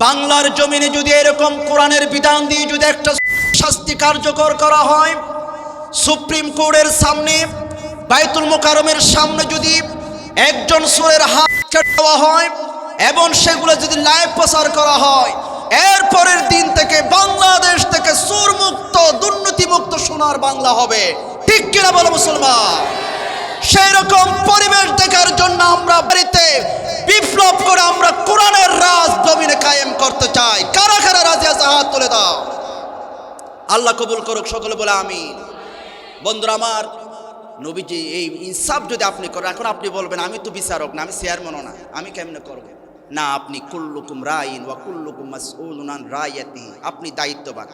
বাংলার জমিনে যদি এরকম কোরআনের বিধান দিয়ে যদি একটা শাস্তি কার্যকর করা হয়, সুপ্রিম কোর্টের সামনে, বাইতুল মুকাররমের সামনে যদি একজন চোরের হাত কেটে দেওয়া হয় এবং সেগুলো যদি লাইভ প্রচার করা হয়, এরপরের দিন থেকে বাংলাদেশ থেকে চোর মুক্ত, দুর্নীতি মুক্ত সোনার বাংলা হবে। ঠিক কিনা বলো মুসলমান? সেই রকম পরিবেশ দেখার জন্য আমরা বাড়িতে বিপ্লব করে আমরা কোরআনের রাজ জমিনে কায়েম করতে চাই। কারা কারা রাজি আছে হাত তুলে দাও। আল্লাহ কবুল করুক, সকলে বলে আমিন। বন্ধুরা আমার, নবীজি এই ইনসাফ যদি আপনি করেন, এখন আপনি বলবেন আমি তো বিচারক না, আমি চেয়ারম্যানও না, আমি কেমনে করব? না, আপনি কুল্লুকুম রাইন ওয়া কুল্লুকুম মাসউলুন আন রাইয়াতি, আপনি দায়িত্ববান,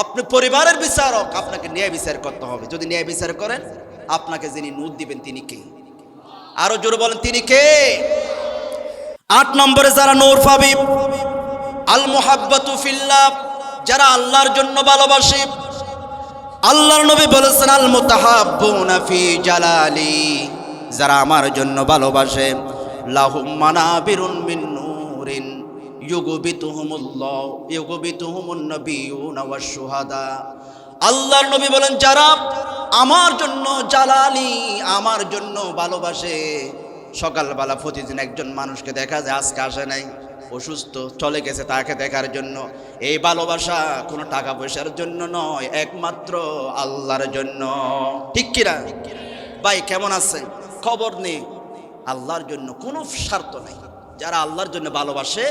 আপনি পরিবারের বিচারক, আপনাকে ন্যায় বিচার করতে হবে। যদি ন্যায় বিচার করেন, আপনাকে যিনি নূর দিবেন তিনি কে? আরো জোরে বলেন, তিনি কে? 8 নম্বরে যারা নূর পাবে, আল মুহাব্বাতু ফিল্লাহ, যারা আল্লাহর জন্য ভালোবাসে। আল্লাহর নবী বলেছেন আল মুতাহাব্বুনা ফি জালালি, যারা আমার জন্য ভালোবাসে, লাহুম মানাবিরুন মিন নূরিন ইউগবিতুহুমুন নাবিয়ুনা ওয়াশ শুহাদা। আল্লাহর নবী বলেন যারা আমার জন্য জালালি, আমার জন্য ভালোবাসে। সকালবেলা প্রতিদিন একজন মানুষকে দেখা যায় আজকে আসে নাই, অসুস্থ, চলে গেছে, তাকে দেখার জন্য। এই ভালোবাসা কোনো টাকা পয়সার জন্য নয়, একমাত্র আল্লাহর জন্য। ঠিক কিনা ভাই? কেমন আছেন? খবর নেই, আল্লাহর জন্য, কোনো স্বার্থ নেই। যারা আল্লাহর জন্য ভালোবাসে,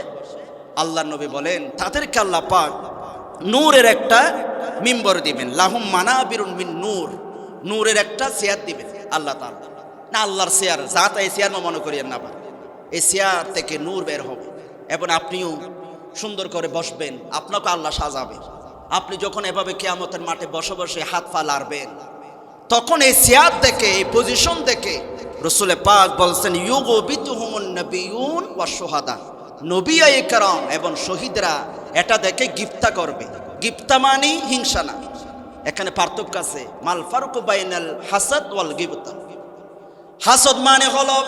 আল্লাহর নবী বলেন তাদেরকে আল্লাহ পাক নূরের একটা মিম্বর দিবেন। লাহুম মানাবিরুন মিন নূর, নূরের একটা চেয়ার দিবেন আল্লাহ তাআলা। না আল্লাহর চেয়ার, যা তাই চেয়ার মনে করিয়েন না ভাই। এই চেয়ার থেকে নূর বের হবে এবং আপনিও সুন্দর করে বসবেন, আপনাকে আল্লাহ সাজাবে। আপনি যখন এভাবে কিয়ামতের মাঠে বসে বসে হাত পা লাড়বেন, তখন এই চেয়ার থেকে, এই পজিশন থেকে রাসূল পাক বলছেন ইউগবিতুহুমুন নাবিয়ুন ওয়াশ শুহাদা, নবিয়ায়ে কেরাম এবং শহীদরা এটা দেখে গিফতা করবে। গিফতা মানে হিংসা না, এখানে পার্থক্য আছে। মাল ফারকু বাইনাল হাসাদ ওয়াল গিবতা। হাসদ মানে হলো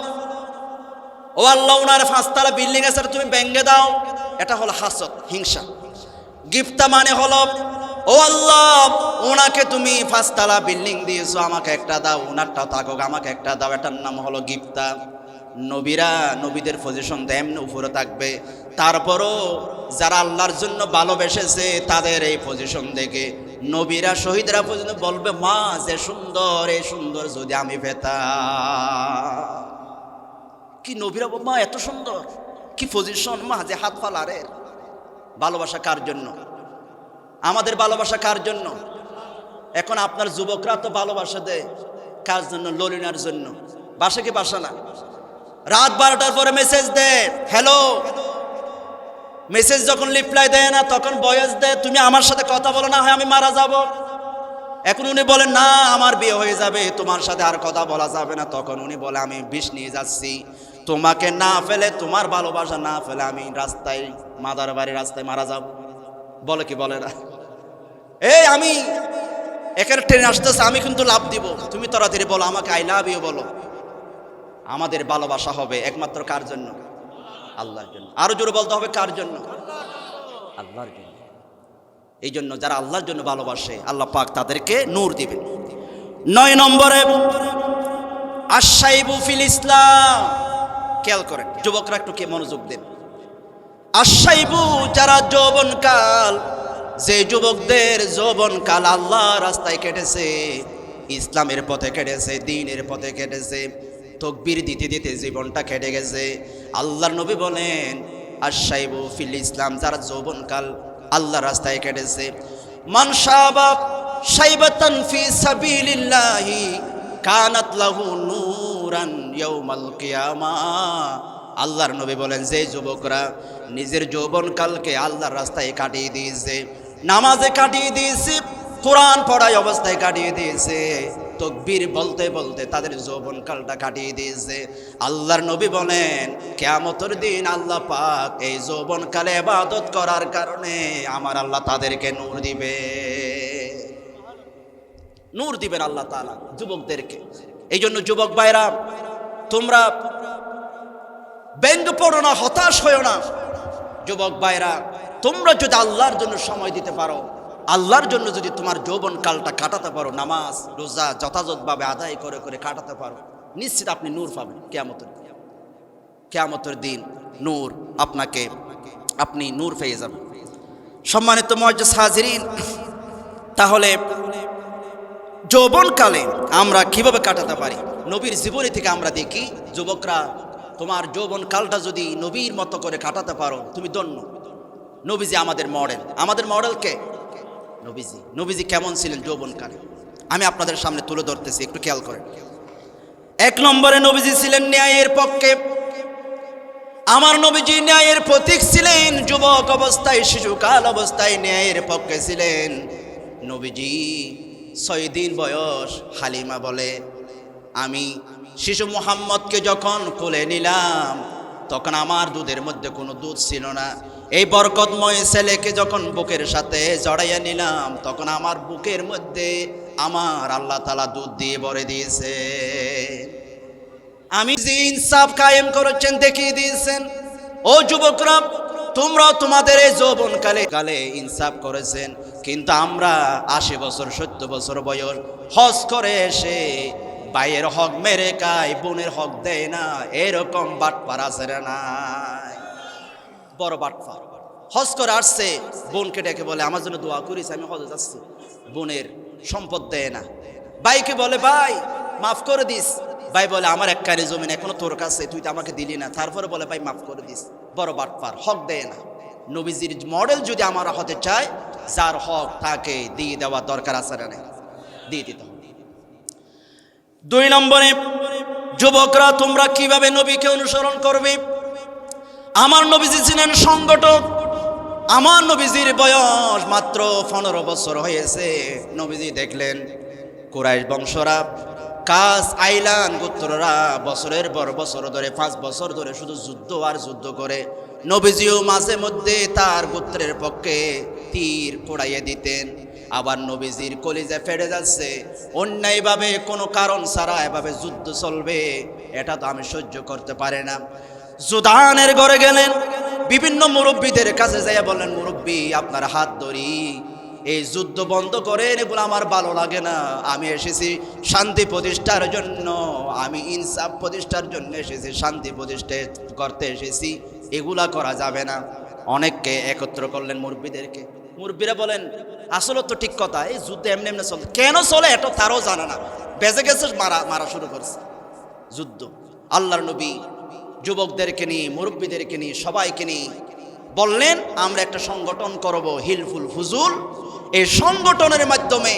ও আল্লাহ ওনার 5 তলা বিল্ডিং আছে তুমি ভেঙে দাও, এটা হলো হাসদ, হিংসা। গিফতা মানে হলো ও আল্লাহ ওনাকে তুমি 5 তলা বিল্ডিং দিয়েছো, আমাকে একটা দাও, ওনারটা থাকুক, আমাকে একটা দাও, এটার নাম হলো গিফতা। নবীরা, নবীদের পজিশন এমনি উপরে থাকবে। তারপরও যারা আল্লাহর জন্য ভালোবেসেছে তাদের এই পজিশন দেখে নবীরা, শহীদরা পর্যন্ত বলবে মা যে সুন্দর, এই সুন্দর যদি আমি পেতাম। কি নবীরা মা এত সুন্দর, কি পজিশন, মা যে হাত ফালারের। ভালোবাসা কার জন্য? আমাদের ভালোবাসা কার জন্য? এখন আপনার যুবকরা তো ভালোবাসা দেয় কার জন্য? ললিনার জন্য। বাসা কি বাসা না? রাত 12টার পরে মেসেজ দেয় হ্যালো, মেসেজ যখন রিপ্লাই দেয় না তখন ভয়েস দেয় তুমি আমার সাথে কথা বলো না হয় আমি মারা যাব। এখন উনি বলেন না আমার বিয়ে হয়ে যাবে, তোমার সাথে আর কথা বলা যাবে না। তখন উনি বলে আমি বিষ নিয়ে যাচ্ছি, তোমাকে না ফেলে, তোমার ভালোবাসা না ফেলে আমি রাস্তায়, মাদার বাড়ি রাস্তায় মারা যাব। বলে কি বলে না? এই আমি এখানে ট্রেন আসতেছে, আমি কিন্তু লাভ দিব, তুমি তাড়াতাড়ি বলো আমাকে আই লাভ ইউ বলো। আমাদের ভালোবাসা হবে একমাত্র কার জন্য? আল্লাহর জন্য। আরো জোরে বলতে হবে কার জন্য? আল্লাহর জন্য। এই জন্য যারা আল্লাহর জন্য ভালোবাসে আল্লাহ পাক তাদেরকে নূর দিবেন। 9 নম্বরে আশ-শাইবু ফিল ইসলাম। খেয়াল করেন যুবকরা, একটু কে মনোযোগ দেন। আশ-শাইবু যারা যৌবনকাল, যে যুবকদের যৌবনকাল আল্লাহ রাস্তায় কেটেছে, ইসলামের পথে কেটেছে, দ্বীনের পথে কেটেছে, তাকবীর দিতে দিতে জীবনটা কেটে গেছে। আল্লাহর নবী বলেন আশ-শাইবু ফিল ইসলাম, যারা যৌবনকাল আল্লাহ রাস্তায় কেটেছে, মান শাবা শাইবাতান ফি সাবিলিল্লাহি কানাত লাহু নূরান ইয়াউমাল কিয়ামাহ। আল্লাহর নবী বলেন যে যুবকরা নিজের যৌবনকালকে আল্লাহর রাস্তায় কাটিয়ে দিয়েছে, নামাজে কাটিয়ে দিয়েছে, কোরআন পড়ায় অবস্থায় কাটিয়ে দিয়েছে, তাকবীর বলতে বলতে তাদের যৌবনকালটা কাটিয়ে দিয়েছে, আল্লাহর নবী বলেন কিয়ামতের দিন আল্লাহ পাক এই যৌবনকালে ইবাদত করার কারণে আমার আল্লাহ তাদেরকে নূর দিবে, নূর দিবেন আল্লাহ তাআলা যুবকদেরকে। এই জন্য যুবক ভাইরা, তোমরা ব্যঙ্গ পড়ো না, হতাশ হয়েও না। যুবক ভাইরা, তোমরা যদি আল্লাহর জন্য সময় দিতে পারো, আল্লাহর জন্য যদি তোমার যৌবনকালটা কাটাতে পারো, নামাজ রোজা যথাযথভাবে আদায় করে করে কাটাতে পারো, নিশ্চিত আপনি নূর পাবেন। কিয়ামতের দিন নূর আপনি নূর পেয়ে যাবেন। সম্মানিত মুআজ্জাজ হাজিরিন, তাহলে যৌবনকালে আমরা কিভাবে কাটাতে পারি? নবীর জীবনী থেকে আমরা দেখি, যুবকরা তোমার যৌবনকালটা যদি নবীর মতো করে কাটাতে পারো তুমি ধন্য। নবীজি আমাদের মডেল কে? নবীজি কেমন ছিলেন যৌবনকালে? আমি আপনাদের সামনে তুলে ধরতেছি, একটু খেয়াল করেন। 1 নম্বরে নবীজি ছিলেন ন্যায়ের পক্ষে। আমার নবীজি ন্যায়ের প্রতীক ছিলেন। যুবক অবস্থায়, শিশুকাল অবস্থায় ন্যায়ের পক্ষে ছিলেন। নবীজি 6 দিন বয়স, হালিমা বলে, আমি শিশু মুহাম্মদকে যখন কোলে নিলাম তখন আমার দুধের মধ্যে কোনো দুধ ছিল না। এই বরকতময় ছেলেকে যখন বুকের সাথে জড়াইয়া নিলাম তখন আমার বুকের মধ্যে আমার আল্লাহ তাআলা দুধ দিয়ে ভরে দিয়েছে। আমি যে ইনসাফ কায়েম করেছেন দেখিয়ে দিয়েছেন। ও যুবকরা, তোমরা তোমাদের এই যৌবনকালে ইনসাফ করেছেন, কিন্তু আমরা 80 বছর 70 বছর বয়স হজ করে এসে ভাইয়ের হক মেরে খায়, বোনের হক দেয় না, এরকম বাটপার আছে না নাই? বড় বাটপার। হজ করে আসছে, বোনকে ডেকে বলে আমার জন্য দোয়া করিস, আমি হজে যাচ্ছি। বোনের সম্পদ দেয় না। ভাইকে বলে ভাই মাফ করে দিস। ভাই বলে আমার এক কারি জমিন এখনো তোর কাছে, তুই তো আমাকে দিলি না। তারপরে বলে ভাই মাফ করে দিস। বড় বাটপার, হক দেয় না। নবীজির মডেল যদি আমরা হতে চাই, যার হক তাকে দিয়ে দেওয়া দরকার আছে না? দিয়ে দিতে হবে। 2 নম্বরে, যুবকরা তোমরা কিভাবে নবীকে অনুসরণ করবে? আমার নবীজি ছিলেন সংগঠক। আমার নবীজির বয়স মাত্র 15 বছর হয়েছে। নবীজি দেখলেন কুরাইশ বংশরা, কাজ আইলান গোত্ররা বছরের পর বছর ধরে, 5 বছর ধরে শুধু যুদ্ধ আর যুদ্ধ করে। নবীজিও মাঝে মধ্যে তার গোত্রের পক্ষে তীর কোড়াইয়ে দিতেন। আবার নবীজির কলিজা ফেটে যাচ্ছে, অন্যায়ভাবে কোনো কারণ ছাড়া এভাবে যুদ্ধ চলবে, এটা তো আমি সহ্য করতে পারি না। জুদানের ঘরে গেলেন, বিভিন্ন মুরব্বীদের কাছে যাইয়া বললেন, মুরব্বী আপনার হাত ধরি, এই যুদ্ধ বন্ধ করেন, এগুলো আমার ভালো লাগে না। আমি এসেছি শান্তি প্রতিষ্ঠার জন্য, আমি ইনসাফ প্রতিষ্ঠার জন্য এসেছি, শান্তি প্রতিষ্ঠা করতে এসেছি, এগুলা করা যাবে না। অনেককে একত্র করলেন মুরব্বীদেরকে। মুরব্বীরা বলেন আসলে তো ঠিক কথা, এই যুদ্ধ এমনি এমনি চলে, কেন চলে এটা তারও জানে না, বেজে গেছে, মারা শুরু করছে যুদ্ধ। আল্লাহর নবী যুবকদেরকে নিয়ে, মুরব্বীদেরকে নিয়ে, সবাইকে নিয়ে বললেন আমরা একটা সংগঠন করব, হিলফুল ফুজুল। এই সংগঠনের মাধ্যমে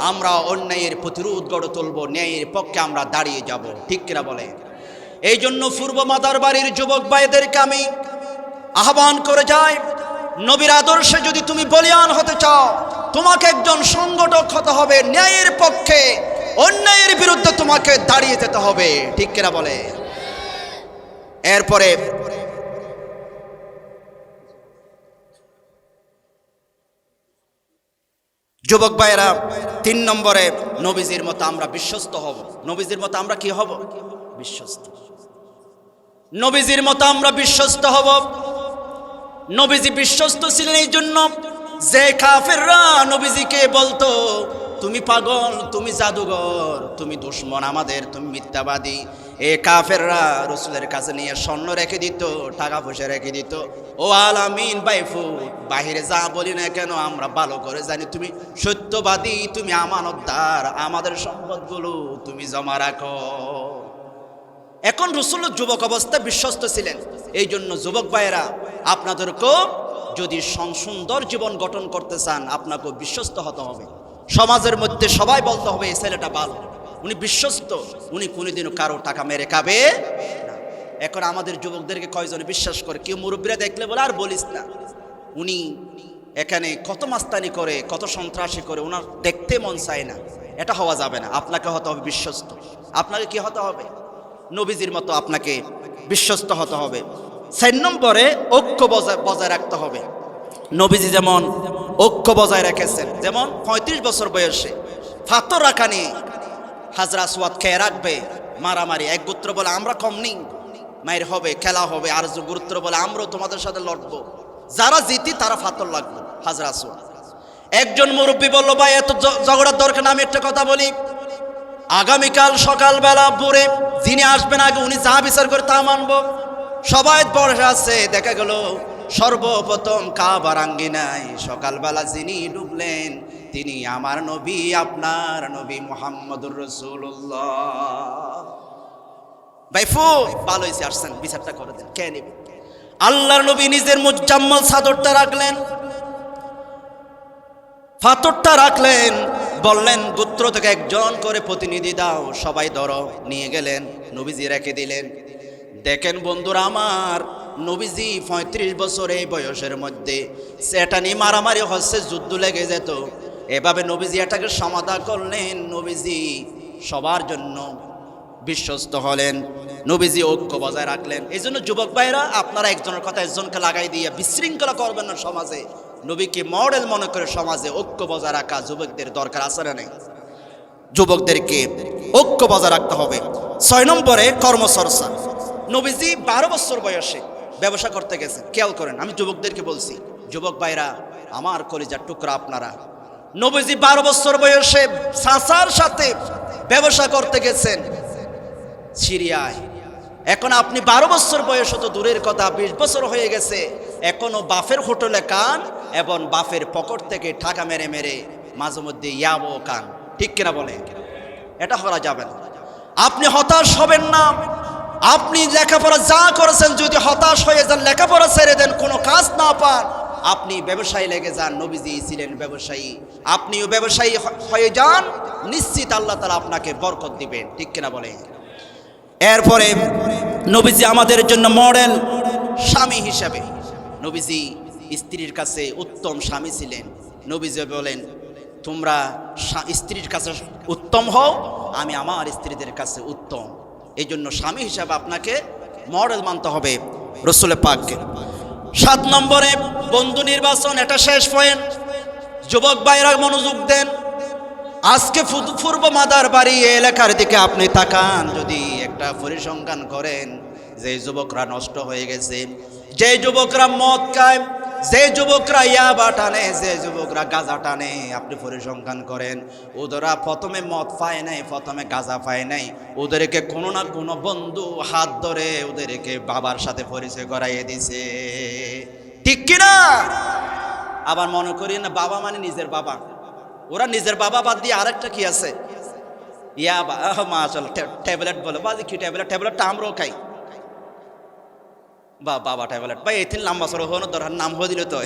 আমরা অন্যায়ের প্রতিরোধ গড়ে তুলব, ন্যায়ের পক্ষে আমরা দাঁড়িয়ে যাব। ঠিক কিনা বলে? এই জন্য পূর্ব মাদার বাড়ির যুবক ভাইদেরকে আমি আহ্বান করে যাই, নবীর আদর্শে যদি তুমি বলিয়ান হতে চাও, তোমাকে একজন সংগঠক হতে হবে, ন্যায়ের পক্ষে, অন্যায়ের বিরুদ্ধে তোমাকে দাঁড়িয়ে যেতে হবে। ঠিক কিনা বলে? এরপরে যুবক ভাইয়েরা, 3 নম্বরে, নবীজির মতো আমরা বিশ্বস্ত হব। নবীজির মতো আমরা কি হব? বিশ্বস্ত। নবীজির মতো আমরা বিশ্বস্ত হব। নবীজি বিশ্বস্ত ছিলেন এই জন্য যে কাফেররা নবীজিকে বলতো তুমি পাগল, তুমি জাদুঘর, তুমি দুশ্মন আমাদের, তুমি মিথ্যাবাদী, এ কাফেররা রাসূলের কাছে নিয়ে স্বর্ণ রেখে দিত, টাকা পয়সা রেখে দিত। ও আলামিন বাইফু, বাহিরে যা বলি না কেন আমরা ভালো করে জানি তুমি সত্যবাদী, তুমি আমানতদার, আমাদের সম্পদগুলো তুমি জমা রাখো। এখন রাসূল যুবক অবস্থায় বিশ্বস্ত ছিলেন। এই জন্য যুবক ভাইয়েরা, আপনাদেরকেও যদি সুন্দর জীবন গঠন করতে চান, আপনাকে বিশ্বস্ত হতে হবে। সমাজের মধ্যে সবাই বলতে হবে এই ছেলেটা ভালো, উনি বিশ্বস্ত, উনি কোনোদিনও কারো টাকা মেরে খাবে না। এখন আমাদের যুবকদেরকে কয়জনে বিশ্বাস করে? কেউ মুরব্বীরা দেখলে বলে আর বলিস না, উনি এখানে কত মাস্তানি করে, কত সন্ত্রাসী করে, ওনার দেখতে মন চায় না। এটা হওয়া যাবে না। আপনাকে হতে হবে বিশ্বস্ত। আপনাকে কি হতে হবে? নবীজির মতো আপনাকে বিশ্বস্ত হতে হবে। 4 নম্বরে, ঐক্য বজায় রাখতে হবে। নবীজি যেমন ঐক্য বজায় রেখেছেন, যেমন 35 বছর বয়সে ফাতর রাখা নিয়ে হাজরা আসওয়াদ খেয়ে রাখবে, মারামারি। এক গোত্র বলে আমরা কম নেই, মায়ের হবে, খেলা হবে। আর যে গোত্র বলে আমরাও তোমাদের সাথে লড়বো, যারা জিতি তারা ফাতর লাগবে হাজরা আসওয়াদ। একজন মুরব্বী বলল, ভাই এত ঝগড়ার দরকার না, আমি একটা কথা বলি, আগামীকাল সকালবেলা ভোরে যিনি আসবেন আগে উনি যা বিচার করে তা মানবো। সবাই বসে আছে, দেখা গেল সর্বপ্রথম কাবার আঙ্গিনায় সকালবেলা যিনি ঢুকলেন তিনি আমার নবী, আপনার নবী মুহাম্মদুর রাসূলুল্লাহ। ভাইফু ভালো হয়েছে আসছেন, বিচারটা করে দেন, কে নেবে? আল্লাহর নবী নিজের মুজাম্মাল চাদরটা রাখলেন, ফাতরটা রাখলেন, বললেন গোত্র থেকে একজন করে প্রতিনিধি দাও, সবাই ধরো। নিয়ে গেলেন, নবীজি রেখে দিলেন। দেখেন বন্ধুরা আমার, নবীজি 35 বছর এই বয়সের মধ্যে সেটা নিয়ে মারামারি হচ্ছে, যুদ্ধ লেগে যেত। এভাবে নবীজি এটাকে সমাধান করলেন, নবীজি সবার জন্য বিশ্বস্ত হলেন, নবীজি ঐক্য বজায় রাখলেন। এই জন্য যুবক ভাইরা, আপনারা একজনের কথা একজনকে লাগাই দিয়ে বিশৃঙ্খলা করবেন না সমাজে। নবীকে মডেল মনে করে সমাজে ঐক্য বজায় রাখা যুবকদের দরকার আছে না নেই? যুবকদেরকে ঐক্য বজায় রাখতে হবে। 6 নম্বরে কর্মচর্চা। নবীজি 12 বছর বয়সে ব্যবসা করতে গেছেন। খেয়াল করেন, আমি যুবকদেরকে বলছি, যুবক ভাইরা আমার কলিজার টুকরা আপনারা, নবীজি 12 বছর বয়সে চাচার সাথে ব্যবসা করতে গেছেন সিরিয়ায়। এখন আপনি 12 বছর বয়স তো দূরের কথা, 20 বছর হয়ে গেছে, এখনো বাফের হোটেলে কান এবং বাফের পকেট থেকে টাকা মেরে মেরে মাঝে মধ্যে ইয়াবো কান, ঠিক কিনা বলে? এটা করা যাবে না। আপনি হতাশ হবেন না। আপনি লেখাপড়া যা করেছেন, যদি হতাশ হয়ে যান, লেখাপড়া ছেড়ে দেন, কোনো কাজ না পান, আপনি ব্যবসায়ী লেগে যান। নবীজি ছিলেন ব্যবসায়ী, আপনিও ব্যবসায়ী হয়ে যান, নিশ্চিত আল্লাহ তাআলা আপনাকে বরকত দিবেন, ঠিক কিনা বলে? এরপরে নবীজি আমাদের জন্য মডেল স্বামী হিসাবে। নবীজি স্ত্রীর কাছে উত্তম স্বামী ছিলেন। নবীজি বলেন, তোমরা স্ত্রীর কাছে উত্তম হও, আমি আমার স্ত্রীদের কাছে উত্তম। এই জন্য স্বামী হিসাবে আপনাকে মডেল মানতে হবে রাসূল পাককে। 7 নম্বরে বন্ধু নির্বাচন, এটা শেষ পয়েন্ট। যুবক ভাইরা মনোযোগ দেন। আজকে পূর্ব মাদার বাড়ি এলাকার দিকে আপনি তাকান, যদি একটা পরিসংখ্যান করেন, যে যুবকরা নষ্ট হয়ে গেছে, যে যুবকরা মদ খায়, যে যুবকরা ইয়াবা টানে, যে যুবকরা গাঁজা টানে, আপনি পরিসংখ্যান করেন, ওদেরা প্রথমে মদ পায় নাই, প্রথমে গাঁজা পায় নাই, ওদেরকে কোনো না কোনো বন্ধু হাত ধরে ওদেরকে বাবার সাথে পরিচয় করাইয়ে দিছে, ঠিক কিনা? আবার মনে করি না বাবা মানে নিজের বাবা, ওরা নিজের বাবা বাদ দিয়ে আরেকটা কি আছে, ইয়াবা, মাশাআল্লাহ, ট্যাবলেট বলে, বাজি কি ট্যাবলেট? ট্যাবলেটটা আমরাও খাই, বাবা ট্যাবলেট ভাই, এই 3 লম্বা সড়ো হওয়ার দরকার, নাম হয়ে দিল তো।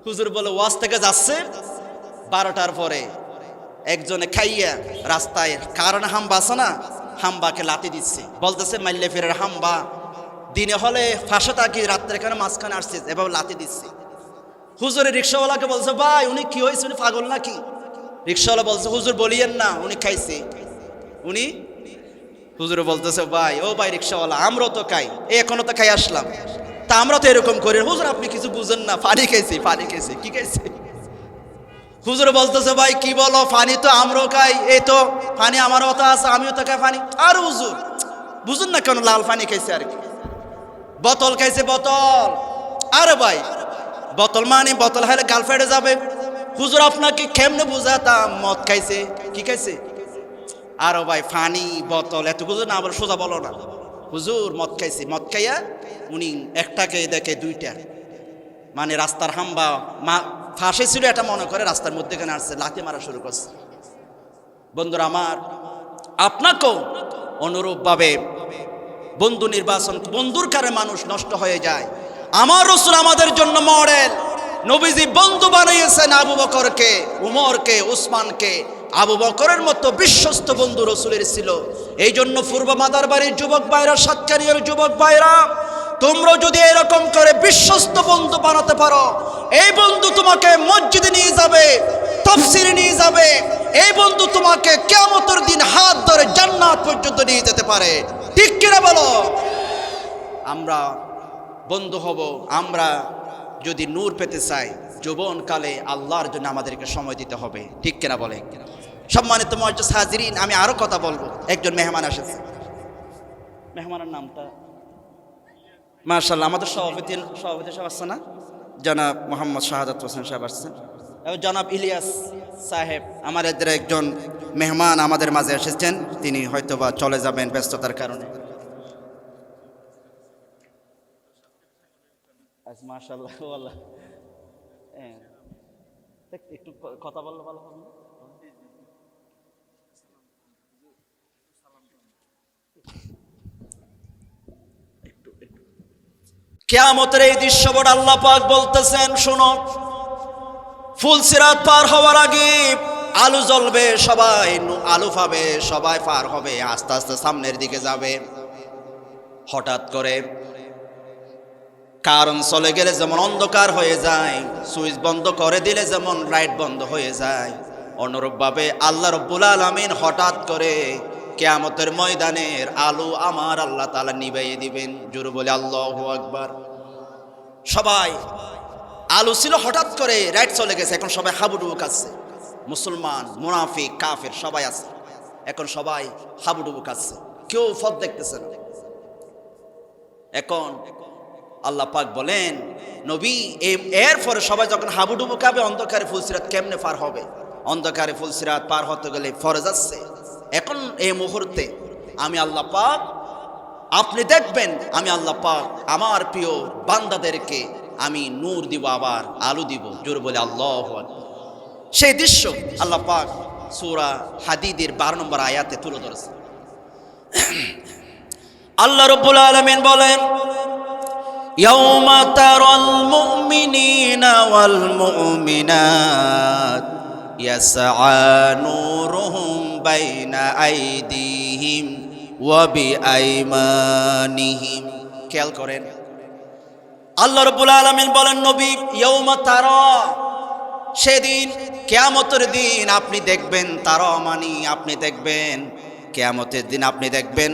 হুজুর বলে ওয়াজ থেকে যাচ্ছে 12টার পরে, একজনে খাইয়া রাস্তায় কারণ হাম্বা আছে না, হাম্বাকে লাতি দিচ্ছে, বলতেছে মাইলে ফেরের হাম্বা, দিনে হলে ফাঁসে থাকি, রাত্রে এখানে মাঝখানে আসছে, এভাবে লাতি দিচ্ছে। হুজুরের রিক্সাওয়ালাকে বলছে, ভাই উনি কি হয়েছে, উনি পাগল নাকি? রিক্সাওয়ালা বলছে, হুজুর বলিয়েন না, উনি খাইছে, উনি। হুজুরে বলতেছে, ভাই ও ভাই রিক্সাওয়ালা, আমরাও তো খাই, এখনো তো খাই আসলাম, তা আমরা তো এরকম করি। হুজুর আপনি কিছু বুঝেন না, পানি খাইছি, পানি খাইছি, কি খাইছে? হুজুরে বলতেছে, ভাই কি বলো, পানি তো আমরাও খাই, এই তো পানি আমারও তো আছে, আমিও তো খাই পানি। আর হুজুর বুঝুন না কেন, লাল পানি খাইছে আর কি, বোতল খাইছে, বোতল। আরে ভাই বোতল মানে বোতল হাইলে গাল ফেটে যাবে। হুজুর আপনাকে কেমনে বুঝাতাম, মদ খাইছে, কি খাইছে? আরো ভাই পানি বোতল এত বুঝো না, আবার সোজা বলো না, হুজুর মদ খাইছে। মদ খাইয়া উনি একটাকে দেখে 2টা, মানে রাস্তার হাম্বা ফাঁসে ছিল, এটা মনে করে রাস্তার মধ্যে কেন আসছে, লাথি মারা শুরু করছে। বন্ধুরা আমার, আপনাকেও অনুরূপভাবে বন্ধু নির্বাচন, বন্ধুর কারণে মানুষ নষ্ট হয়ে যায়। আমার রাসূল আমাদের জন্য মডেল। নবীজি বন্ধু বানিয়েছেন আবু বকরকে, উমরকে, উসমানকে। আবু বকরের মতো বিশ্বস্ত বন্ধু রাসূলের ছিল। এই জন্য পূর্ব মাদার বাড়ির যুবক ভাইরা, সাতকানিয়ার যুবক ভাইরা, তোমরা যদি এরকম করে বিশ্বস্ত বন্ধু বানাতে পারো, এই বন্ধু তোমাকে মসজিদে নিয়ে যাবে, তাফসীরে নিয়ে যাবে, এই বন্ধু তোমাকে কিয়ামতের দিন হাত ধরে জান্নাত পর্যন্ত নিয়ে যেতে পারে, ঠিক কিনা বলো? আমরা বন্ধু হব, আমরা যদি নূর পেতে চাই, যৌবনকালে আল্লাহর জন্য আমাদেরকে সময় দিতে হবে, ঠিক কিনা বলে? সম্মানিত মুআজ্জাজ হাজিরিন, আমি আরো কথা বলবো। একজন মেহমান এসেছে, মেহমানের নামটা মাশাআল্লাহ, আমাদের সভাপতি সাহেব আসছে না, জনাব মোহাম্মদ শাহাদাত হোসেন সাহেব আসছেন, এবং জনাব ইলিয়াস সাহেব আমার এদের একজন মেহমান আমাদের মাঝে এসেছেন, তিনি হয়তোবা চলে যাবেন ব্যস্ততার কারণে। মাশাআল্লাহ, আল্লাহ একটু কথা বললে ভালো হবে। কিয়ামতের এই দৃশ্যপট আল্লাহ পাক বলতেছেন, শোনো, ফুলসিরাত পার হওয়ার আগে আলু জ্বলবে, সবাই আলু পাবে, সবাই পার হবে, আস্তে আস্তে সামনের দিকে যাবে। হঠাৎ করে কারণ চলে গেলে যেমন অন্ধকার হয়ে যায়, সুইচ বন্ধ করে দিলে যেমন লাইট বন্ধ হয়ে যায়, অনুরূপভাবে আল্লাহ রব্বুল আলামিন হঠাৎ করে কিয়ামতের ময়দানের আলো আমার আল্লাহ তাআলা নিভাইয়ে দিবেন। জোরে বলে আল্লাহু আকবার। সবাই আলো ছিল, হঠাৎ করে লাইট চলে গেছে, এখন সবাই হাবুডুবু কাচ্ছে, মুসলমান, মুনাফিক, কাফের সবাই আছে, এখন সবাই হাবুডুবু কাচ্ছে, কেউ পথ দেখতেছে না। এখন আল্লাহ পাক বলেন, নবী, এর পরে সবাই যখন হাবুডুবু খাবে, অন্ধকারে ফুলসিরাত কেমনে পার হবে? অন্ধকারে ফুলসিরাত পার হতে গেলে ফরজ আছে। এখন এই মুহূর্তে আমি আল্লাহ পাক, আপনি দেখবেন আমি আল্লাহ পাক আমার প্রিয় বান্দাদেরকে আমি নূর দিব, আবার আলো দিব। জোরে বলে আল্লাহু আকবার। সেই দৃশ্য আল্লাহ পাক সূরা হাদীদের 12 নম্বর আয়াতে তুলে ধরেছে। আল্লাহ রাব্বুল আলামিন বলেন, ইয়াউমা তারাল মুমিনিনা ওয়াল মুমিনাত ইয়াসআ নূরুহুম বাইনা আইদিহিম ওয়া বিআইমানিহিম। খেয়াল করেন, আল্লাহ রাব্বুল আলামিন বলেন, নবী, ইয়াউমা তারা, সেদিন কিয়ামতের দিন আপনি দেখবেন, তারা মানে আপনি দেখবেন, কিয়ামতের দিন আপনি দেখবেন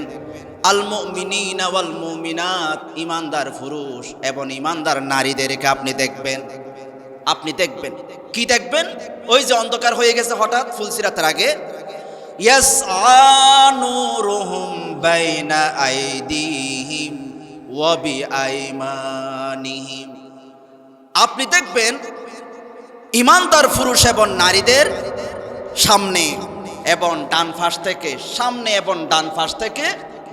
আল মুমিনিনা ওয়াল মুমিনাত, ইমানদার পুরুষ এবং ইমানদার নারীদেরকে আপনি দেখবেন। আপনি দেখবেন কি দেখবেন? ওই যে অন্ধকার হয়ে গেছে হঠাৎ ফুলসিরাতের আগে, ইয়াসআ নূরুহুম বাইনা আইদিহিম ওয়া বিআইমানিহিম। আপনি দেখবেন ইমানদার পুরুষ এবং নারীদের সামনে এবং ডান পাশ থেকে, সামনে এবং ডান পাশ থেকে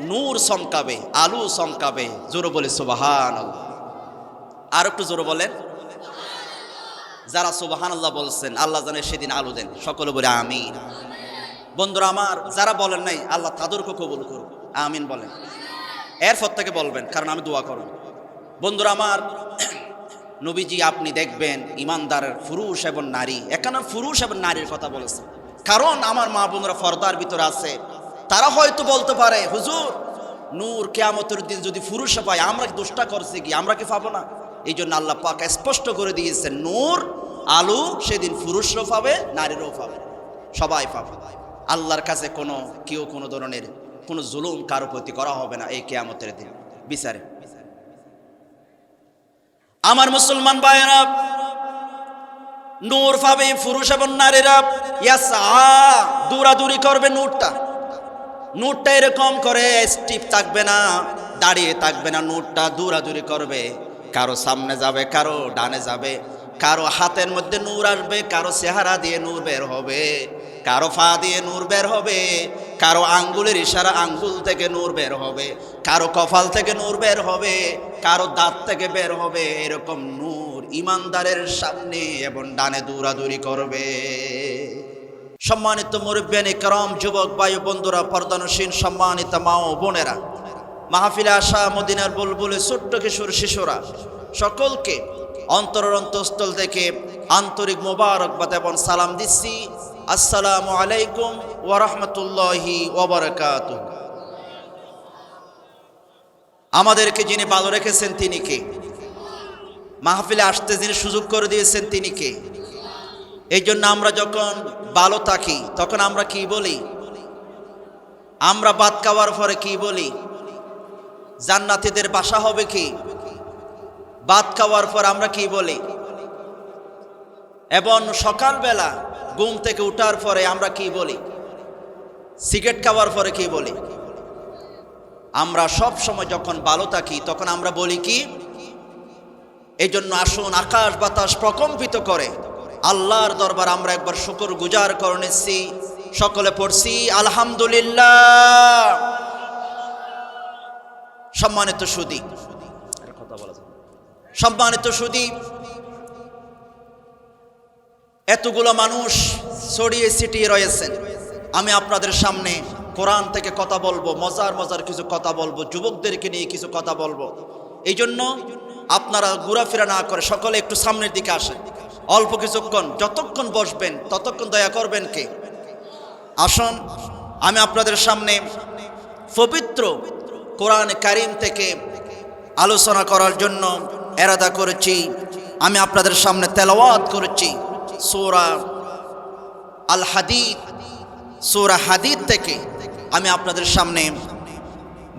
নূর চমকাবে, আলো চমকাবে। জোরে বলে সুবহানাল্লাহ। আর একটু জোরে বলেন। যারা সুবহানাল্লাহ বলছেন আল্লাহ জানে সেদিন আলো দেন, সকলে বলে আমিন। বন্ধুরা আমার, যারা বলেন নাই আল্লাহ তাদেরকে কবুল করুন, আমিন বলেন। এরপর থেকে বলবেন, কারণ আমি দোয়া করব। বন্ধুরা আমার, নবীজি আপনি দেখবেন ইমানদারের পুরুষ এবং নারী, এখানে পুরুষ এবং নারীর কথা বলেছে, কারণ আমার মা বোনরা পর্দার ভিতরে আছে, তারা হয়তো বলতে পারে, হুজুর, নূর কিয়ামতের দিন যদি পুরুষে পায়, আমরা কি দোষটা করছি কি, আমরা কি পাবো না? এই জন্য আল্লাহ পাক স্পষ্ট করে দিয়েছেন, নূর আলো সেদিন পুরুষরাও পাবে, নারীরাও পাবে, সবাই পাবে। আল্লাহর কাছে কেউ কোনো ধরনের কোনো জুলুম কারো প্রতি করা হবে না এই কিয়ামতের দিন বিচারে। আমার মুসলমান ভাইয়েরা, নূর পাবে পুরুষ এবং নারীরা, ইয়াসআ, দৌড়াদৌড়ি করবে। নূরটা এরকম করে স্টিপ থাকবে না, দাঁড়িয়ে থাকবে না, নূরটা দৌড়াদৌড়ি করবে, কারো সামনে যাবে, কারো ডানে যাবে, কারো হাতের মধ্যে নূর আসবে, কারো চেহারা দিয়ে নূর বের হবে, কারো পা দিয়ে নূর বের হবে, কারো আঙ্গুলের ইশারা আঙ্গুল থেকে নূর বের হবে, কারো কপাল থেকে নূর বের হবে, কারো দাঁত থেকে বের হবে। এরকম নূর ইমানদারের সামনে এবং ডানে দৌড়াদৌড়ি করবে। সম্মানিত মুরব্বিয়ান ইকরাম, যুবক ভাই বন্ধুরা, পর্দানসীন সম্মানিত মা ও বোনেরা, মাহফিলে আসা মদিনার বুলবুলে ছোট্ট কিশোর শিশুরা, সকলকে অন্তরের অন্তঃস্থল থেকে আন্তরিক মোবারকবাদ এবং সালাম দিচ্ছি। আসসালামু আলাইকুম ওয়া রাহমাতুল্লাহি ওয়া বারাকাতুহু। আমাদেরকে যিনি ভালো রেখেছেন তিনি কে? মাহফিলে আসতে যিনি সুযোগ করে দিয়েছেন তিনি কে? এই জন্য আমরা যখন ভালো থাকি তখন আমরা কি বলি? আমরা ভাত খাওয়ার পরে কি বলি? জান্নাতীদের বাসা হবে কি? ভাত খাওয়ার পর আমরা কি বলি? এবং সকালবেলা ঘুম থেকে উঠার পরে আমরা কি বলি? সিগারেট খাওয়ার পরে কি বলি? আমরা সব সময় যখন ভালো থাকি তখন আমরা বলি কি, এই জন্য আসুন আকাশ বাতাস প্রকম্পিত করে আল্লাহর দরবার আমরা একবার শুকর গুজার করে নিচ্ছি। সকলে পড়ছি আলহামদুলিল্লাহ। সম্মানিত সুধী, সম্মানিত সুধী, এতগুলো মানুষ ছড়িয়ে ছিটিয়ে রয়েছেন। আমি আপনাদের সামনে কোরআন থেকে কথা বলবো, মজার মজার কিছু কথা বলবো, যুবকদেরকে নিয়ে কিছু কথা বলবো। এই জন্য আপনারা ঘোরাফেরা না করে সকলে একটু সামনের দিকে আসেন। অল্প কিছুক্ষণ, যতক্ষণ বসবেন ততক্ষণ দয়া করবেন কে? আসুন, আমি আপনাদের সামনে পবিত্র কোরআন কারীম থেকে আলোচনা করার জন্য এরাদা করেছি। আমি আপনাদের সামনে তেলাওয়াত করেছি সূরা আল হাদীদ, সূরা হাদীদ থেকে আমি আপনাদের সামনে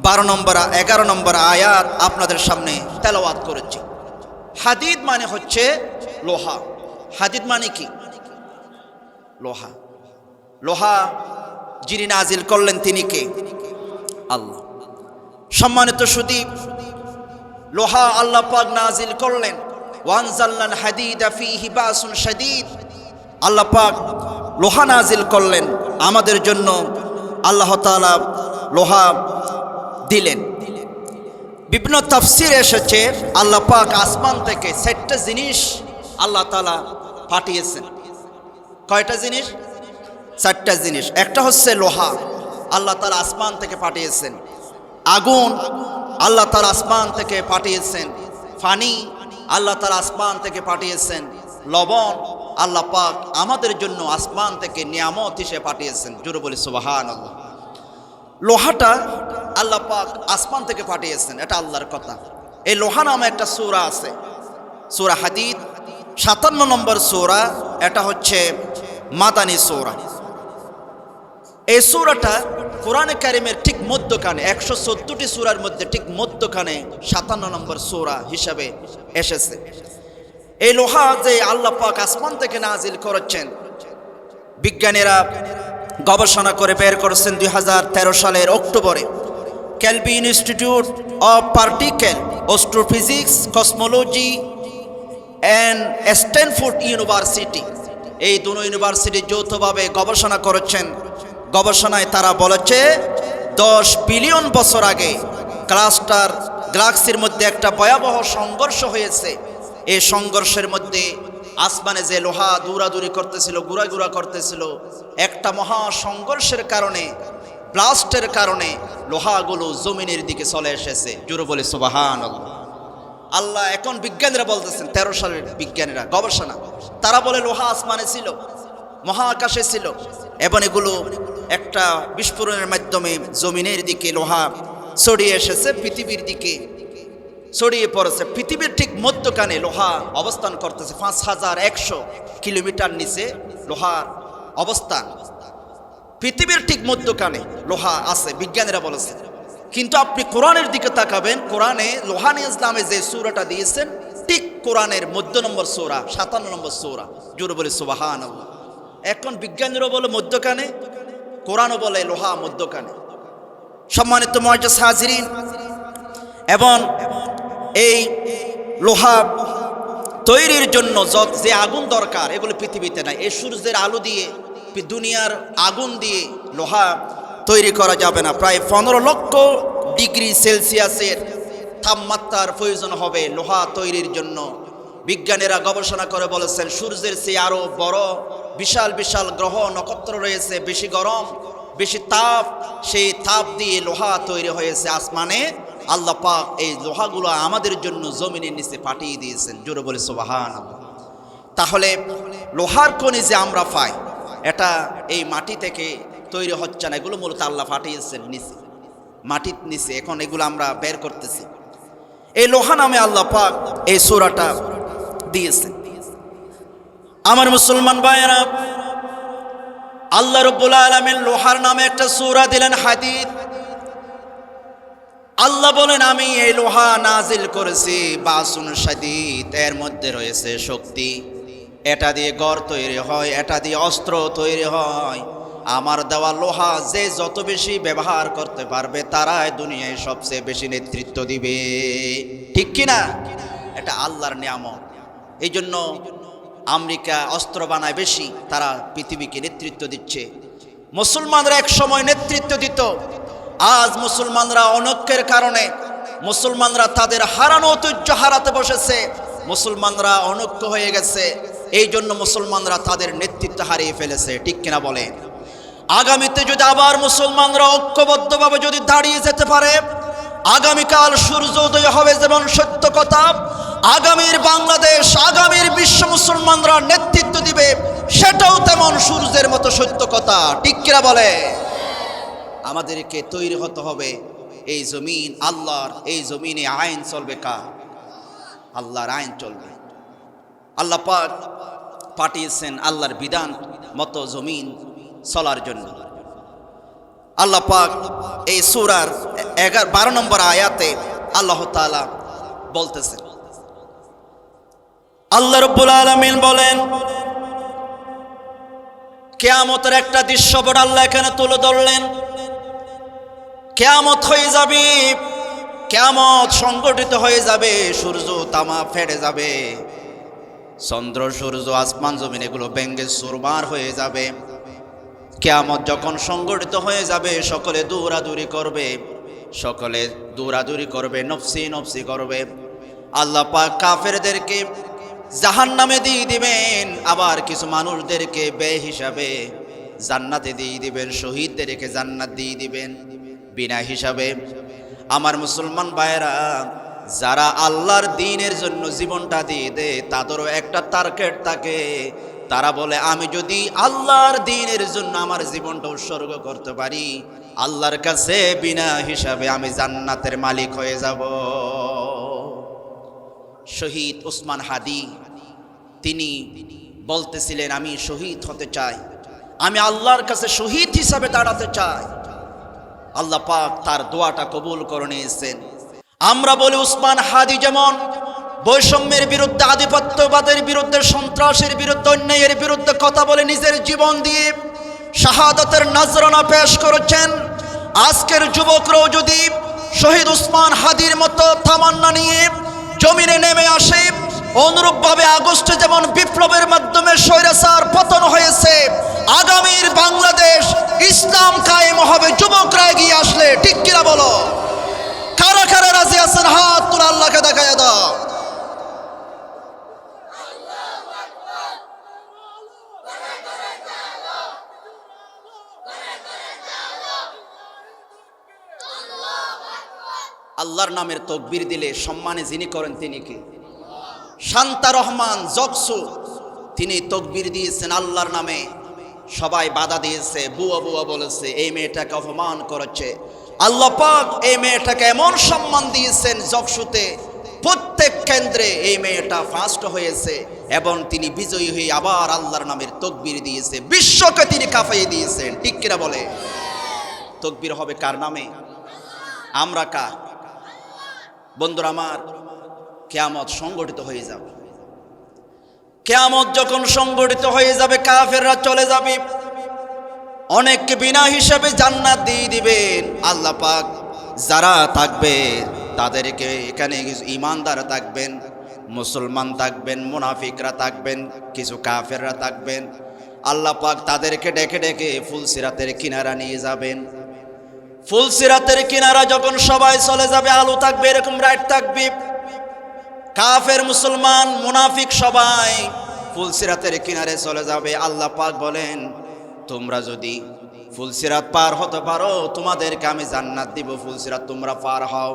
11 নম্বর আয়াত আপনাদের সামনে তেলাওয়াত করেছি। হাদীদ মানে হচ্ছে লোহা। হাদীদ মানে কি? লোহা। লোহা যিনি নাজিল করলেন তিনি কে? আল্লাহ। সম্মানিত সুধী, লোহা আল্লাহ পাক নাজিল করলেন। ওয়ানজালনাল হাদীদা ফীহি বাসুন শাদীদ। আল্লাহ পাক লোহা নাজিল করলেন আমাদের জন্য। আল্লাহ তাআলা লোহা দিলেন। বিভিন্ন তাফসীরে এসেছে আল্লাহ পাক আসমান থেকে 4টা জিনিস আল্লাহ তাআলা পাঠিয়েছেন। কয়টা জিনিস? 4টা জিনিস। একটা হচ্ছে লোহা, আল্লাহ তাআলা আসমান থেকে পাঠিয়েছেন। আগুন আল্লাহ তাআলা আসমান থেকে পাঠিয়েছেন। পানি আল্লাহ তাআলা আসমান থেকে পাঠিয়েছেন। লবণ আল্লাহ পাক আমাদের জন্য আসমান থেকে নিয়ামত হিসেবে পাঠিয়েছেন। জোরে বলি সুবহানাল্লাহ। লোহাটা আল্লাহ পাক আসমান থেকে পাঠিয়েছেন, এটা আল্লাহর কথা। এই লোহা নামে একটা সূরা আছে, সূরা হাদীদ 57 নম্বর সূরা। এটা হচ্ছে মাদানী সূরা। এই সূরাটা কোরআনে কারীমের ঠিক মধ্যখানে, 114টি সূরার মধ্যে ঠিক মধ্যখানে 57 নম্বর সূরা হিসাবে এসেছে। এই লোহা যে আল্লাহ পাক আসমান থেকে নাজিল করেছেন, বিজ্ঞানীরা গবেষণা করে বের করেছেন 2013 সালের অক্টোবরে। Kelvin institute of particle astrophysics cosmology and Stanford university, এই দুটো ইউনিভার্সিটি যৌথভাবে গবেষণা করেছেন। গবেষণায় তারা বলেছে 10 বিলিয়ন বছর আগে ক্লাস্টার গ্যালাক্সির মধ্যে একটা ভয়াবহ সংঘর্ষ হয়েছে। এই সংঘর্ষের মধ্যে আসমানে যে লোহা দৌড়াদৌড়ি করতেছিল, ঘুরাঘুরা করতেছিল, একটা মহা সংঘর্ষের কারণে, ব্লাস্টের কারণে লোহাগুলো জমিনের দিকে চলে এসেছে। জোরে বলে সুবহানাল্লাহ। আল্লাহ এখন বিজ্ঞানীরা বলতেছেন, 13 সালের বিজ্ঞানীরা গবেষণা, তারা বলে লোহা আসমানে ছিল, মহাকাশে ছিল, এবং এগুলো একটা বিস্ফোরণের মাধ্যমে জমিনের দিকে লোহা ছড়িয়ে এসেছে, পৃথিবীর দিকে ছড়িয়ে পড়েছে। পৃথিবীর ঠিক মধ্যখানে লোহা অবস্থান করতেছে। 5100 কিলোমিটার নিচে লোহার অবস্থান। পৃথিবীর ঠিক মধ্যখানে লোহা আছে, বিজ্ঞানীরা বলেছে। কিন্তু আপনি কোরআনের দিকে তাকাবেন, কোরআনে লোহা নিয়ে ইসলামে যে সূরাটা দিয়েছেন, ঠিক কোরআনের মধ্য নম্বর সূরা, 57 নম্বর সূরা। জোরে বলে সুবহানাল্লাহ। এখন বিজ্ঞানীরা বলে মধ্যখানে, কোরআনও বলে লোহা মধ্যখানে। সম্মানিত মুআজ্জাজ হাজিরিন, এবং এই লোহা তৈরির জন্য যে আগুন দরকার, এগুলো পৃথিবীতে নাই। এই সূর্যের আলো দিয়ে, দুনিয়ার আগুন দিয়ে লোহা তৈরি করা যাবে না। প্রায় 15 লক্ষ ডিগ্রি সেলসিয়াসের তাপমাত্রার প্রয়োজন হবে লোহা তৈরির জন্য। বিজ্ঞানীরা গবেষণা করে বলেছেন, সূর্যের চেয়ে আরও বড় বিশাল বিশাল গ্রহ নক্ষত্র রয়েছে, বেশি গরম, বেশি তাপ, সেই তাপ দিয়ে লোহা তৈরি হয়েছে আসমানে। আল্লাহ পাক এই লোহাগুলো আমাদের জন্য জমিনের নিচে পাঠিয়ে দিয়েছেন। জোরে বলে সুবহানাল্লাহ। তাহলে লোহার খনি যে আমরা পাই, এটা এই মাটি থেকে তৈরি হচ্ছে না, এগুলো মূলত আল্লাহ পাঠিয়েছেন নিচে, মাটির নিচে। এখন এগুলো আমরা বের করতেছি। এই লোহা নামে আল্লাহ পাক এই সূরাটা দিয়েছেন। আমার মুসলমান ভাইয়েরা, আল্লাহ রাব্বুল আলামিন লোহার নামে একটা সূরা দিলেন, হাদীদ। আল্লাহ বলেন, আমি এই লোহা নাজিল করেছি বাসুন শাদীদ, এর মধ্যে রয়েছে শক্তি। এটা দিয়ে ঘর তৈরি হয়, এটা দিয়ে অস্ত্র তৈরি হয়, আমার দেওয়া লোহা যে যত বেশি ব্যবহার করতে পারবে তারাই দুনিয়ায় সবচেয়ে বেশি নেতৃত্ব দিবে, ঠিক কিনা? এটা আল্লাহর নিয়ামত। এই জন্য আমেরিকা অস্ত্র বানায় বেশি, তারা পৃথিবীকে নেতৃত্ব দিচ্ছে। মুসলমানরা এক সময় নেতৃত্ব দিত, আজ মুসলমানরা অনৈক্যের কারণে মুসলমানরা তাদের হারানো ঐতিহ্য হারাতে বসেছে, মুসলমানরা অনৈক্য হয়ে গেছে, এই জন্য মুসলমানরা তাদের নেতৃত্ব হারিয়ে ফেলেছে, ঠিক কিনা বলেন? আগামীতে যদি আবার মুসলমানরা ঐক্যবদ্ধভাবে যদি দাঁড়িয়ে যেতে পারে, আগামীকাল সূর্যোদয় হবে যেমন সত্য কথা, আগামীর বাংলাদেশ, আগামীর বিশ্ব মুসলমানরা নেতৃত্ব দিবে, সেটাও তেমন সূর্যের মতো সত্য কথা, ঠিক কিনা বলে? আমাদেরকে তৈরি হতে হবে। এই জমিন আল্লাহর, এই জমিনে আইন চলবে কার? আল্লাহর আইন চলবে। আল্লাহ পাক পাঠিয়েছেন আল্লাহর বিধান মতো জমিন চলার জন্য। আল্লাহ পাক এই সূরার 12 নম্বর আয়াতে আল্লাহ তাআলা বলতেছেন, আল্লাহ রাব্বুল আলামিন বলেন, কিয়ামতের একটা দৃশ্যপট আল্লাহ এখানে তুলে ধরলেন। কিয়ামত হয়ে যাবে, কিয়ামত সংগঠিত হয়ে যাবে, সূর্য তামা ফেটে যাবে, চন্দ্র সূর্য আসমান জমিন এগুলো ভেঙে চুরমার হয়ে যাবে। কিয়ামত যখন সংগঠিত হয়ে যাবে, সকলে দৌড়াদৌড়ি করবে, সকলে দৌড়াদৌড়ি করবে, নফসি নফসি করবে। আল্লাহ পাক কাফেরদেরকে জাহান্নামে দিয়ে দিবেন, আবার কিছু মানুষদেরকে ব্যয় হিসাবে জান্নাতে দিয়ে দিবেন, শহীদদেরকে জান্নাত দিয়ে দিবেন বিনা হিসাবে। আমার মুসলমান ভাইয়েরা, যারা আল্লাহর দ্বীনের জন্য জীবনটা দিয়ে দেয়, তাদেরও একটা টার্গেট থাকে। তারা বলে, আমি যদি আল্লাহর দ্বীনের জন্য আমার জীবনটা উৎসর্গ করতে পারি, আল্লাহর কাছে বিনা হিসাবে আমি জান্নাতের মালিক হয়ে যাব। শহীদ ওসমান হাদি তিনি বলতেছিলেন, আমি শহীদ হতে চাই, আমি আল্লাহর কাছে শহীদ হিসাবে দাঁড়াতে চাই। আল্লাহ পাক তার দোয়াটা কবুল করে নিয়েছেন। আমরা বলি, ওসমান হাদি যেমন বৈষম্যের বিরুদ্ধে, আধিপত্যবাদের বিরুদ্ধে, সন্ত্রাসের বিরুদ্ধে, অন্যায়ের বিরুদ্ধে কথা বলে নিজের জীবন দিয়ে শাহাদাতের নজরানা পেশ করেছেন, আজকের যুবকরাও যদি শহীদ ওসমান হাদির মতো তামান্না নিয়ে জমিনে নেমে আসে, অনুরূপভাবে আগস্টে যেমন বিপ্লবের মাধ্যমে স্বৈরাচার পতন হয়েছে, আগামীর বাংলাদেশ ইসলাম কায়েম হবে যুবকরা এগিয়ে আসলে, ঠিক কিনা বলো? কারা কারা রাজি আছেন? হাত তুলে আল্লাহকে দেখায় দাও। আল্লাহর নামের তাকবীর দিলে সম্মানে যিনি করেন তিনি কি? শান্তা রহমান জকসু, তিনি তাকবীর দিয়েছেন আল্লাহর নামে। সবাই বাধা দিয়েছে, বুয়া বুয়া বলেছে, এই মেয়েটাকে অপমান করেছে। আল্লাহ পাক এই মেয়েটাকে এমন সম্মান দিয়েছেন, জকসুতে প্রত্যেক কেন্দ্রে এই মেয়েটা ফার্স্ট হয়েছে এবং তিনি বিজয়ী হয়ে আবার আল্লাহর নামের তাকবীর দিয়েছে, বিশ্বকে তিনি কাঁপাইয়ে দিয়েছেন, ঠিক কিনা বলে? তাকবীর হবে কার নামে? আমরা কার? বন্ধুরা আমার, কিয়ামত সংগঠিত হয়ে যাবে। কিয়ামত যখন সংগঠিত হয়ে যাবে, কাফেররা চলে যাবে, অনেককে বিনা হিসাবে জান্নাত দিয়ে দিবেন আল্লাহ পাক। যারা থাকবে তাদেরকে, এখানে কিছু ইমানদার থাকবেন, মুসলমান থাকবেন, মুনাফিকরা থাকবেন, কিছু কাফেররা থাকবেন। আল্লাহ পাক তাদেরকে ডেকে ডেকে ফুলসিরাতের কিনারা নিয়ে যাবেন। ফুলসিরাতের কিনারা যখন সবাই চলে যাবে, আলো থাকবে, এরকম রাইট থাকবে, কাফের মুসলমান মুনাফিক সবাই ফুলসিরাতের কিনারে চলে যাবে। আল্লাহ পাক বলেন, তোমরা যদি ফুলসিরাত পার হতে পারো, তোমাদেরকে আমি জান্নাত দিব। ফুলসিরাত তোমরা পার হও।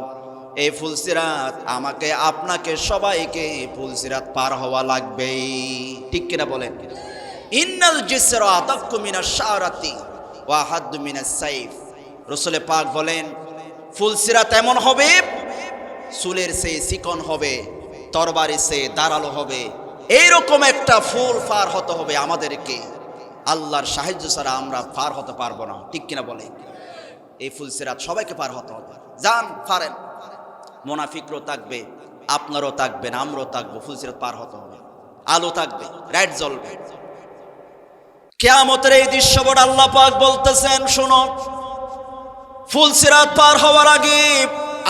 এই ফুলসিরাত আমাকে, আপনাকে, সবাইকে ফুলসিরাত পার হওয়া লাগবেই, ঠিক কিনা বলেন? ইন্নাল জিসরা আদাক্কু মিনাশ শারাতি ওয়া হাদ্দু মিনাস সাইফ। রাসূল পাক বলেন, ফুলসিরাত এমন হবে, চুলের চেয়ে চিকন হবে, তরবারি চেয়ে ধারালো হবে, এইরকম একটা ফুল পার হতে হবে আমাদেরকে। আল্লাহর সাহায্য ছাড়া আমরা পার হতে পারবো না, ঠিক কিনা বলে? এই ফুলসিরাত সবাইকে পার হতে হবে। যান, পারেন। মুনাফিকরাও থাকবে, আপনারও থাকবেন, আমরাও থাকবো, ফুলসিরাত পার হতে হবে। আলো থাকবে, লাইট জ্বলবে। কিয়ামতের এই দৃশ্যপট আল্লাহ পাক বলতেছেন, শোনো, ফুলসিরাত পার হওয়ার আগে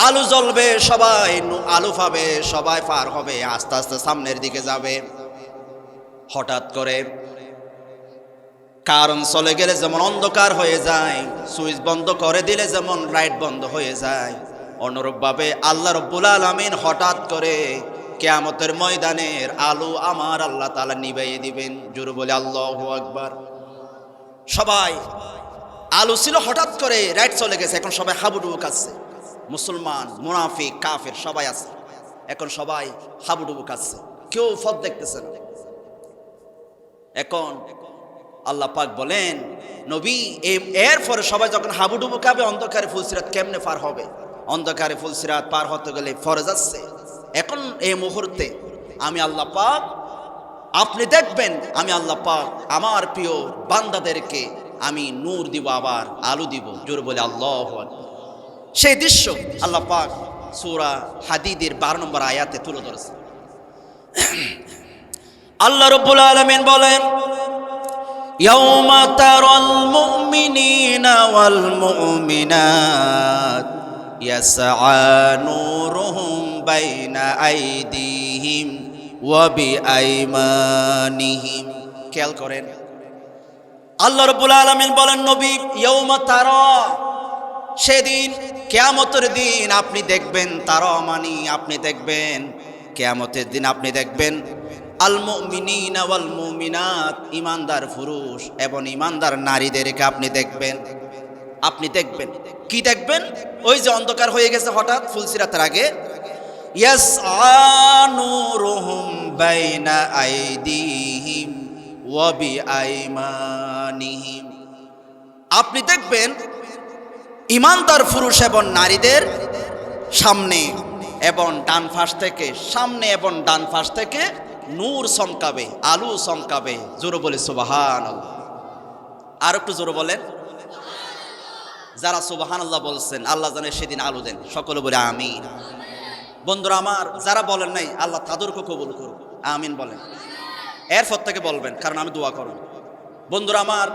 আলু জ্বলবে, সবাই আলু পাবে, সবাই পার হবে, আস্তে আস্তে সামনের দিকে যাবে। হঠাৎ করে কারণ চলে গেলে যেমন অন্ধকার হয়ে যায়, সুইচ বন্ধ করে দিলে যেমন লাইট বন্ধ হয়ে যায়, অনুরূপভাবে আল্লাহ রব্বুল আলামিন হঠাৎ করে কিয়ামতের ময়দানের আলো আমার আল্লাহ তাআলা নিভাইয়ে দিবেন। জোরে বলে আল্লাহু আকবার। সবাই আলো ছিল, হঠাৎ করে লাইট চলে গেছে, এখন সবাই হাবুডুবু খাচ্ছে। মুসলমান, মুনাফিক, কাফের সবাই আছে, এখন সবাই হাবুডুবু খাচ্ছে, কেউ পথ দেখতেছে না। এখন আল্লাহ পাক বলেন, নবী, এর পরে সবাই যখন হাবুডুবু খাবে, অন্ধকারে ফুলসিরাত কেমনে পার হবে? অন্ধকারে ফুলসিরাত পার হতে গেলে ফরজ আছে। এখন এই মুহূর্তে আমি আল্লাহ পাক, আপনি দেখবেন আমি আল্লাহ পাক আমার প্রিয় বান্দাদেরকে আমি নূর দিব, আবার আলো দিব। জোরে বলে আল্লাহু আকবার। সেই দৃশ্য আল্লাহ পাক সূরা হাদীদের 12 নম্বর আয়াতে তুলে ধরেছে। আল্লাহ রাব্বুল আলামিন বলেন, ইয়াউমা তারাল মুমিনিনা ওয়াল মুমিনাত ইয়াসআ নূরুহুম বাইনা আইদিহিম ওয়া বিআইমানিহিম। খেয়াল করেন, আল্লাহ রাব্বুল আলামিন বলেন, নবী, ইয়াউমা তারা, সেদিন কিয়ামতের দিন আপনি দেখবেন, তারা মানে আপনি দেখবেন, কিয়ামতের দিন আপনি দেখবেন আল মুমিনিনা ওয়াল মুমিনাত, ইমানদার পুরুষ এবং ইমানদার নারীদেরকে আপনি দেখবেন। আপনি দেখবেন কি দেখবেন? ওই যে অন্ধকার হয়ে গেছে হঠাৎ ফুলসিরাতের আগে, ইয়াসআ নূরুহুম বাইনা আইদিহিম ওয়া বিআইমানিহিম। আপনি দেখবেন ইমানদার পুরুষ এবং নারীদের সামনে এবং ডান পাশ থেকে, সামনে এবং ডান পাশ থেকে নূর চমকাবে, আলো চমকাবে। জোরে বলে সুবহানাল্লাহ। আর একটু জোরে বলেন। যারা সুবহানাল্লাহ বলছেন আল্লাহ জানে সেদিন আলো দেন, সকলে বলে আমিন। বন্ধুরা আমার, যারা বলেন নাই আল্লাহ তাদেরকে কবুল করুন, আমিন বলেন। এরপর থেকে বলবেন, কারণ আমি দোয়া করব। বন্ধুরা আমার,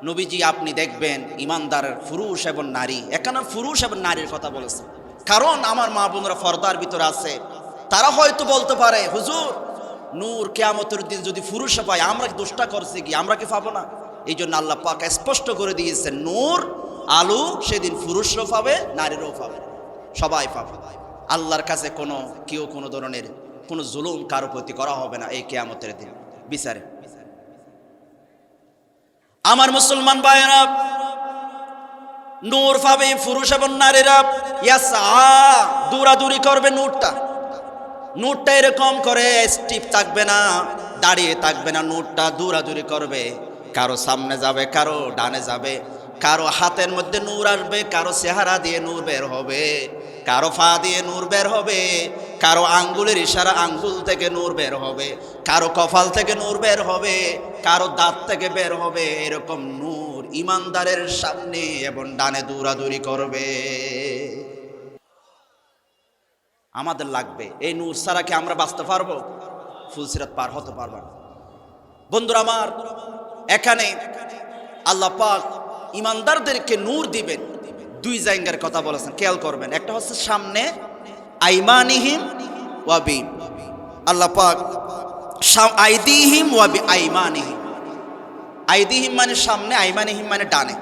নবীজি আপনি দেখবেন ইমানদারের পুরুষ এবং নারী, এখানে পুরুষ এবং নারীর কথা বলেছে, কারণ আমার মা বোনরা পর্দার ভিতরে আছে, তারা হয়তো বলতে পারে, হুজুর, নূর কিয়ামতের দিন যদি পুরুষে পায়, আমরা কি দোষটা করছি কি, আমরা কি পাবো না? এই জন্য আল্লাহ পাক স্পষ্ট করে দিয়েছেন, নূর আলো সেদিন পুরুষরাও পাবে, নারীরাও পাবে, সবাই পাবে। আল্লাহর কাছে কেউ কোনো ধরনের কোনো জুলুম কারো প্রতি করা হবে না এই কিয়ামতের দিন বিচারে। আমার মুসলমান ভাইয়েরা, নূর পাবে পুরুষ এবং নারীরা, ইয়াসআ, দৌড়াদৌড়ি করবে। নূরটা এরকম করে স্টিপ থাকবে না, দাঁড়িয়ে থাকবে না, নূরটা দৌড়াদৌড়ি করবে, কারো সামনে যাবে, কারো ডানে যাবে, কারো হাতের মধ্যে নূর আসবে, কারো চেহারা দিয়ে নূর বের হবে, কারো পা দিয়ে নূর বের হবে, কারো আঙ্গুলের ইশারা আঙ্গুল থেকে নূর বের হবে, কারো কপাল থেকে নূর বের হবে, কারো দাঁত থেকে বের হবে। এরকম নূর ইমানদারের সামনে এবং ডানে দৌড়াদৌড়ি করবে। আমাদের লাগবে এই নূর ছাড়া কি আমরা বাঁচতে পারবো? ফুলসিরাত পার হতে পারবো না। বন্ধুরা আমার, এখানে আল্লাহ পাক ইমানদারদেরকে নূর দিবেন, দুই জায়গার কথা বলেছেন, খেয়াল করবেন। একটা হচ্ছে সামনে, আইমানিহিম ওয়া বি, আল্লাহ পাক আইদিহিম ওয়া বি আইমানিহিম। আইদিহিম মানে সামনে, আইমানিহিম মানে ডানে,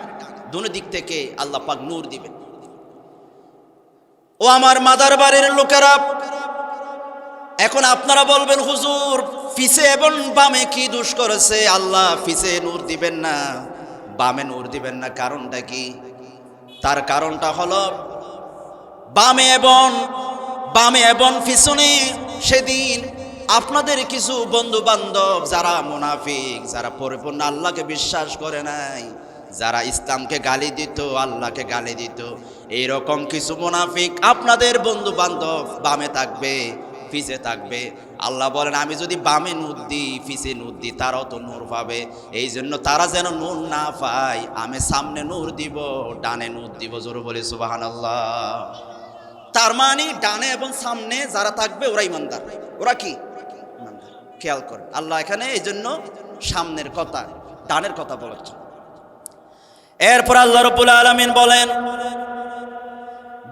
দুনো দিক থেকে আল্লাহ পাক নূর দিবেন। ও আমার মাদার বাড়ির লোকেরা, এখন আপনারা বলবেন, হুজুর, পিছে এবং বামে কি দোষ করেছে? আল্লাহ পিছে নূর দিবেন না, বামে নূর দিবেন না, কারণটা কি? তার কারণটা হলো, বামে এবং পিছনে সেদিন আপনাদের কিছু বন্ধু বান্ধব যারা মুনাফিক, যারা পরিপূর্ণ আল্লাহকে বিশ্বাস করে নাই, যারা ইসলামকে গালি দিত, আল্লাহকে গালি দিত, এইরকম কিছু মুনাফিক আপনাদের বন্ধু বান্ধব বামে থাকবে, পিছে থাকবে। আল্লাহ বলেন, আমি যদি বামে নূর দিই, পিছে নূর দিই, তারাও তো নূর পাবে। এই জন্য তারা যেন নূর না পায়, আমি সামনে নূর দিব, ডানে নূর দিব। জোরে বলি সুবহানাল্লাহ। তার মানে ডানে এবং সামনে যারা থাকবে ওরা ইমানদার। ওরা কি ইমানদার? খেয়াল করেন, আল্লাহ এখানে এই জন্য সামনের কথা, ডানের কথা বলেছেন। এরপর আল্লাহ রাব্বুল আলামিন বলেন,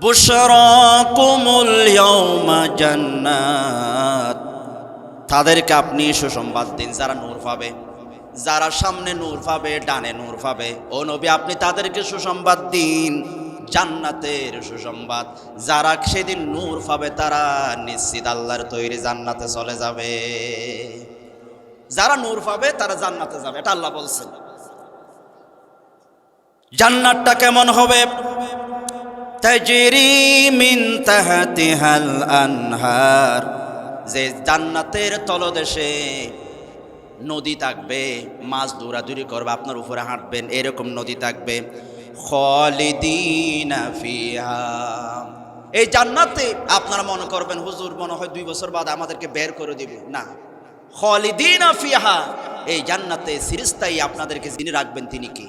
বুশরাকুমুল ইয়াউমা জান্নাত, তাদেরকে আপনি সুসংবাদ দিন যারা নূর পাবে, যারা সামনে নূর পাবে, ডানে নূর পাবে। ও নবী, আপনি তাদেরকে সুসংবাদ দিন, জান্নাতের সুসংবাদ। যারা সেদিন নূর পাবে তারা নিশ্চিত আল্লাহর তৈরি জান্নাতে চলে যাবে। যারা নূর পাবে তারা জান্নাতে যাবে, এটা আল্লাহ বলছেন। জান্নাতটা কেমন হবে? তাজরি মিন তাহতিহাল আনহার, যে জান্নাতের তলদেশে নদী থাকবে, মাছ দৌড়াদৌড়ি করবে, আপনার উপরে হাঁটবেন, এরকম নদী থাকবে। খালিদিনা ফিহা, এই জান্নাতে আপনারা মনে করবেন হুজুর মনে হয় 2 বছর বাদে আমাদেরকে বের করে দিবে, না। খালিদিনা ফিহা, এই জান্নাতে চিরস্থায়ী আপনাদেরকে যিনি রাখবেন তিনি কি?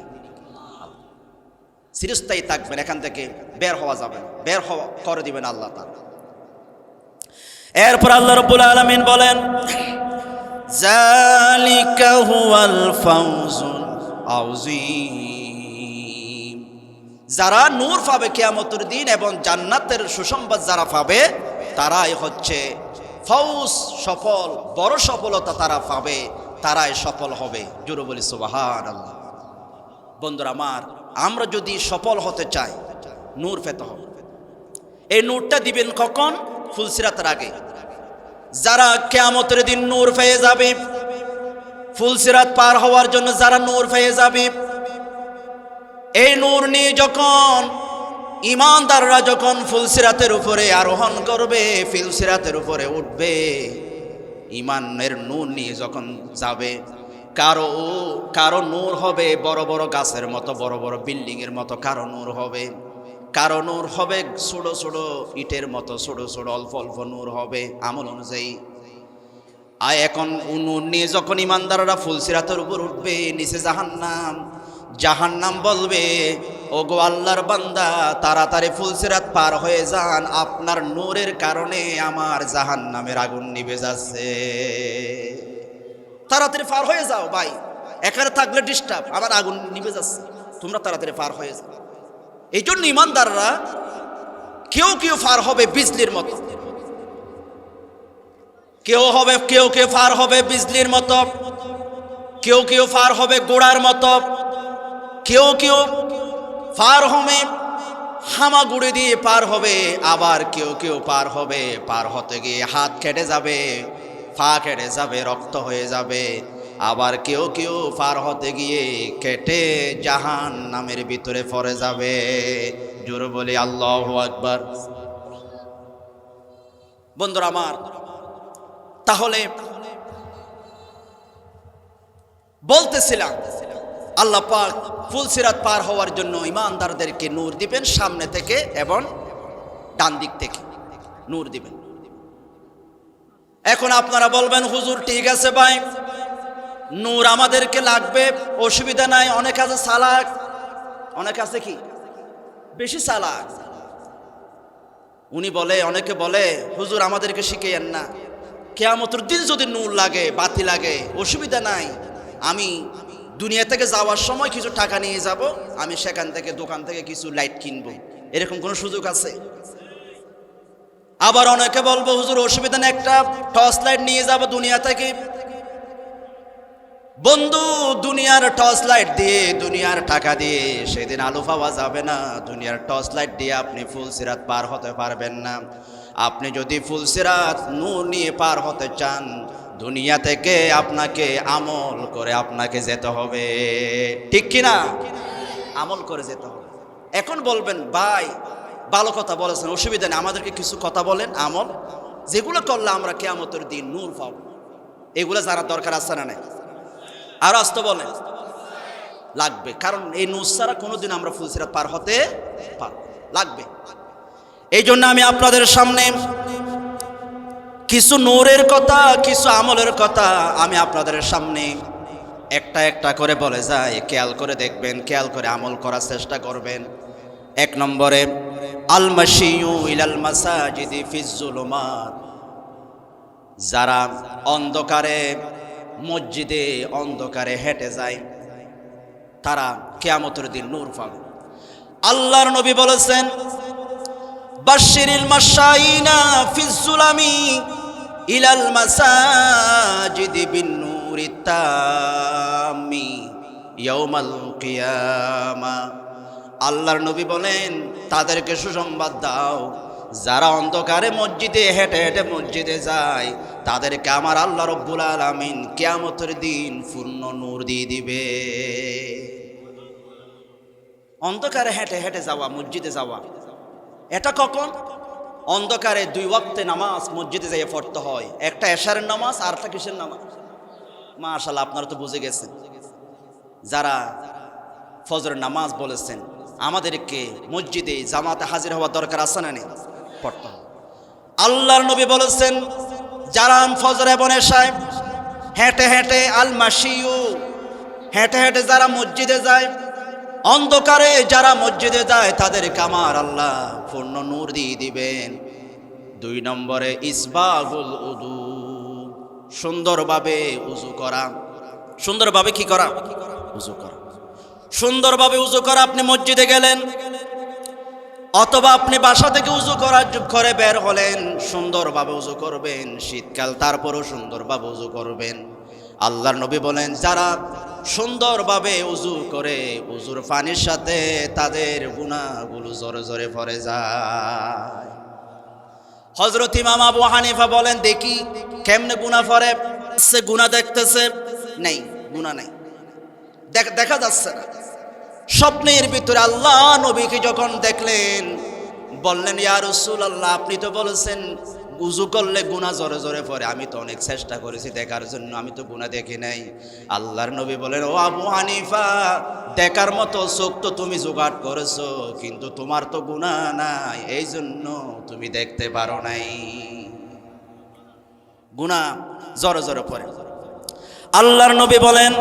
চিরস্থায়ী থাকবেন, এখান থেকে বের হওয়া যাবে না, বের হওয়া করে দিবেন আল্লাহ তাআলা। এরপর আল্লাহ রাব্বুল আলামিন বলেন, যালিকা হুয়াল ফাওজুল আযীম, যারা নূর পাবে কিয়ামতের দিন এবং জান্নাতের সুসংবাদ যারা পাবে তারাই হচ্ছে ফৌজ, সফল, বড় সফলতা তারা পাবে, তারাই সফল হবে। জোরে বলি সুবহানাল্লাহ। বন্ধুরা আমার, আমরা যদি সফল হতে চাই নূর পেতে হবে। এই নূরটা দিবেন কখন? ফুলসিরাতের আগে। যারা কিয়ামতের দিন নূর পেয়ে যাবে, ফুলসিরাত পার হওয়ার জন্য যারা নূর পেয়ে যাবে, এই নূর নিয়ে যখন ঈমানদাররা যখন ফুলসিরাতের উপরে আরোহণ করবে, ফুলসিরাতের উপরে উঠবে, ঈমানের নূর নিয়ে যখন যাবে, কারো নূর হবে বড় বড় গাছের মতো, বড় বড় বিল্ডিং এর মতো, কারো নূর হবে, কারো নূর হবে ছোট ছোট ইটের মতো, ছোট ছোট অল্প অল্প নূর হবে আমল অনুযায়ী। আর এখন নূর নিয়ে যখন ঈমানদাররা ফুলসিরাতের উপর উঠবে, নিচে জাহান্নাম, জাহান্নাম বলবে, ওগো আল্লাহর বান্দা তাড়াতাড়ি ফুলসিরাত পার হয়ে যান, আপনার নূরের কারণে আমার জাহান্নামের আগুন নিভে যাচ্ছে, তাড়াতাড়ি পার হয়ে যাও ভাই, এখানে থাকলে ডিস্টার্ব, আমার আগুন নিভে যাচ্ছে, তোমরা তাড়াতাড়ি পার হয়ে যাও। এই জন্য ঈমানদাররা কেউ কেউ পার হবে বিজলির মতো, কেউ পার হবে বিজলির মতো, কেউ কেউ পার হবে গোড়ার মতো, কেউ কেউ পার হবে হামাগুড়ি দিয়ে পার হবে, আবার কেউ কেউ পার হবে পার হতে গিয়ে হাত কেটে যাবে, পা কেটে যাবে, রক্ত হয়ে যাবে, আবার কেউ কেউ পার হতে গিয়ে কেটে জাহান্নামের ভিতরে পড়ে যাবে। জোরে বলি আল্লাহু আকবার। বন্ধুরা আমার, তাহলে বলতেছিলাম আল্লাহ পাক ফুলসিরাত পার হওয়ার জন্য ঈমানদারদেরকে নূর দিবেন সামনে থেকে এবং ডান দিক থেকে নূর দিবেন। এখন আপনারা বলবেন হুজুর ঠিক আছে ভাই, নূর আমাদেরকে লাগবে, অসুবিধা নাই, অনেক আছে চালাক, অনেক আছে কি বেশি চালাক। উনি বলে, অনেকে বলে হুজুর আমাদেরকে শিখিয়েন না, কিয়ামতের দিন যদি নূর লাগে, বাতি লাগে, অসুবিধা নাই, আমি দুনিয়া থেকে যাওয়ার সময় কিছু টাকা নিয়ে যাব, আমি সেখান থেকে দোকান থেকে কিছু লাইট কিনবো, এরকম কোন সুযোগ আছে? আবার অনেকে বলবো হুজুর অসুবিধা নেই, একটা টর্চ লাইট নিয়ে যাব দুনিয়া থেকে। বন্ধু, দুনিয়ার টর্চ লাইট দিয়ে, দুনিয়ার টাকা দিয়ে সেদিন আলো পাওয়া যাবে না, দুনিয়ার টর্চ লাইট দিয়ে আপনি ফুলসিরাত পার হতে পারবেন না। আপনি যদি ফুলসিরাত নূর নিয়ে পার হতে চান, দুনিয়া থেকে আপনাকে আমল করে আপনাকে যেতে হবে, ঠিক কিনা? আমল করে যেতে হবে। এখন বলবেন ভাই ভালো কথা বলেছেন, অসুবিধা নেই, আমাদেরকে কিছু কথা বলেন, আমল যেগুলো করলে আমরা কিয়ামতের দিন নূর পাবো, এগুলো জানার দরকার আছে না নাই? আর আসতে বলেন লাগবে, কারণ এই নূর ছাড়া কোনোদিন আমরা ফুলসিরাত পার হতে পারবো, লাগবে। এই জন্য আমি আপনাদের সামনে কিছু নূরের কথা, কিছু আমলের কথা আমি আপনাদের সামনে একটা একটা করে বলে যাই, খেয়াল করে দেখবেন, খেয়াল করে আমল করার চেষ্টা করবেন। 1 নম্বরে আল মাশিউ ইলাল মাসাজিদি ফিজ যুলুমাত, যারা অন্ধকারে মসজিদে অন্ধকারে হেঁটে যায়, তারা কিয়ামতের দিন নূর পাবে। আল্লাহর নবী বলেছেন, বাশশিরিল মাশাইনা ফিজ যুলামি ইলাল মাসাজিদি বিন নূরিত তাম্মি ইয়াউমাল কিয়ামা। আল্লাহর নবী বলেন, তাদেরকে সুসংবাদ দাও যারা অন্ধকারে মসজিদে হেঁটে হেঁটে মসজিদে যায়, তাদেরকে আমার আল্লাহ রব্বুল আলামিন কিয়ামতের দিন পূর্ণ নূর দিয়ে দিবে। অন্ধকারে হেঁটে হেঁটে যাওয়া, মসজিদে যাওয়া, এটা কখন? অন্ধকারে 2 ওয়াক্তে নামাজ মসজিদে যাইয়ে পড়তে হয়। একটা এশারের নামাজ আর একটা কিসের নামাজ? মাশাআল্লাহ, আপনারা তো বুঝে গেছেন। যারা ফজরের নামাজ বলেছেন, আমাদেরকে মসজিদে জামাতে হাজির হওয়া দরকার আছে না নেই? পড়তে হবে। আল্লাহর নবী বলেছেন, যারা ফজর এবং এশায় হেঁটে হেঁটে আল মাশিউ, হেঁটে হেঁটে যারা মসজিদে যায়, অন্ধকারে যারা মসজিদে যায়, তাদেরকে আমার আল্লাহ পূর্ণ নূর দিয়ে দিবেন। 2 নম্বরে ইসবাগুল উযু, সুন্দরভাবে উযু করা। সুন্দরভাবে কি করা? উযু করা। সুন্দরভাবে উযু করা। আপনি মসজিদে গেলেন অথবা আপনি বাসা থেকে উযু করে বের হলেন, সুন্দরভাবে উযু করবেন। শীতকাল, তারপরও সুন্দরভাবে উযু করবেন। আল্লাহর নবী বলেন, যারা সুন্দরভাবে উযু করে, উযুর পানির সাথে তাদের গুনাহগুলো জোরে জোরে পড়ে যায়। হযরত ইমাম আবু হানিফা বলেন, দেখি কেমনে গুনাহ পড়ে। সে গুনাহ দেখতেছে, নেই, গুনাহ নাই, দেখা যাচ্ছে না। স্বপ্নের ভিতরে আল্লাহ নবীকে যখন দেখলেন, বললেন, ইয়া রাসূলুল্লাহ, আপনি তো বলেছেন উযু করলে গুনাহ জোরে জোরে পড়ে। আমি তো অনেক চেষ্টা করেছি দেখার জন্য, আমি তো গুনাহ দেখি নাই। আল্লাহর নবী বলেন, ও আবু হানিফা, দেখার মতো চোখ তো তুমি জোগাড় করেছো, কিন্তু তোমার তো গুনাহ নাই, এই জন্য তুমি দেখতে পারো নাই। গুনাহ জোরে জোরে পড়ে। আল্লাহর নবী বলেন,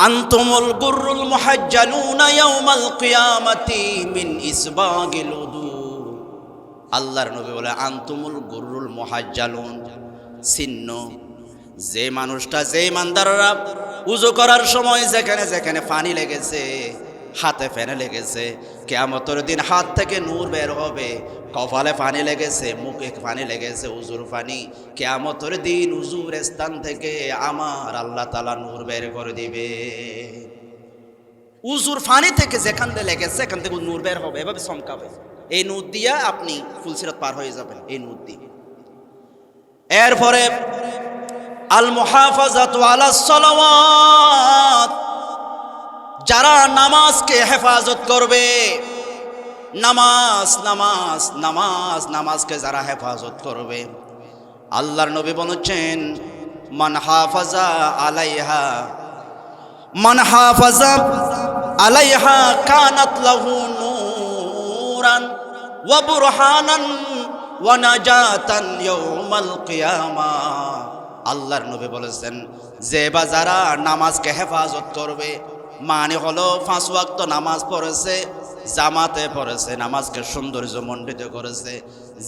আনতুমুল গুররুল মুহাজ্জালুনা ইয়াউমাল কিয়ামাতি মিন ইসবাগিল উযু। আল্লাহর নবী বলে, আনতুমুল গুররুল মুহাজ্জালুন, চিহ্ন যে মানুষটা, যে ইমানদাররা উযু করার সময় যেখানে যেখানে পানি লেগেছে, হাতে ফেনে লেগেছে, কিয়ামতের দিন হাত থেকে নূর বের হবে। কপালে পানি লেগেছে, মুখে পানি লেগেছে, উযুর পানি, কিয়ামতের দিন উযুর স্থান থেকে আমার আল্লাহ তাআলা নূর বের করে দিবে। উযুর পানি থেকে যেখানে লেগেছে সেখান থেকে নূর বের হবে, এভাবে চমকাবে। এই নূর দিয়া আপনি ফুলসিরাত পার হয়ে যাবেন, এই নূর দিয়ে। এরপরে আল মুহাফাজাতু আলাস সালাওয়াত, যারা নামাজকে হেফাজত করবে, নামাজকে যারা হেফাজত করবে, আল্লাহর নবী বলেছেন, মান হাফাজা আলাইহা কানাত লাহু নূরান ওয়া বুরহানান ওয়া নাজাতান ইয়াউমাল কিয়ামা। আল্লাহর নবী বলেছেন, যে বা যারা নামাজকে হেফাজত করবে, মানে হলো 5 ওয়াক্ত নামাজ পড়েছে, জামাতে পড়েছে, নামাজকে সৌন্দর্যমণ্ডিত করেছে,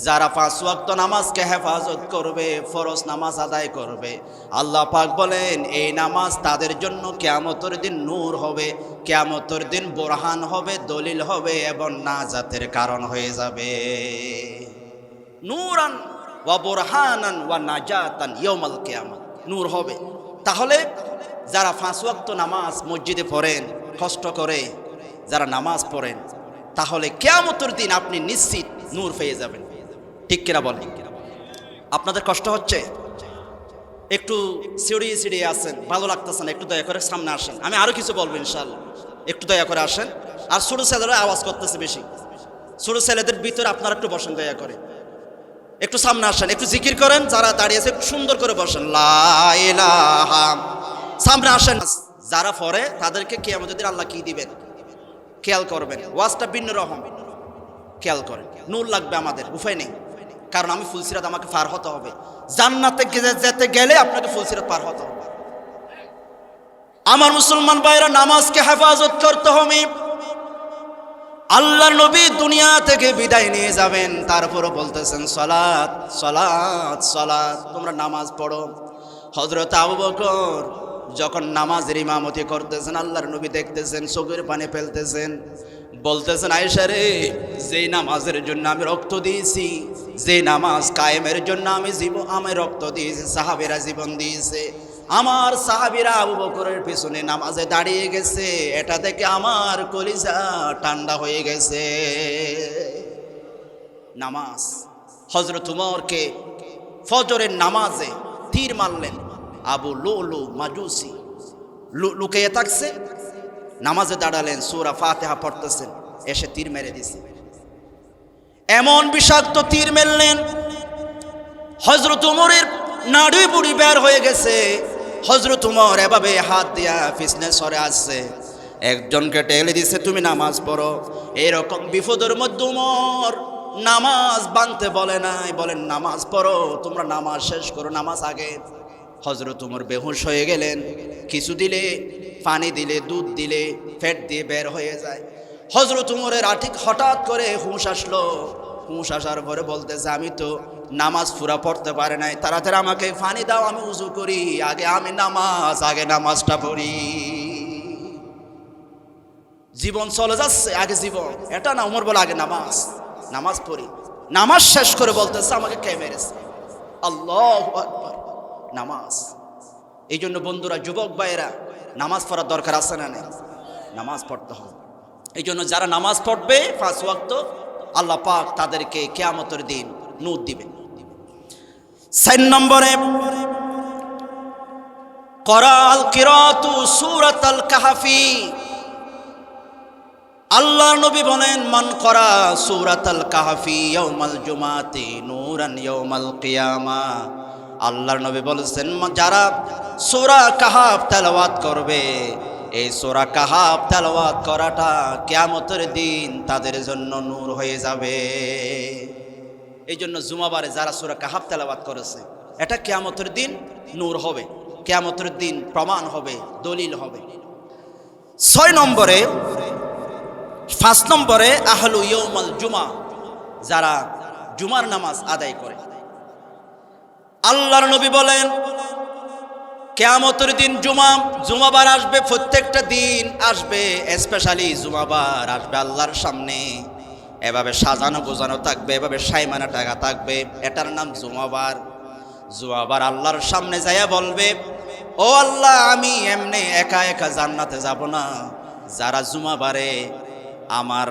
যারা 5 ওয়াক্ত নামাজকে হেফাজত করবে, ফরজ নামাজ আদায় করবে, আল্লাহ পাক বলেন, এই নামাজ তাদের জন্য কিয়ামতের দিন নূর হবে, কিয়ামতের দিন বোরহান হবে, দলিল হবে এবং নাজাতের কারণ হয়ে যাবে। নূরান ওয়া বুরহানান ওয়া নাজাতান ইয়াউমাল কিয়ামা, নূর হবে। তাহলে যারা 5 ওয়াক্ত নামাজ মসজিদে পড়েন, কষ্ট করে যারা নামাজ পড়েন, তাহলে কিয়ামতের দিন আপনি নিশ্চিত নূর পেয়ে যাবেন। ঠিক কিনা বলেন? আপনাদের কষ্ট হচ্ছে, একটু সিঁড়িয়ে আছেন, ভালো লাগতেছে না, একটু দয়া করে সামনে আসেন, আমি আরো কিছু বলবো ইনশাআল্লাহ। একটু দয়া করে আসেন। আর ছোট ছেলেরা আওয়াজ করতেছে বেশি, ছোট ছেলেদের ভিতরে আপনারা একটু বসেন, দয়া করে একটু সামনে আসেন, একটু জিকির করেন। যারা দাঁড়িয়েছে একটু সুন্দর করে বসেন, লা ইলাহা, সামনে আসেন। যারা পড়ে তাদেরকে কিয়ামতের দিন আল্লাহ কি দিবেন খেয়াল করবেন। ওয়াজটা ভিন্ন রকম, খেয়াল করেন। নূর লাগবে আমাদের, উপায় নেই, কারণ আমি ফুলসিরাত আমাকে পার হতে হবে। জান্নাতে যেতে গেলে আপনাকে ফুলসিরাত পার হতে হবে। আমার মুসলমান ভাইরা, নামাজকে হেফাজত করতে হবে। আল্লাহর নবী দুনিয়া থেকে বিদায় নিয়ে যাবেন, তারপরও বলতেছেন, সালাত সালাত সালাত, তোমরা নামাজ পড়ো। হযরত আবু বকর যখন নামাজের ইমামতি করতেছেন আল্লাহর নবী দেখতেছেন, চোখের পানি ফেলতেছেন, বলতেছেন আয়েশা রে, যেই নামাজের জন্য আমি রক্ত দিয়েছি, যে নামাজ কায়েমের জন্য আমি রক্ত দিয়েছি, সাহাবীরা জীবন দিয়েছে, আমার সাহাবীরা আবু বকরের পিছনে নামাজে দাঁড়িয়ে গেছে, এটা থেকে আমার কলিজা ঠান্ডা হয়ে গেছে। নামাজ। হযরত উমরকে ফজরের নামাজে তীর মারলেন আবু লুলু মাজুসি, লুকিয়ে থাকছে, নামাজে দাঁড়ালেন, সূরা ফাতিহা পড়তেছেন, এসে তীর মেরে দিছে। এমন বিষাক্ত তীর মেরলেন হযরত উমরের নাড়ি বুড়ি বের হয়ে গেছে। হযরত উমর এভাবে হাত দিয়া পিছনে সরে আসছে, একজনকে টেলে দিছে, তুমি নামাজ পড়ো। এরকম বিপদের মধ্যে উমর নামাজ বাঁধতে বলে নাই, বলেন নামাজ পড়ো, তোমরা নামাজ শেষ করো, নামাজ আগে। হযরত উমর বেহুশ হয়ে গেলেন, কিছু দিলে, পানি দিলে, দুধ দিলে পেট দিয়ে বের হয়ে যায়। হযরত উমরের হঠাৎ করে হুঁশ আসলো। হুঁশ আসার পরে বলতেছে, আমি তো নামাজ পুরা পড়তে পারে নাই, তাড়াতাড়ি আমাকে পানি দাও, আমি উযু করি, আগে নামাজটা পড়ি। জীবন চলে যাচ্ছে, আগে জীবন, এটা না। উমর বলে আগে নামাজ পড়ি। নামাজ শেষ করে বলতেছে, আমাকে কে মেরেছে? আল্লাহু আকবার। নামাজ। এই জন্য বন্ধুরা, যুবক ভাইয়েরা, নামাজ পড়ার দরকার আছে না নেই? নামাজ পড়তে হবে। এই জন্য যারা নামাজ পড়বে 5 ওয়াক্ত, আল্লাহ পাক তাদেরকে কিয়ামতের দিন নূর দিবেন। 4 নম্বরে করাল কিরাতু সূরাতুল কাহফি। আল্লাহর নবী বলেন, মান করা সূরাতুল কাহফি ইয়াউমাল জুমাতি নূরান ইয়াউমাল কিয়ামা। আল্লাহর নবী বলেছেন, যারা সূরা কাহফ তেলাওয়াত করবে, এই সূরা কাহফ তেলাওয়াত করাটা কিয়ামতের দিন তাদের জন্য নূর হয়ে যাবে। এই জন্য জুমাবারে যারা সূরা কাহফ তেলাওয়াত করেছে, এটা কিয়ামতের দিন নূর হবে, কিয়ামতের দিন প্রমাণ হবে, দলিল হবে। 6 নম্বরে, 5 নম্বরে আহলু ইয়াউমাল জুমা, যারা জুমার নামাজ আদায় করে। আল্লাহর নবী বলেন, কিয়ামতের দিন জুমাবার আসবে, প্রত্যেকটা দিন আসবে, স্পেশালি জুমাবার আসবে আল্লাহর সামনে, এভাবে সাজানো গোজানো থাকবে, এভাবে সাইমানা টাকা থাকবে, এটার নাম জুমাবার। জুমাবার আল্লাহর সামনে যাইয়া বলবে, ও আল্লাহ, আমি এমনি একা একা জান্নাতে যাব না, যারা জুমাবারে আমার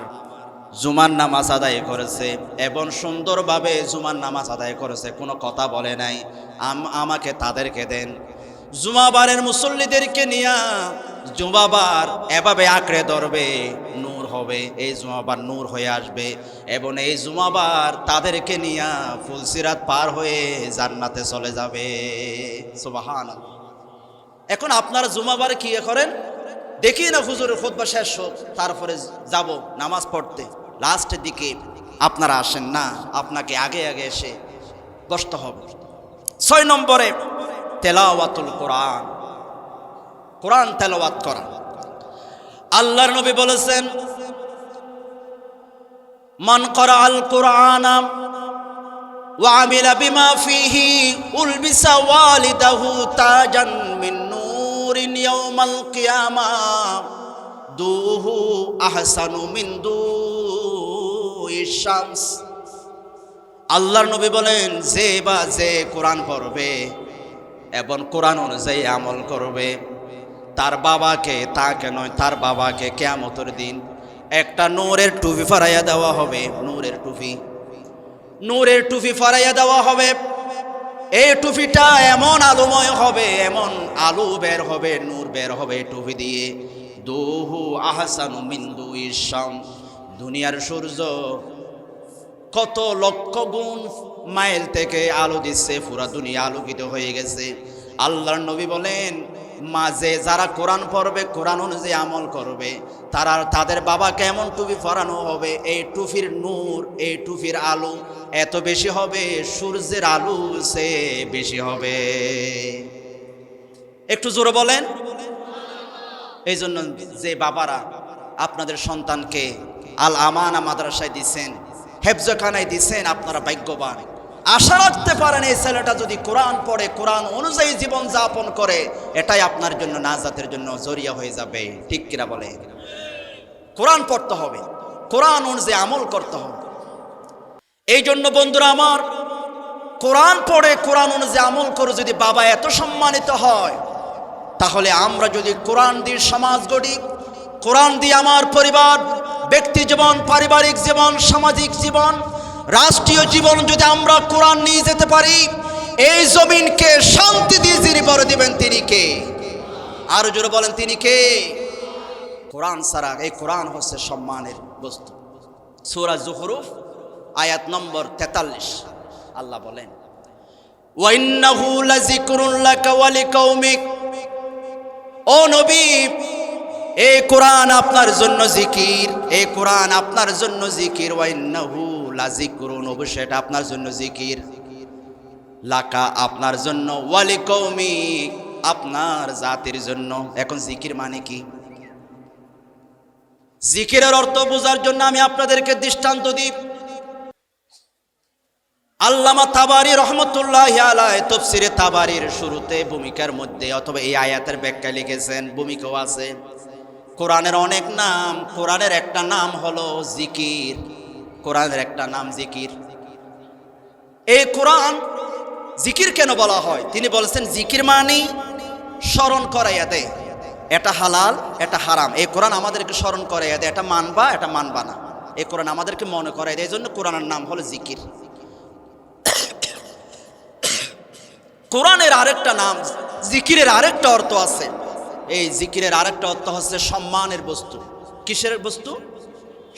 জুমার নামাজ আদায় করেছে এবং সুন্দরভাবে জুমার নামাজ আদায় করেছে, কোনো কথা বলে নাই, আমাকে তাদেরকে দেন। জুমাবারের মুসল্লিদেরকে নিয়া জুমাবার এভাবে আঁকড়ে ধরবে, নূর হবে, এই জুমাবার নূর হয়ে আসবে এবং এই জুমাবার তাদেরকে নিয়া ফুলসিরাত পার হয়ে জান্নাতে চলে যাবে। সুবহানাল্লাহ। এখন আপনারা জুমাবারে কি করেন? দেখি না হুজুরের খুতবা শেষ হোক, তারপরে যাব নামাজ পড়তে, লাস্টের দিকে আপনারা আসেন না, আপনাকে আগে আগে এসে বসতে হবে। 6 নম্বরে তেলাওয়াতুল কোরআন, কোরআন তেলাওয়াত করা। আল্লাহর নবী বলেছেন, মান ক্বারাআল কুরআনা ওয়া আমিলা বিমা ফিহি উলবিসা ওয়ালিদাহু তাজান মিন নূরিন ইয়াউমাল কিয়ামা দুহু আহসানু মিন দুইশ শামস। আল্লাহর নবী বলেন, যে কোরআন পড়বে এবং কোরআন অনুযায়ী আমল করবে, তার বাবাকে, তাকে নয়, তার বাবাকে কিয়ামতের দিন একটা নূরের টুপি পরাইয়া দেওয়া হবে। নূরের টুপি পরাইয়া দেওয়া হবে। এই টুপিটা এমন আলোময় হবে, এমন আলো বের হবে, নূর বের হবে টুপি দিয়ে। দুহু আহসানু মিন দুইশ শামস। দুনিয়ার সূর্য কত লক্ষ গুণ মাইল থেকে আলো দিচ্ছে, পুরা দুনিয়া আলোকিত হয়ে গেছে। আল্লাহর নবী বলেন, মাঝে যারা কোরআন পড়বে, কোরআন অনুযায়ী আমল করবে, তাদের বাবাকে এমন টুপি পরানো হবে, এই টুপির নূর, এই টুপির আলো এত বেশি হবে, সূর্যের আলো সে বেশি হবে। একটু জোরে বলেন। এই জন্য যে বাবারা আপনাদের সন্তানকে আল আমানা মাদ্রাসায় দিচ্ছেন, হেফজখানায় দিচ্ছেন, আপনারা ভাগ্যবান। আশা রাখতে পারেন এই ছেলেটা যদি কোরআন পড়ে, কোরআন অনুযায়ী জীবন যাপন করে, এটাই আপনার জন্য নাজাতের জন্য জরিয়া হয়ে যাবে। ঠিক কিনা বলে? কোরআন পড়তে হবে, কোরআন অনুযায়ী আমল করতে হবে। এই জন্য বন্ধুরা আমার, কোরআন পড়ে কোরআন অনুযায়ী আমল করে যদি বাবা এত সম্মানিত হয়, তাহলে আমরা যদি কোরআন দিয়ে সমাজ গড়ি, কোরআন দিয়ে আমার পরিবার, ব্যক্তি জীবন, পারিবারিক জীবন, সামাজিক জীবন, রাষ্ট্রীয় জীবন যদি আমরা কোরআন নিয়ে যেতে পারি, এই জমিনকে শান্তি দিয়ে যিনি ভরে দিবেন তিনি কে? আরো জোরে বলেন, তিনি কে? কোরআন ছাড়া, এই কোরআন হচ্ছে সম্মানের বস্তু। সূরা যুখরুফ আয়াত নম্বর 43 আল্লাহ বলেন, ওয়া ইন্নাহু লাযিকরুন লাকা ওয়া লিকাউমিক। ও নবী, এই কোরআন আপনার জন্য জিকির, এই কোরআন আপনার জন্য জিকির। ওয়া ইন্নাহু লাযিকরুন, অবশ্যই এটা আপনার জন্য জিকির। লাকা আপনার জন্য, ওয়া লিকাউমিক আপনার জাতির জন্য। এখন জিকির মানে কি? জিকিরের অর্থ বোঝার জন্য আমি আপনাদেরকে দৃষ্টান্ত দিই। আল্লামা তাবারি রহমতুল্লাহি আলাইহি তাফসিরে তাবারির শুরুতে ভূমিকার মধ্যে অথবা এই আয়াতের ব্যাখ্যা লিখেছেন, ভূমিকাও আছে। কোরআনের অনেক নাম, কোরআনের একটা নাম হলো জিকির। কোরআনের একটা নাম জিকির। এই কোরআন জিকির কেন বলা হয়? তিনি বলেছেন জিকির মানে স্মরণ করাইয়া দেয়, এটা হালাল এটা হারাম। এই কোরআন আমাদেরকে স্মরণ করাইয়া দেয়, এটা মানবা এটা মানবা না। এই কোরআন আমাদেরকে মনে করাই দেয়, এই জন্য কোরআনের নাম হলো জিকির। কোরআনের আরেকটা নাম, জিকিরের আরেকটা অর্থ আছে। এই জিকিরের আরেকটা অর্থ হচ্ছে সম্মানের বস্তু। কিসের বস্তু?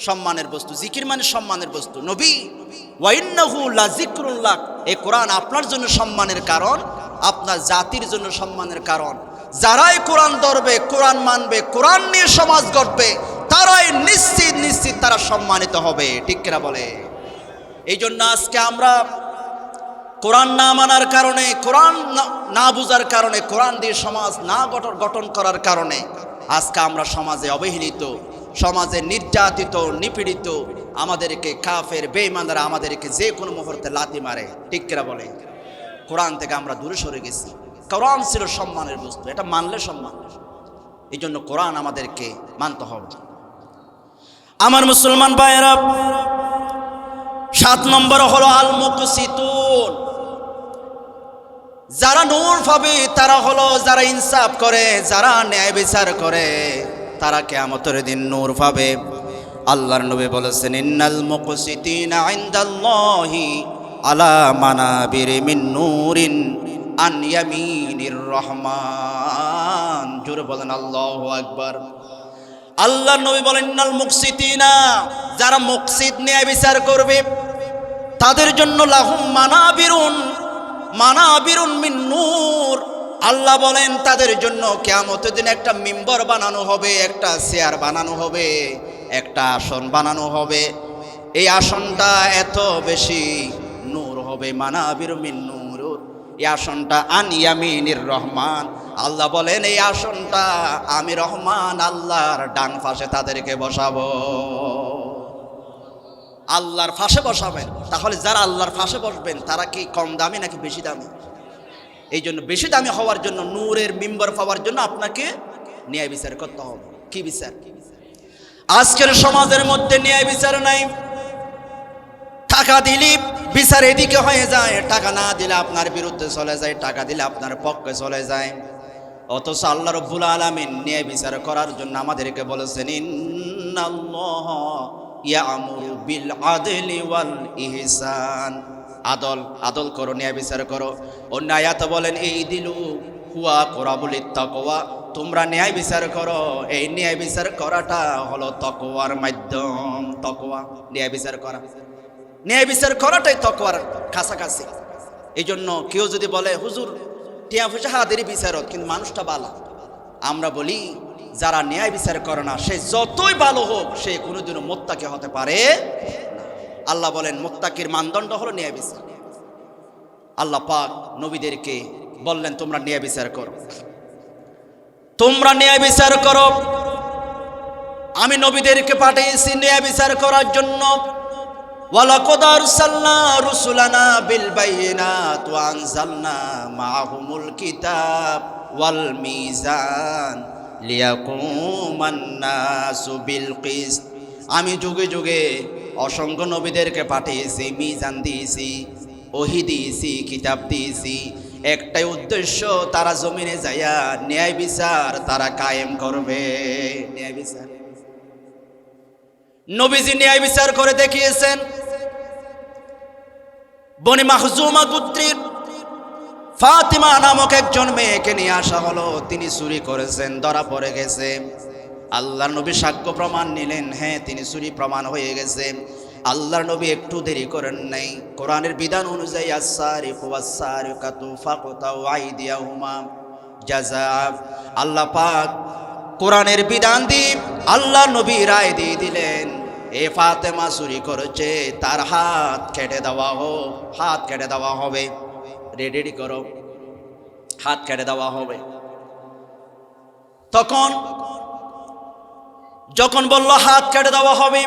সম্মানের বস্তু। জিকির মানে সম্মানের বস্তু। নবী, ওয়া ইন্নাহু লাযিকরুন লাক, এই কোরআন আপনার জন্য সম্মানের কারণ, আপনার জাতির জন্য সম্মানের কারণ। যারাই কোরআন ধরবে, কোরআন মানবে, কোরআন নিয়ে সমাজ গড়বে, তারাই নিশ্চিত নিশ্চিত তারা সম্মানিত হবে। ঠিক কিনা বলে? এই জন্য আজকে আমরা কোরআন না মানার কারণে, কোরআন না বুঝার কারণে, কোরআন দিয়ে সমাজ না গঠন করার কারণে আজকে আমরা সমাজে অবহেলিত, সমাজে নির্যাতিত, নিপীড়িত। আমাদেরকে কাফের বেঈমানরা আমাদেরকে যে কোনো মুহূর্তে লাথি মারে। ঠিক কিনা বলে? কোরআন থেকে আমরা দূরে সরে গেছি। কোরআন ছিল সম্মানের বস্তু, এটা মানলে সম্মান। এই জন্য কোরআন আমাদেরকে মানতে হবে। আমার মুসলমান ভাইয়েরা, 7 নম্বর হলো আল মুকসিতুন। যারা নূর পাবে তারা হলো যারা ইনসাফ করে, যারা ন্যায় বিচার করে, তারা কিয়ামতের দিন নূর পাবে। আল্লাহর নবী বলেছেন, ইন্নাল মুকসিতিনা ইনদাল্লাহি আলা মানাবির মিন নূরিন আন ইয়ামিনির রহমান। জোরে বলেন আল্লাহু আকবার। আল্লাহর নবী বলেন, ইন্নাল মুকসিতিনা, যারা মুকসিত ন্যায় বিচার করবে তাদের জন্য লাহুম মানাবিরুন মিন নূর। আল্লাহ বলেন তাদের জন্য কিয়ামতের দিন একটা মিম্বর বানানো হবে, একটা চেয়ার বানানো হবে, একটা আসন বানানো হবে। এই আসনটা এত বেশি নূর হবে, মানাবিরুন মিন নূর। এই আসনটা আন ইয়ামিনির রহমান। আল্লাহ বলেন এই আসনটা আমি রহমান আল্লাহর ডান পাশে তাদেরকে বসাবো। আল্লাহর পাশে বসাবেন। তাহলে যারা আল্লাহর পাশে বসবেন তারা কি কম দামি নাকি বেশি দামি? এই জন্য বেশি দামি হওয়ার জন্য, নূরের মিম্বর পাওয়ার জন্য আপনাকে ন্যায় বিচার করতে হবে। কি বিচার? আজকের সমাজের মধ্যে ন্যায় বিচার নাই। টাকা দিলে বিচার এদিকে হয়ে যায়, টাকা না দিলে আপনার বিরুদ্ধে চলে যায়, টাকা দিলে আপনার পক্ষে চলে যায়। অথচ আল্লাহ রাব্বুল আলামিন ন্যায় বিচার করার জন্য আমাদেরকে বলেছেন, ইন্নাল্লাহ ইয়ামুরু বিল আদলি ওয়াল ইহসান। আদল করো, ন্যায় বিচার করো। অন্য আয়াতে বলেন, এই দিলু হুয়া কুরাবুলিত তাকওয়া, তোমরা ন্যায় বিচার করো। এই ন্যায় বিচার করাটা হলো তাকওয়ার মাধ্যম। তাকওয়া, ন্যায় বিচার করা, ন্যায় বিচার করাটাই তাকওয়ার কাছাকাছি। এই জন্য কেউ যদি বলে, হুজুর টিয়া পয়সা হাদেরই বিচারত, কিন্তু মানুষটা ভালো, আমরা বলি যারা ন্যায় বিচার করে না সে যতই ভালো হোক সে কোনোদিনও মুত্তাকি হতে পারে না। আল্লাহ বলেন মুত্তাকির মানদণ্ড হলো ন্যায় বিচার। আল্লাহ পাক নবীদেরকে বললেন, তোমরা ন্যায় বিচার করো, তোমরা ন্যায় বিচার করো। আমি নবীদেরকে পাঠিয়েছি ন্যায় বিচার করার জন্য। ওয়ালাকাদ আরসালনা রুসুলানা বিল বাইয়িনাত ওয়া আনজালনা মাআহুমুল কিতাব ওয়াল মিজান লিয়াকুমান নাসু বিল কিসত। আমি যুগে যুগে অসংখ্য নবীদেরকে পাঠিয়েছি, মিজান দিয়েছি, ওহী দিয়েছি, কিতাব দিয়েছি। একটাই উদ্দেশ্য, তারা জমিনে যাইয়া ন্যায় বিচার তারা কায়েম করবে। ন্যায় বিচার নবীজি ন্যায় বিচার করে দেখিয়েছেন। বনি মাখজুমা গোত্রের ফাতিমা নামক একজন মেয়েকে নিয়ে আসা হলো। তিনি চুরি করেছেন, ধরা পড়ে গেছে। আল্লাহর নবী সাক্ষ্য প্রমাণ নিলেন, হ্যাঁ তিনি চুরি প্রমাণ হয়ে গেছে। আল্লাহর নবী একটু দেরি করেন নাই। কোরআনের বিধান অনুযায়ী আস-সারিকু ওয়াস-সারিকাতু ফাকতাউ আইদিয়াহুমা জাযা। আল্লাহ পাক কোরআনের বিধান দিয়ে আল্লাহ নবী রায় দিয়ে দিলেন, এ ফাতেমা চুরি করেছে, তার হাত কেটে দেওয়া হোক, হাত কেটে দেওয়া হবে। রেডি করো, হাত কেটে দেওয়া হবে। তখন যখন বলল হাত কেটে দেওয়া হবে,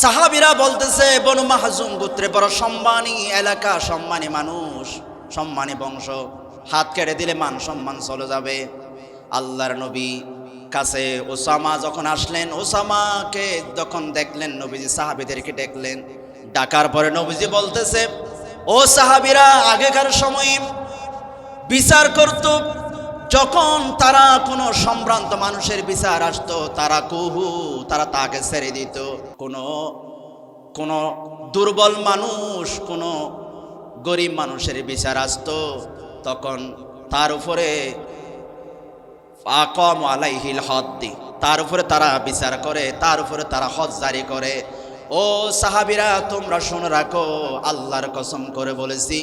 সাহাবীরা বলতেছে বনু মাখজুম গোত্রে বড় সম্মানী এলাকা, সম্মানী মানুষ, সম্মানী বংশ, হাত কেটে দিলে মান সম্মান চলে যাবে। আল্লাহর নবী কাছে ওসামা যখন আসলেন, ওসামাকে যখন দেখলেন, নবীজি সাহাবীদেরকে দেখলেন। ডাকার পরে নবীজি বলতেছে, ও সাহাবীরা, আগেকার সময়ে বিচার করত, যখন তারা কোনো সম্ভ্রান্ত মানুষের বিচার আসতো, তারা তাকে ছেড়ে দিত। কোনো দুর্বল মানুষ, কোনো গরিব মানুষের বিচার আসতো, তখন তার উপরে আকাম আলাইহিল হদ্দি, তার উপরে তারা বিচার করে, তার উপরে তারা হদ জারি করে। ও সাহাবীরা, তোমরা শুনে রাখো, আল্লাহর কসম করে বলেছি,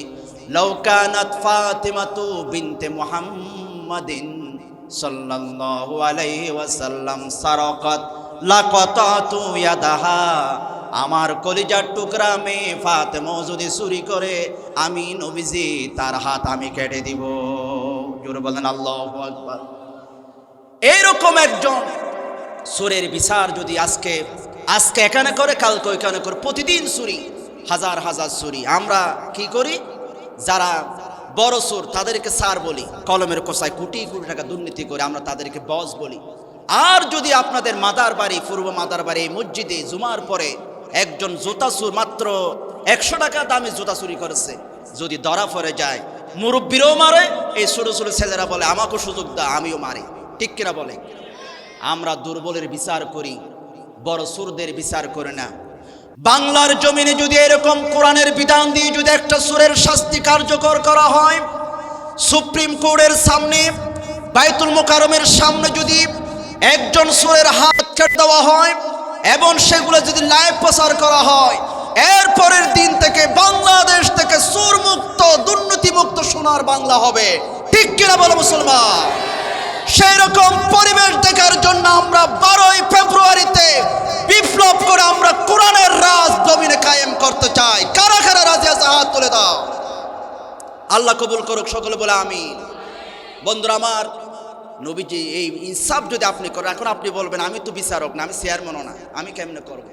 লাউ কানাত ফাতিমাতু বিনতে মুহাম্মাদিন সাল্লাল্লাহু আলাইহি ওয়াসাল্লাম সারাকাত লাকাতাতু ইয়াদাহা। আমার কলিজার টুকরা মেয়ে ফাতেমা যদি চুরি করে, আমি নবীজি তার হাত আমি কেটে দিব। জোরে বলেন আল্লাহু আকবার। এইরকম একজন চোরের বিচার যদি আজকে এখানে করে, কালকে ওইখানে করে, প্রতিদিন চুরি, হাজার হাজার চুরি। আমরা কি করি, যারা বড় চোর তাদেরকে স্যার বলি, কলমের কোষায় কোটি কোটি টাকা দুর্নীতি করে আমরা তাদেরকে বস বলি। আর যদি আপনাদের মাদার বাড়ি, পূর্ব মাদার বাড়ি মসজিদে জুমার পরে একজন জুতা চোর, মাত্র 100 টাকা দামে জুতা চুরি করেছে, যদি ধরা পড়ে যায়, মুরব্বীরাও মারে, এই ছোট ছোট ছেলেরা বলে আমাকেও সুযোগ দাও, আমিও মারি। ঠিক কিনা বলে? আমরা দুর্বলের বিচার করি, বড় চোরদের বিচার করে না। বাংলার জমিনে যদি এরকম কোরআনের বিধান দিয়ে যদি একটা চোরের শাস্তি কার্যকর করা হয়, সুপ্রিম কোর্টের সামনে, বাইতুল মুকাররমের সামনে যদি একজন চোরের হাত কেটে দেওয়া হয় এবং সেগুলো যদি লাইভ প্রচার করা হয়, এরপরের দিন থেকে বাংলাদেশ থেকে চোর মুক্ত, দুর্নীতি মুক্ত সোনার বাংলা হবে। ঠিক কিনা বলো মুসলমান? সেই রকম পরিবেশ দেখার জন্য আমরা 12ই ফেব্রুয়ারিতে বিপ্লব করে আমরা কোরআনের রাজ জমিনে কায়েম করতে চাই। কারা কারা রাজি আছে হাত তুলে দাও। আল্লাহ কবুল করুক, সকলে বলে আমিন। বন্ধুরা আমার, নবীজি এই ইনসাফ যদি আপনি করেন, এখন আপনি বলবেন আমি তো বিচারক না, আমি চেয়ারম্যানও না, আমি কেমনে করব?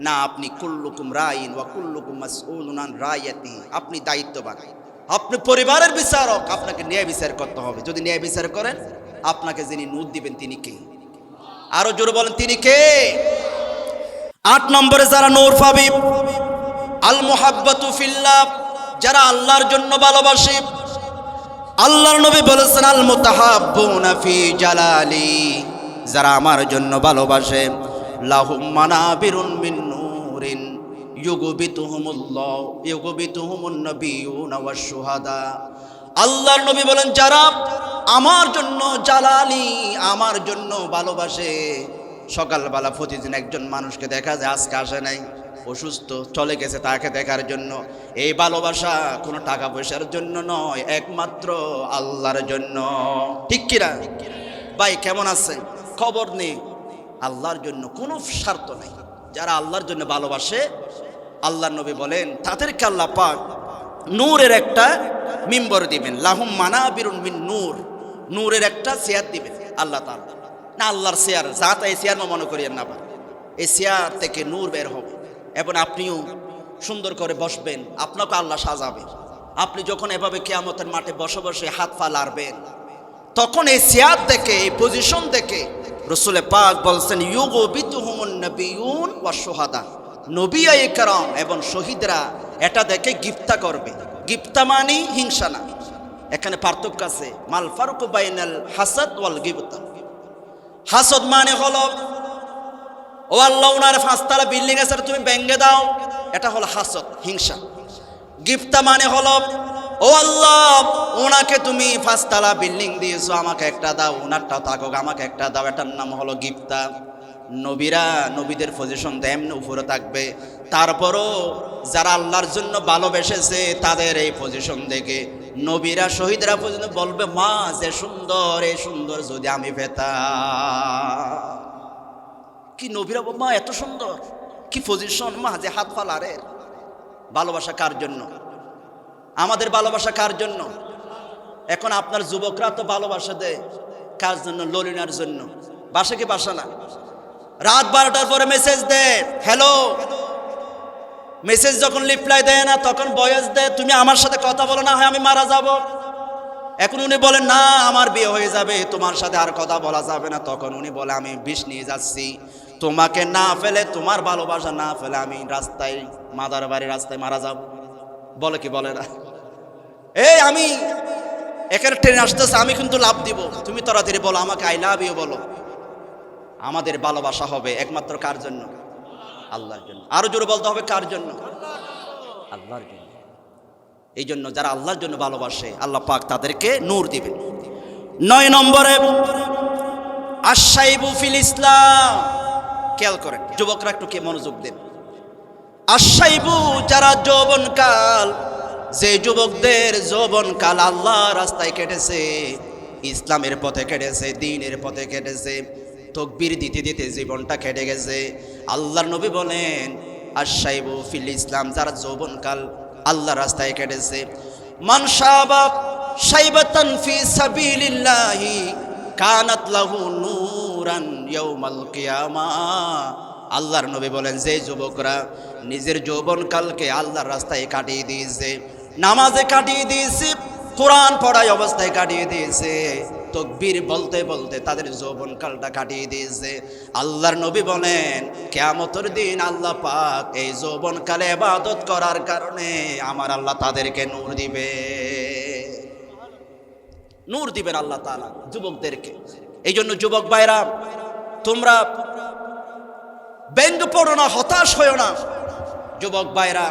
না, আপনি কুল্লুকুম রাইন ওয়া কুল্লুকুম মাসউলুন আন রাইয়াতি, আপনি দায়িত্ববান, আপনি পরিবারের বিচারক, আপনাকে ন্যায় বিচার করতে হবে। যদি ন্যায় বিচার করেন, আপনাকে যিনি নূর দিবেন তিনি কে? আরো জোরে বলেন, তিনি কে? 8 নম্বরে যারা নূর পাবে, আল মুহাব্বাতু ফিল্লাহ, যারা আল্লাহর জন্য ভালোবাসে। আল্লাহর নবী বলেছেন, আল মুতাহাব্বুনা ফি জালালি, যারা আমার জন্য ভালোবাসে, লাহুম মানাবিরুন মিন নূরিন ইউগবিতুহুমুন নাবিয়ুনা ওয়াশ শুহাদা। আল্লাহর নবী বলেন, যারা আমার জন্য জালালি, আমার জন্য ভালোবাসে। সকালবেলা প্রতিদিন একজন মানুষকে দেখা যায়, আজকে আসে নাই, অসুস্থ, চলে গেছে, তাকে দেখার জন্য। এই ভালোবাসা কোনো টাকা পয়সার জন্য নয়, একমাত্র আল্লাহর জন্য। ঠিক কিনা ভাই? কেমন আছেন? খবর নেই, আল্লাহর জন্য, কোনো স্বার্থ নেই। যারা আল্লাহর জন্য ভালোবাসে, আল্লাহর নবী বলেন তাদেরকে আল্লাহ পাক নূরের একটা মিম্বর দিবেন, লাহুম মানাবিরুন মিন নূর, নূরের একটা চেয়ার দিবেন আল্লাহ তাআলা। না আল্লাহর চেয়ার, যা তাই চেয়ার মনে করিয়েন না, এই চেয়ার থেকে নূর বের হবে এবং আপনিও সুন্দর করে বসবেন, আপনাকে আল্লাহ সাজাবে। আপনি যখন এভাবে কিয়ামতের মাঠে বসে বসে হাত পা লাড়বেন, তখন এই সিয়াদ দেখে, এই পজিশন দেখে রাসূল পাক বলছেন ইউগবিতুহুমুন নাবিয়ুন ওয়াশ শুহাদা, নবিয়ায়ে কেরাম এবং শহীদরা এটা দেখে গিফতা করবে। গিফতা মানে হিংসা না, এখানে পার্থক্য আছে। মাল ফারকু বাইনাল হাসাদ ওয়াল গিবতা। হাসদ মানে হলো ও আল্লাহ ওনার 5 তলা বিল্ডিং আছে তুমি ভেঙে দাও, এটা হলো হাসদ, হিংসা। গিফতা মানে হলো ও আল্লাহ ওনাকে তুমি 5 তলা বিল্ডিং দিয়েছো, আমাকে একটা দাও, ওনারটা থাকুক, আমাকে একটা দাও, এটার নাম হলো গিফতা। নবীরা, নবীদের পজিশন তো এমনি উপরে থাকবে, তারপরও যারা আল্লাহর জন্য ভালোবেসেছে তাদের এই পজিশন দেখে নবীরা, শহীদরা পর্যন্ত বলবে মা যে সুন্দর, এই সুন্দর যদি আমি পেতাম। কি নবীরা মা এত সুন্দর, কি পজিশন, মা যে হাত ফালারের। ভালোবাসা কার জন্য? আমাদের ভালোবাসা কার জন্য? এখন আপনার যুবকরা তো ভালোবাসা দেয় কার জন্য? ললিনার জন্য। বাসা কি বাসা না? রাত 12টার পরে মেসেজ দেয়, হ্যালো। মেসেজ যখন রিপ্লাই দেয় না তখন ভয়েস দেয়, তুমি আমার সাথে কথা বলো না হয় আমি মারা যাব। এখন উনি বলেন না আমার বিয়ে হয়ে যাবে, তোমার সাথে আর কথা বলা যাবে না। তখন উনি বলে আমি বিষ নিয়ে যাচ্ছি, তোমাকে না ফেলে, তোমার ভালোবাসা না ফেলে আমি রাস্তায়, মাদার বাড়ির রাস্তায় মারা যাব। বলে কি বলে না? এই আমি এখানে ট্রেন আসতেছে, আমি কিন্তু লাভ দিব, তুমি তাড়াতাড়ি বলো আমাকে আই লাভ ইউ বলো। আমাদের ভালোবাসা হবে একমাত্র কার জন্য? আল্লাহর জন্য। আরো জোরে বলতে হবে কার জন্য? আল্লাহর জন্য। এই জন্য যারা আল্লাহর জন্য ভালোবাসে আল্লাহ পাক তাদেরকে নূর দিবেন। 9 নম্বরে আশাইবু ফিল ইসলাম। খেয়াল করেন যুবকরা, একটু কে মনোযোগ দেন। আশাইবু যারা যৌবনকাল, যে যুবকদের যৌবনকাল আল্লাহ রাস্তায় কেটেছে, ইসলামের পথে কেটেছে, দ্বীনের পথে কেটেছে, তাকবীর দিতে দিতে জীবনটা কেটে গেছে, আল্লাহর নবী বলেন আশাইবু ফিল ইসলাম, যারা যৌবনকাল আল্লাহর রাস্তায় কেটেছে, মান শাবা শাইবাতান ফি সাবিলিল্লাহি কানাত লাহু নূরান ইয়াউমাল কিয়ামাহ। আল্লাহর নবী বলেন যে যুবকরা নিজের যৌবনকালকে আল্লাহর রাস্তায় কাটিয়ে দিয়েছে, নামাজে কাটিয়ে দিয়েছে, কোরআন পড়ায় অবস্থায় কাটিয়ে দিয়েছে, তাকবীর বলতে বলতে তাদের যৌবনকালটা কাটিয়ে দিয়েছে, আল্লাহর নবী বলেন কিয়ামতের দিন আল্লাহ পাক এই যৌবনকালে ইবাদত করার কারণে আমার আল্লাহ তাদেরকে নূর দিবে। নূর দিবেন আল্লাহ তাআলা যুবকদেরকে। এই জন্য যুবক ভাইরা, তোমরা ব্যঙ্গ পড়ো না, হতাশ হয়ো না। যুবক ভাইরা,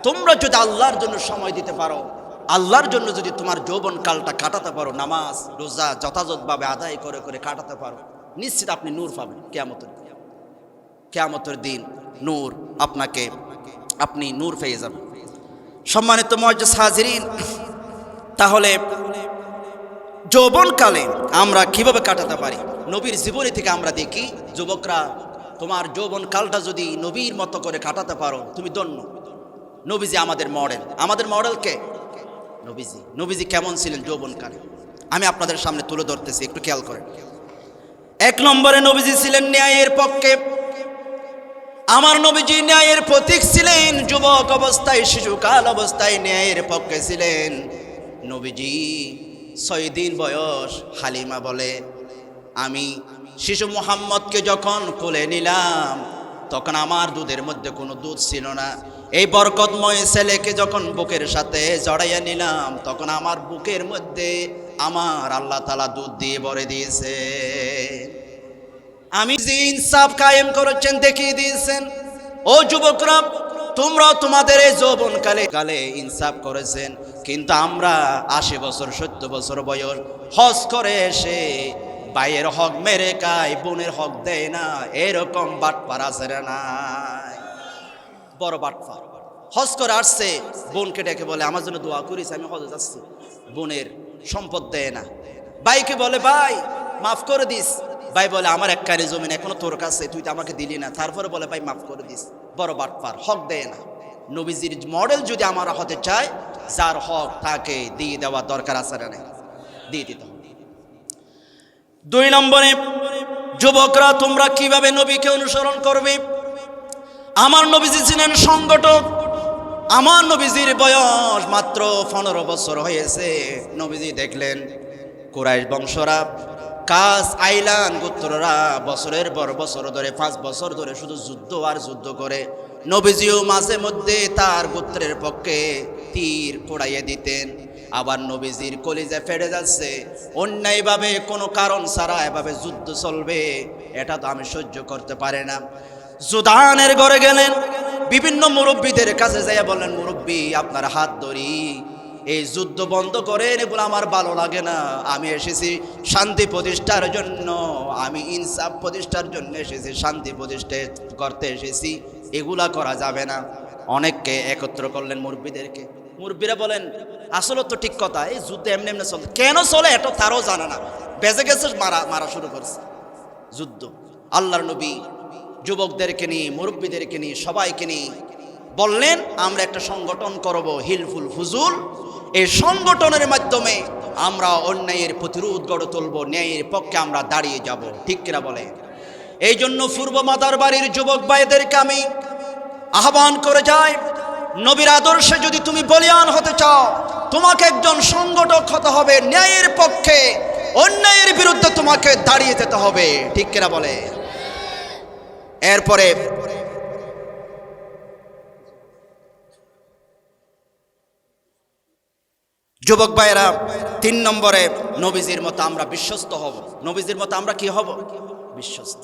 তোমরা যদি আল্লাহর জন্য সময় দিতে পারো, আল্লাহর জন্য যদি তোমার যৌবনকালটা কাটাতে পারো, নামাজ রোজা যথাযথভাবে আদায় করে করে কাটাতে পারো, নিশ্চিত আপনি নূর পাবেন কিয়ামতের দিন। নূর আপনাকে, আপনি নূর পেয়ে যাবেন। সম্মানিত মুআজ্জিজ হাজিরিন, তাহলে যৌবনকালে আমরা কিভাবে কাটাতে পারি? নবীর জীবনী থেকে আমরা দেখি, যুবকরা তোমার যৌবনকালটা যদি নবীর মতো করে কাটাতে পারো তুমি ধন্য। নবীজি আমাদের মডেল। আমাদের মডেল কে? নবীজি। নবীজি কেমন ছিলেন যৌবনকালে আমি আপনাদের সামনে তুলে ধরতেছি, একটু খেয়াল করেন। 1 নম্বরে নবীজি ছিলেন ন্যায়ের পক্ষে। আমার নবীজি ন্যায়ের প্রতীক ছিলেন। যুবক অবস্থায়, শিশুকাল অবস্থায় ন্যায়ের পক্ষে ছিলেন। নবীজি 6 দিন বয়স, হালিমা বলে আমি শিশু মুহাম্মদকে যখন কোলে নিলাম তখন আমার দুধের মধ্যে কোনো দুধ ছিল না। এই বরকতময় ছেলেকে যখন বুকের সাথে জড়াইয়া নিলাম তখন আমার বুকের মধ্যে আমার আল্লাহ তাআলা দুধ দিয়ে ভরে দিয়েছে। আমি যে ইনসাফ কায়েম করেছেন দেখিয়ে দিয়েছেন। ও যুবকরা, তোমরা তোমাদের এই যৌবনকালে ইনসাফ করেছেন, কিন্তু আমরা 80 বছর 70 বছর বয়স হজ করে এসে ভাইয়ের হক মেরে খায়, বোনের হক দেয় না, এরকম বাটপার আছে না? বড় বাটপার। হজ করে আসছে, বোনকে ডেকে বলে আমার জন্য দোয়া করিস, আমি হজে যাচ্ছি। বোনের সম্পদ দেয় না। ভাইকে বলে ভাই মাফ করে দিস। ভাই বলে আমার এক কারি জমিন এখনো তোর কাছে, তুই তো আমাকে দিলি না। তারপরে বলে ভাই মাফ করে দিস। বড় বাটপার, হক দেয় না। নবীজির মডেল যদি আমরা হতে চাই, যার হক তাকে দিয়ে দেওয়া দরকার আছে না? দিয়ে দিতে হবে। 2 নম্বরে যুবকরা, তোমরা কিভাবে নবীকে অনুসরণ করবে? আমার নবীজি ছিলেন সংগঠক। আমার নবীজির বয়স মাত্র 15 বছর হয়েছে। নবীজি দেখলেন কুরাইশ বংশরা কাজ আইলান গোত্ররা বছরের পর বছর ধরে 5 বছর ধরে শুধু যুদ্ধ আর যুদ্ধ করে। নবীজিও মাঝে মধ্যে তার গোত্রের পক্ষে তীর কোড়াইয়ে দিতেন। আবার নবীজির কলিজা ফেটে যাচ্ছে, অন্যায়ভাবে কোনো কারণ ছাড়া এভাবে যুদ্ধ চলবে, এটা তো আমি সহ্য করতে পারি না। জুদানের ঘরে গেলেন, বিভিন্ন মুরব্বীদের কাছে যাইয়া বললেন, মুরব্বী আপনার হাত ধরি, এই যুদ্ধ বন্ধ করেন, এগুলো আমার ভালো লাগে না। আমি এসেছি শান্তি প্রতিষ্ঠার জন্য, আমি ইনসাফ প্রতিষ্ঠার জন্য এসেছি, শান্তি প্রতিষ্ঠা করতে এসেছি, এগুলা করা যাবে না। অনেককে একত্র করলেন মুরব্বীদেরকে। মুরব্বীরা বলেন, আসলে তো ঠিক কথা, এই যুদ্ধ এমনি এমনি চলে, কেন চলে এটা তারও জানে না, বেজে গেছে মারা শুরু করছে যুদ্ধ। আল্লাহর নবী যুবকদেরকে নিয়ে, মুরব্বীদেরকে নিয়ে, সবাইকে নিয়ে বললেন, আমরা একটা সংগঠন করব, হিলফুল ফুজুল। এই সংগঠনের মাধ্যমে আমরা অন্যায়ের প্রতিরোধ গড়ে তুলব, ন্যায়ের পক্ষে আমরা দাঁড়িয়ে যাব, ঠিক কিনা বলে। এই জন্য পূর্ব মাদার বাড়ির যুবক ভাইদেরকে আমি আহ্বান করে যাই, নবীর আদর্শে যদি তুমি বলিয়ান হতে চাও, তোমাকে একজন সংগঠক হতে হবে, ন্যায়ের পক্ষে, অন্যায়ের বিরুদ্ধে তোমাকে দাঁড়িয়ে যেতে হবে, ঠিক কিনা বলে। এরপরে যুবক ভাইয়েরা 3 নম্বরে নবীজির মতো আমরা বিশ্বস্ত হব। নবীজির মতো আমরা কি হব? বিশ্বস্ত।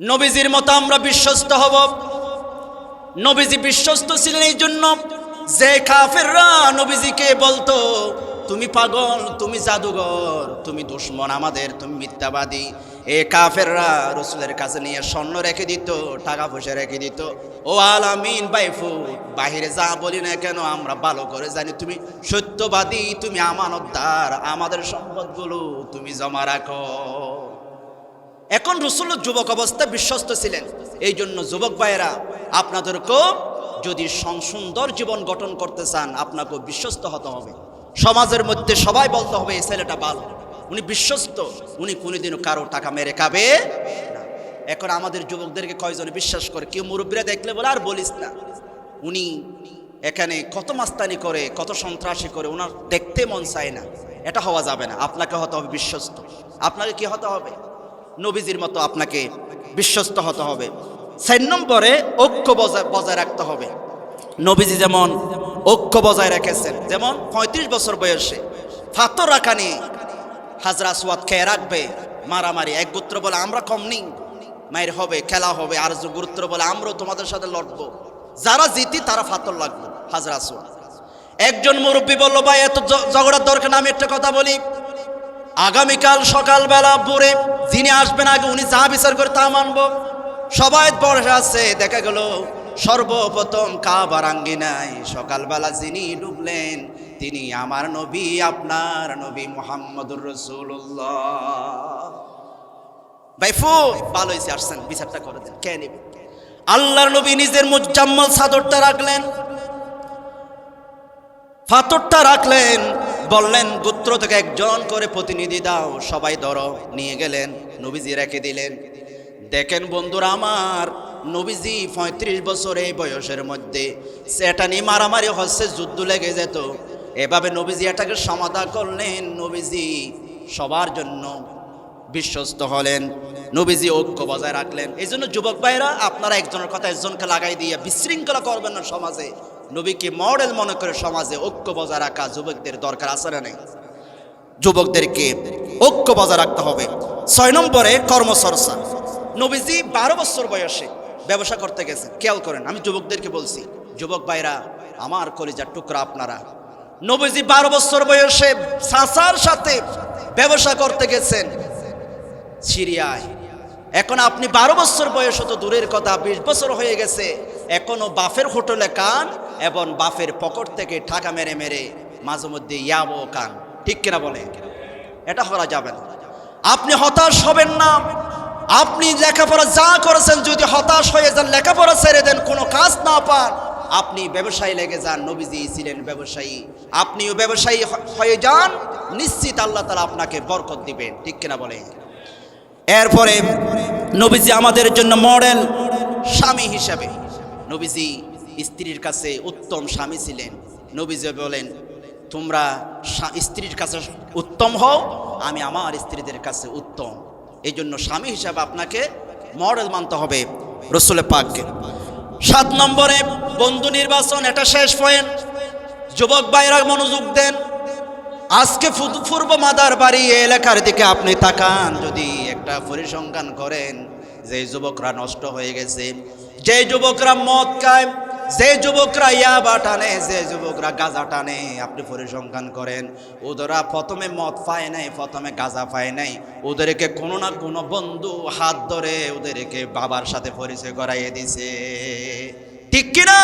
নবীজির মতো আমরা বিশ্বস্ত হব। নবীজি বিশ্বস্ত ছিলেন এই জন্য যে কাফেররা নবীজিকে বলতো, তুমি পাগল, তুমি জাদুঘর, তুমি দুশমন আমাদের, তুমি মিথ্যাবাদী, এই কাফেররা রাসূলের কাছে নিয়ে স্বর্ণ রেখে দিত, টাকা পয়সা রেখে দিত। ও আলামিন বাইফু, বাহিরে যা বলি না কেন আমরা ভালো করে জানি তুমি সত্যবাদী, তুমি আমানতদার, আমাদের সম্পদগুলো তুমি জমা রাখো। এখন রাসূল যুবক অবস্থায় বিশ্বস্ত ছিলেন। এই জন্য যুবক ভাইয়েরা, আপনাদেরকেও যদি সুন্দর জীবন গঠন করতে চান, আপনাকে বিশ্বস্ত হতে হবে। সমাজের মধ্যে সবাই বলতে হবে, এই ছেলেটা ভালো, উনি বিশ্বস্ত, উনি কোনোদিনও কারো টাকা মেরে খাবে না। এখন আমাদের যুবকদেরকে কয়জনে বিশ্বাস করে, কেউ মুরব্বীরা দেখলে বলে, আর বলিস না, উনি এখানে কত মাস্তানি করে, কত সন্ত্রাসী করে, ওনার দেখতে মন চায় না। এটা হওয়া যাবে না, আপনাকে হতে হবে বিশ্বস্ত। আপনাকে কি হতে হবে? নবীজির মতো আপনাকে বিশ্বস্ত হতে হবে। 4 নম্বরে ঐক্য বজায় রাখতে হবে। নবীজি যেমন ঐক্য বজায় রেখেছেন, যেমন 35 বছর বয়সে ফাতর রাখা নিয়ে হাজরা আসওয়াদ খেয়ে রাখবে, মারামারি, এক গোত্র বলে আমরা কম নেই, মায়ের হবে, খেলা হবে, আর যে গোত্র বলে আমরাও তোমাদের সাথে লড়বো, যারা জিতি তারা ফাতর লাগবে হাজরা আসওয়াদ। একজন মুরব্বী বলল, ভাই এত ঝগড়ার দরকার না, আমি একটা কথা বলি, আগামীকাল সকালবেলা ভোরে যিনি আসবেন আগে উনি যা বিচার করে তা মানব। সবাই বসে আছে, দেখা গেল সর্বপ্রথম কাবার আঙ্গিনায় সকালবেলা যিনি ঢুকলেন তিনি আমার নবী, আপনার নবী মুহাম্মদুর রাসূলুল্লাহ। ভাইফু ভালো হয়েছে আসছেন, বিচারটা করে দেন, কে নেবে? আল্লাহর নবী নিজের মুজাম্মাল চাদরটা রাখলেন, ফাতরটা রাখলেন, বললেন গোত্র থেকে একজন করে প্রতিনিধি দাও, সবাই ধরো, নিয়ে গেলেন, নবীজি রেখে দিলেন। দেখেন বন্ধুরা আমার, নবীজি 35 বছর এই বয়সের মধ্যে সেটা নিয়ে মারামারি হচ্ছে, যুদ্ধ লেগে যেত, এভাবে নবীজি এটাকে সমাধান করলেন। নবীজি সবার জন্য বিশ্বস্ত হলেন, নবীজি ঐক্য বজায় রাখলেন। এই জন্য যুবক ভাইরা, আপনারা একজনের কথা একজনকে লাগাই দিয়ে বিশৃঙ্খলা করবেন না সমাজে। নবীকে মডেল মনে করে সমাজে ঐক্য বজায় রাখা যুবকদের দরকার আছে না নেই? যুবকদেরকে ঐক্য বজায় রাখতে হবে। 6 নম্বরে কর্মচর্চা। নবীজি 12 বছর বয়সে ব্যবসা করতে গেছেন। খেয়াল করেন, আমি যুবকদেরকে বলছি, যুবক ভাইরা আমার কলিজার টুকরা আপনারা, নবীজি 12 বছর বয়সে চাচার সাথে ব্যবসা করতে গেছেন সিরিয়ায়। এখন আপনি 12 বছর বয়স তো দূরের কথা, 20 বছর হয়ে গেছে, এখনো বাফের হোটেলে কান এবং বাফের পকেট থেকে টাকা মেরে মেরে মাঝে মধ্যে ইয়াবো কান, ঠিক কিনা বলে? এটা করা যাবে না। আপনি হতাশ হবেন না। আপনি লেখাপড়া যা করেছেন, যদি হতাশ হয়ে যান, লেখাপড়া ছেড়ে দেন, কোনো কাজ না পান, আপনি ব্যবসায়ী লেগে যান। নবীজি ছিলেন ব্যবসায়ী, আপনিও ব্যবসায়ী হয়ে যান, নিশ্চিত আল্লাহ তাআলা আপনাকে বরকত দিবেন, ঠিক কিনা বলে? এরপরে নবীজি আমাদের জন্য মডেল স্বামী হিসাবে। নবীজি স্ত্রীর কাছে উত্তম স্বামী ছিলেন। নবীজি বলেন, তোমরা স্ত্রীর কাছে উত্তম হও, আমি আমার স্ত্রীদের কাছে উত্তম। এই জন্য স্বামী হিসাবে আপনাকে মডেল মানতে হবে রাসূল পাককে। 7 নম্বরে বন্ধু নির্বাচন, এটা শেষ পয়েন্ট। যুবক ভাইরা মনোযোগ দেন। আজকে পূর্ব মাদার বাড়ি এলাকার দিকে আপনি তাকান, যদি একটা পরিসংখ্যান করেন, যে যুবকরা নষ্ট হয়ে গেছে, যে যুবকরা মদ খায়, যে যুবকরা ইয়াবা টানে, যে যুবকরা গাঁজা টানে, আপনি পরিসংখ্যান করেন, ওদেরা প্রথমে মদ পায় নাই, প্রথমে গাঁজা পায় নাই, ওদেরকে কোনো না কোনো বন্ধু হাত ধরে ওদেরকে বাবার সাথে পরিচয় করাইয়ে দিছে, ঠিক কিনা?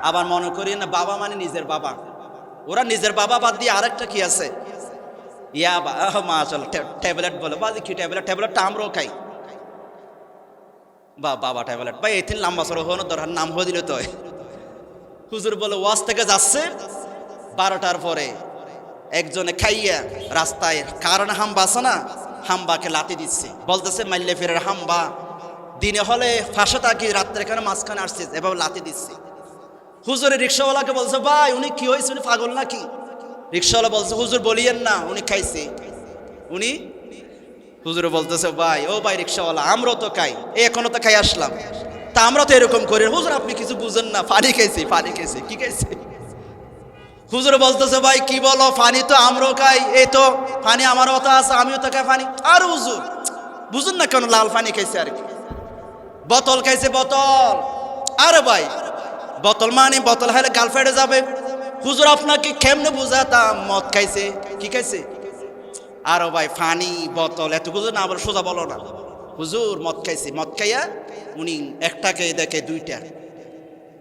আবার মনে করি না বাবা মানে নিজের বাবা, ওরা নিজের বাবা বাদ দিয়ে আরেকটা কি আছে, ইয়াবা, মাশাআল্লাহ, ট্যাবলেট বলে, বাজি কি ট্যাবলেট, ট্যাবলেটটা আমরাও খাই, বাবা ট্যাবলেট ভাই, এই 3 লম্বা সড়ো হওয়ার দরকার, নাম হয়ে দিল তো। হুজুর বলে ওয়াজ থেকে যাচ্ছে 12টার পরে, একজনে খাইয়া রাস্তায় কারণ হাম্বা আছে না, হাম্বাকে লাতি দিচ্ছে, বলতেছে মাইলে ফেরের হাম্বা, দিনে হলে ফাঁসে থাকি, রাত্রে এখানে মাঝখানে আসছে, এভাবে লাতি দিচ্ছে। হুজুরে রিক্সাওয়ালাকে বলছে, ভাই উনি কি হয়েছে, উনি পাগল নাকি? রিক্সাওয়ালা বলছে, হুজুর বলিয়েন না, উনি খাইছে, উনি। হুজুরে বলতেছে, ভাই ও ভাই রিক্সাওয়ালা, আমরাও তো খাই, এখনো তো খাই আসলাম, তা আমরা তো এরকম করি। হুজুর আপনি কিছু বুঝেন না, পানি খাইছি, পানি খাইছি, কি খাইছে? হুজুরে বলতেছে, ভাই কি বলো, পানি তো আমরাও খাই, এই তো পানি আমারও তো আছে, আমিও তো খাই পানি। আর হুজুর বুঝুন না কেন, লাল পানি খাইছে আর কি, বোতল খাইছে, বোতল। আরে ভাই বোতল মানে বোতল হাইলে গাল ফেটে যাবে। হুজুর আপনাকে কেমনে বুঝাতাম, মদ খাইছে, কি খাইছে? আরো ভাই ফানি বোতল এত কিছু না বলে সোজা বলো না, হুজুর মদ খাইছে। মদ খাইয়া উনি একটাকে দেখে 2টা,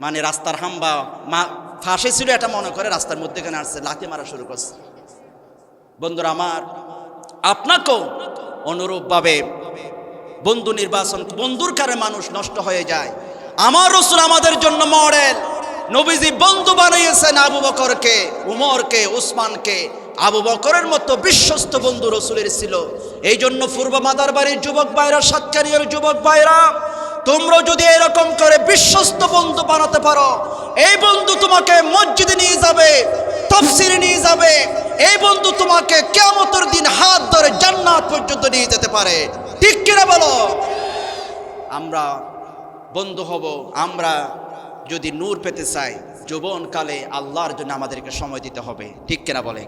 মানে রাস্তার হাম্বা ফাঁসে ছিল এটা মনে করে রাস্তার মধ্যে কেন আসছে, লাথি মারা শুরু করছে। বন্ধুরা আমার, আপনাকেও অনুরূপভাবে বন্ধু নির্বাচন, বন্ধুর কারণে মানুষ নষ্ট হয়ে যায়। আমার রাসূল আমাদের জন্য মডেল। নবীজি বন্ধু বানিয়েছেন আবু বকরকে, উমরকে, উসমানকে। আবু বকরের মতো বিশ্বস্ত বন্ধু রাসূলের ছিল। এই জন্য পূর্ব মাদার বাড়ির যুবক ভাইরা, সাতকানিয়ার যুবক ভাইরা, তোমরা যদি এরকম করে বিশ্বস্ত বন্ধু বানাতে পারো, এই বন্ধু তোমাকে মসজিদে নিয়ে যাবে, তাফসিরে নিয়ে যাবে, এই বন্ধু তোমাকে কিয়ামতের দিন হাত ধরে জান্নাত পর্যন্ত নিয়ে যেতে পারে, ঠিক কিনা বলো? আমরা বন্ধু হব, আমরা যদি নূর পেতে চাই, যৌবনকালে আল্লাহর জন্য আমাদেরকে সময় দিতে হবে, ঠিক কিনা বলে?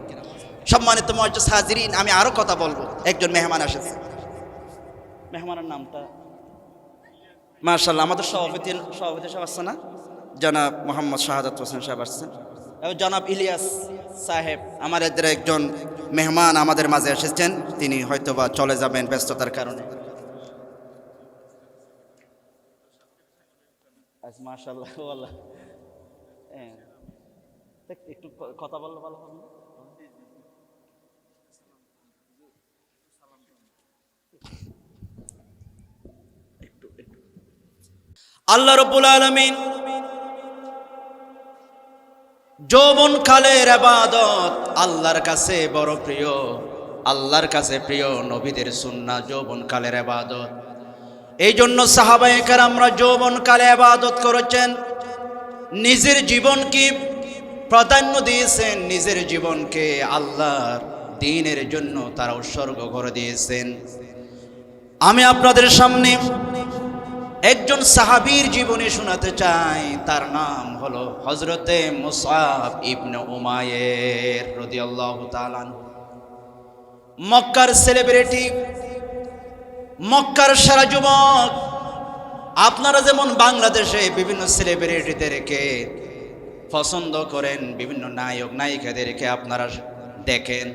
সম্মানিত মুআজ্জিজ হাজিরিন, আমি আরো কথা বলবো। একজন মেহমান আসেছে, মেহমানের নামটা মাশাআল্লাহ, আমাদের সভাপতি সাহেব আসছে না, জনাব মোহাম্মদ শাহাদাত হোসেন সাহেব আসছেন, এবং জনাব ইলিয়াস সাহেব, আমাদের একজন মেহমান আমাদের মাঝে এসেছেন, তিনি হয়তোবা চলে যাবেন ব্যস্ততার কারণে। মাশাআল্লাহ, ওয়াল্লাহ, একটু কথা বললে ভালো হবে না? আল্লাহ রাব্বুল আলামিন যৌবনকালের ইবাদত আল্লাহর কাছে বড় প্রিয়, আল্লাহর কাছে প্রিয় নবীদের সুন্নাহ যৌবনকালের ইবাদত। এই জন্য সাহাবায়ে কেরামরা যৌবনকালে ইবাদত করেছেন, নিজের জীবনকে প্রাধান্য দিয়েছেন, নিজের জীবনকে আল্লাহর দ্বীনের জন্য তারা উৎসর্গ করে দিয়েছেন। আমি আপনাদের সামনে একজন সাহাবীর জীবনী শোনাতে চাই, তার নাম হলো হযরতে মুসআব ইবনে উমাইর রাদিয়াল্লাহু তাআলা। মক্কার সেলিব্রিটি, মক্কার সেরা যুবক। আপনারা যেমন বাংলাদেশে বিভিন্ন সেলিব্রিটিদেরকে পছন্দ করেন, বিভিন্ন নায়ক নায়িকাদেরকে আপনারা দেখেন,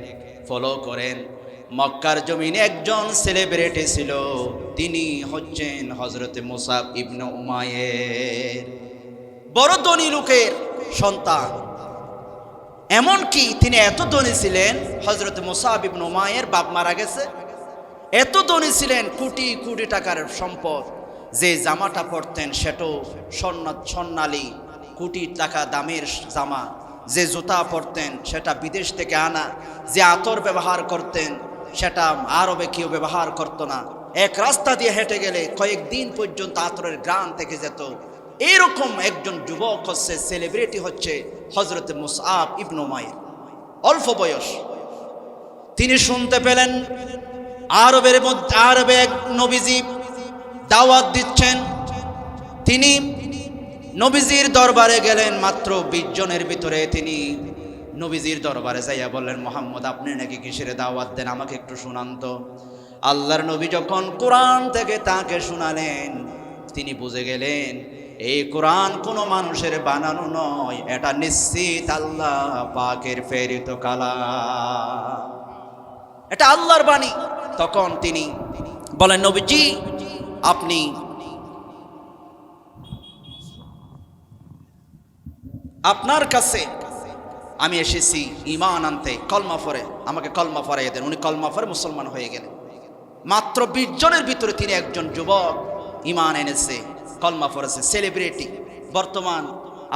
ফলো করেন, মক্কার জমিনে একজন সেলিব্রিটি ছিল, তিনি হচ্ছেন হযরতে মুসআব ইবনে উমাইর। বড় ধনী লোকের সন্তান, এমনকি তিনি এত ধনী ছিলেন, হযরতে মুসআব ইবনে উমাইর বাপ মারা গেছে, এত ধনী ছিলেন, কোটি কোটি টাকার সম্পদ। যে জামাটা পরতেন সেটাও স্বর্ণালী কোটি টাকা দামের জামা, যে জুতা পরতেন সেটা বিদেশ থেকে আনা, যে আতর ব্যবহার করতেন সেটা আরবে কেউ ব্যবহার করতো না। এক রাস্তা দিয়ে হেঁটে গেলে কয়েকদিন পর্যন্ত আতরের ঘ্রাণ থেকে যেত। এইরকম একজন যুবক হচ্ছে, সেলিব্রিটি হচ্ছে হযরত মুসআব ইবনে উমাইর, অল্প বয়স। তিনি শুনতে পেলেন আরবে এক নবীজি দাওয়াত দিচ্ছেন। তিনি নবীজির দরবারে গেলেন। মাত্র 20 জনের ভিতরে তিনি নবীজির দরবারে যাইয়া বললেন, মুহাম্মদ আপনি নাকি কিসের দাওয়াত দেন, আমাকে একটু শুনান তো। আল্লাহর নবী যখন কোরআন থেকে তাকে শোনালেন, তিনি বুঝে গেলেন এই কোরআন কোনো মানুষের বানানো নয়, এটা নিশ্চিত আল্লাহ পাকের প্রেরিত কালাম, এটা আল্লাহর বাণী। তখন তিনি বলেন, নবীজি আপনি আপনার কাছে আমি এসেছি ঈমান আনতে, কলমা পড়ে আমাকে কলমা পড়াইয়া দেন। উনি কলমা পড়ে মুসলমান হয়ে গেলেন। মাত্র 20 জনের ভিতরে তিনি একজন যুবক ঈমান এনেছে, কলমা পড়েছে, সেলিব্রিটি। বর্তমান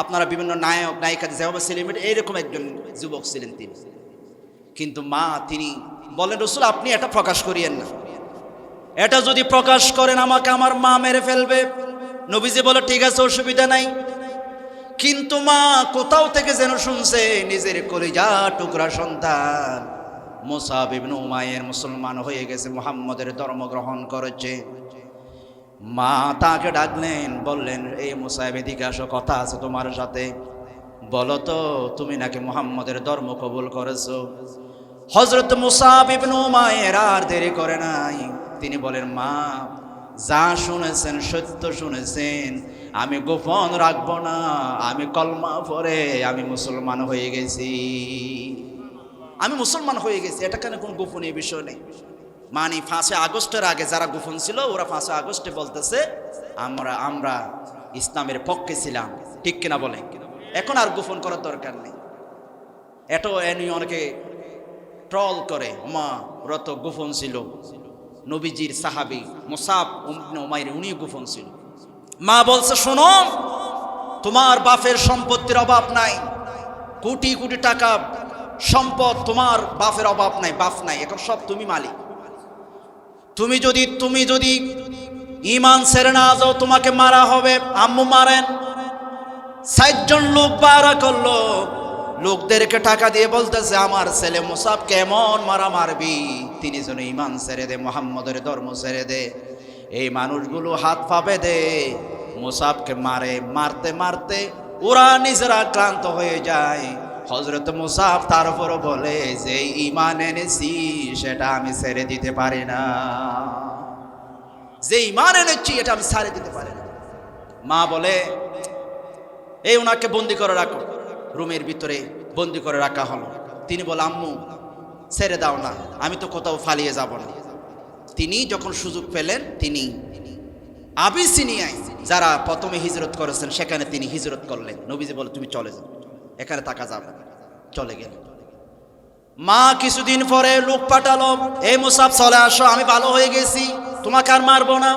আপনারা বিভিন্ন নায়ক নায়িকা যেভাবে সেলিব্রিটি, এইরকম একজন যুবক ছিলেন তিনি। কিন্তু তিনি বলেন, রাসূল আপনি এটা প্রকাশ করিয়েন না, এটা যদি প্রকাশ করেন আমাকে আমার মা মেরে ফেলবে। নবীজি বলে, ঠিক আছে অসুবিধা নাই। কিন্তু মা কোথাও থেকে যেন শুনছে নিজের কলিজা টুকরা সন্তান মুসআব ইবনে উমাইর মুসলমান হয়ে গেছে, মুহাম্মদের ধর্ম গ্রহণ করেছে। মা তাকে ডাকলেন, বললেন, এই মুসআব এদিকে আসো, কথা আছে তোমার সাথে। বলো তো তুমি নাকি মুহাম্মদের ধর্ম কবুল করেছো? হযরত মুসআব ইবনে উমাইর আর দেরি করে নাই, তিনি বলেন, মা যা শুনেছেন সত্য শুনেছেন, আমি গোপন রাখবো না, আমি কলমা পড়ে আমি মুসলমান হয়ে গেছি, আমি মুসলমান হয়ে গেছি, এটা কেন কোনো গোপনীয় বিষয় নেই। মানে 5 আগস্টের আগে যারা গোপন ছিল, ওরা 5 আগস্টে বলতেছে আমরা ইসলামের পক্ষে ছিলাম, ঠিক কিনা বলেন? এখন আর গোপন করার দরকার নেই। এটাও এনি অনেকে ট্রল করে, ওরা তো গোপন ছিল। নবীজির সাহাবী মুসআব ইবনে উমাইর উনি গোপন ছিল। মা বলছে, শোনো, তোমার বাপের সম্পত্তির অভাব নাই, কোটি কোটি টাকা সম্পদ, তোমার বাপের অভাব নাই, বাপ নাই, এখন সব তুমি মালিক। তুমি যদি ঈমান ছেড়ে না যাও তোমাকে মারা হবে। আম্মু মারেন। 60 জন লোক বাড়া করলো, লোকদেরকে টাকা দিয়ে বলতেছে আমার ছেলে মুসআব কেমন মারা মারবি, তিনি যেন ঈমান ছেড়ে দে, মুহাম্মদের ধর্ম ছেড়ে দে। এই মানুষগুলো হাত পা বেঁধে মুসআবকে মারতে মারতে ওরা নিজেরা ক্লান্ত হয়ে যায়। হযরত মুসআব তারপরও বলে যে ঈমান এনেছি সেটা আমি ছেড়ে দিতে পারি না, যে ঈমান এনেছি এটা আমি ছেড়ে দিতে পারি না। মা বলে, এই ওনাকে বন্দি করে রাখো। রুমের ভিতরে বন্দি করে রাখা হলো। তিনি বলে, আম্মু ছেড়ে দাও না, আমি তো কোথাও পালিয়ে যাব না। তিনি যখন সুযোগ পেলেন, তিনি আবিসিনিয়ায় যারা প্রথমে হিজরত করেছেন সেখানে তিনি হিজরত করলেন। নবীজি বলে, তুমি চলে যাও, এখানে থাকা যাবে না। চলে গেল। মা কিছুদিন পরে লোক পাঠালো, এই মুসআব চলে আসো, আমি ভালো হয়ে গেছি, তোমাকে আর মারবো না।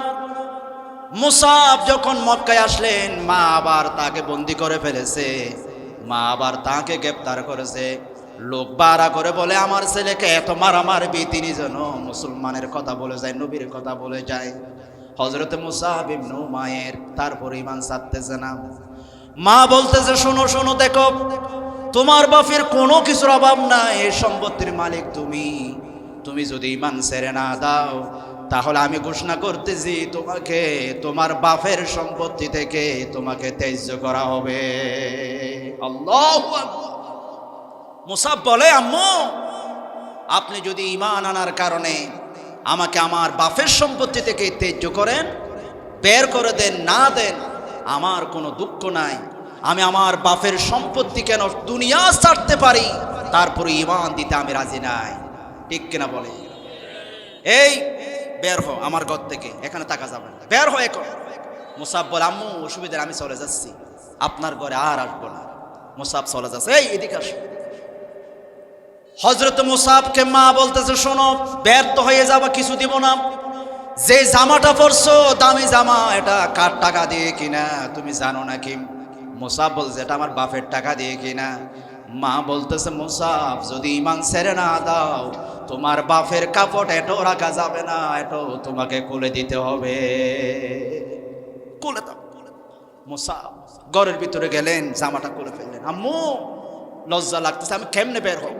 মুসআব যখন মক্কায় আসলেন, মা আবার তাকে বন্দি করে ফেলেছে, মা আবার তাকে গ্রেফতার করেছে। লোক বাড়া করে বলে, আমার ছেলেকে এত মারা মারবি, তিনি যেন মুসলমানের কথা বলে যায়, নবীর কথা বলে যায়। হযরত মুসআব ইবনে উমাইর তারপর ঈমান ছাড়তেছে না। মা বলতেছে, শোনো শোনো, দেখো তোমার বাপের কোনো কিছুর অভাব নাই, এই সম্পত্তির মালিক তুমি যদি ঈমান ছেড়ে না দাও তাহলে আমি ঘোষণা করতেছি তোমাকে তোমার বাপের সম্পত্তি থেকে তোমাকে ত্যায্য করা হবে। আল্লাহু আকবার। মুসআব বলে, আম্মু আপনি যদি ঈমান আনার কারণে আমাকে আমার বাপের সম্পত্তি থেকে ত্যায্য করেন, বের করে দেন, না দেন, আমার কোনো দুঃখ নাই। আমি আমার বাপের সম্পত্তি কেন দুনিয়া ছাড়তে পারি, তারপরে ঈমান দিতে আমি রাজি নাই, ঠিক কিনা বলে? এই বের হও আমার ঘর থেকে, এখানে থাকা যাবে না, বের হও এখন। মুসআব বলে, আম্মু অসুবিধা, আমি চলে যাচ্ছি, আপনার ঘরে আর আসবো না। মুসআব চলে যাচ্ছে, এই এদিকে আসো। হযরত মুসআবকে মা বলতেছে, শোনো, ব্যর্থ হয়ে যাবা, কিছু দিব না। যে জামাটা পরছো দামি জামা, এটা কার টাকা দিয়ে কিনা তুমি জানো নাকি? মুসআব বলছে, এটা আমার বাপের টাকা দিয়ে কিনা। মা বলতেছে, মুসআব যদি ঈমান ছেড়ে না দাও তোমার বাপের কাপড় এটাও রাখা যাবে না, এটাও তোমাকে খুলে দিতে হবে, খুলে দাও। মুসাব ঘরের ভিতরে গেলেন, জামাটা খুলে ফেললেন। আম্মু লজ্জা লাগতেছে, আমি কেমনে বের হব?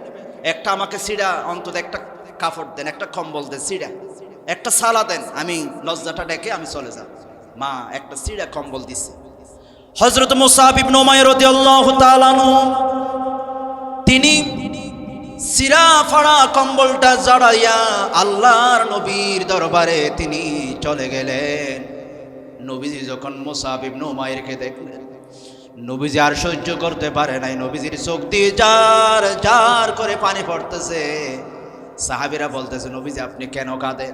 একটা আমাকে সিঁড়া, অন্তত একটা কাপড় দেন, একটা কম্বল দেন, সিঁড়া একটা সালা দেন, আমি লজ্জাটা ডেকে আমি চলে যাব। মা একটা সিঁড়া কম্বল দিছে। হযরত মুসআব ইবনে উমাইর রাদিয়াল্লাহু তাআলা আনহু তিনি সিরা ফাড়া কম্বলটা জড়াইয়া আল্লাহর নবীর দরবারে তিনি চলে গেলেন। নবীজি যখন মুসআব ইবনে উমাইরকে দেখলেন, নবীজি আর সহ্য করতে পারে নাই, নবীজির চোখ দিয়ে জার জার করে পানি পড়তেছে। সাহাবীরা বলতেছে, নবীজি আপনি কেন কাঁদেন?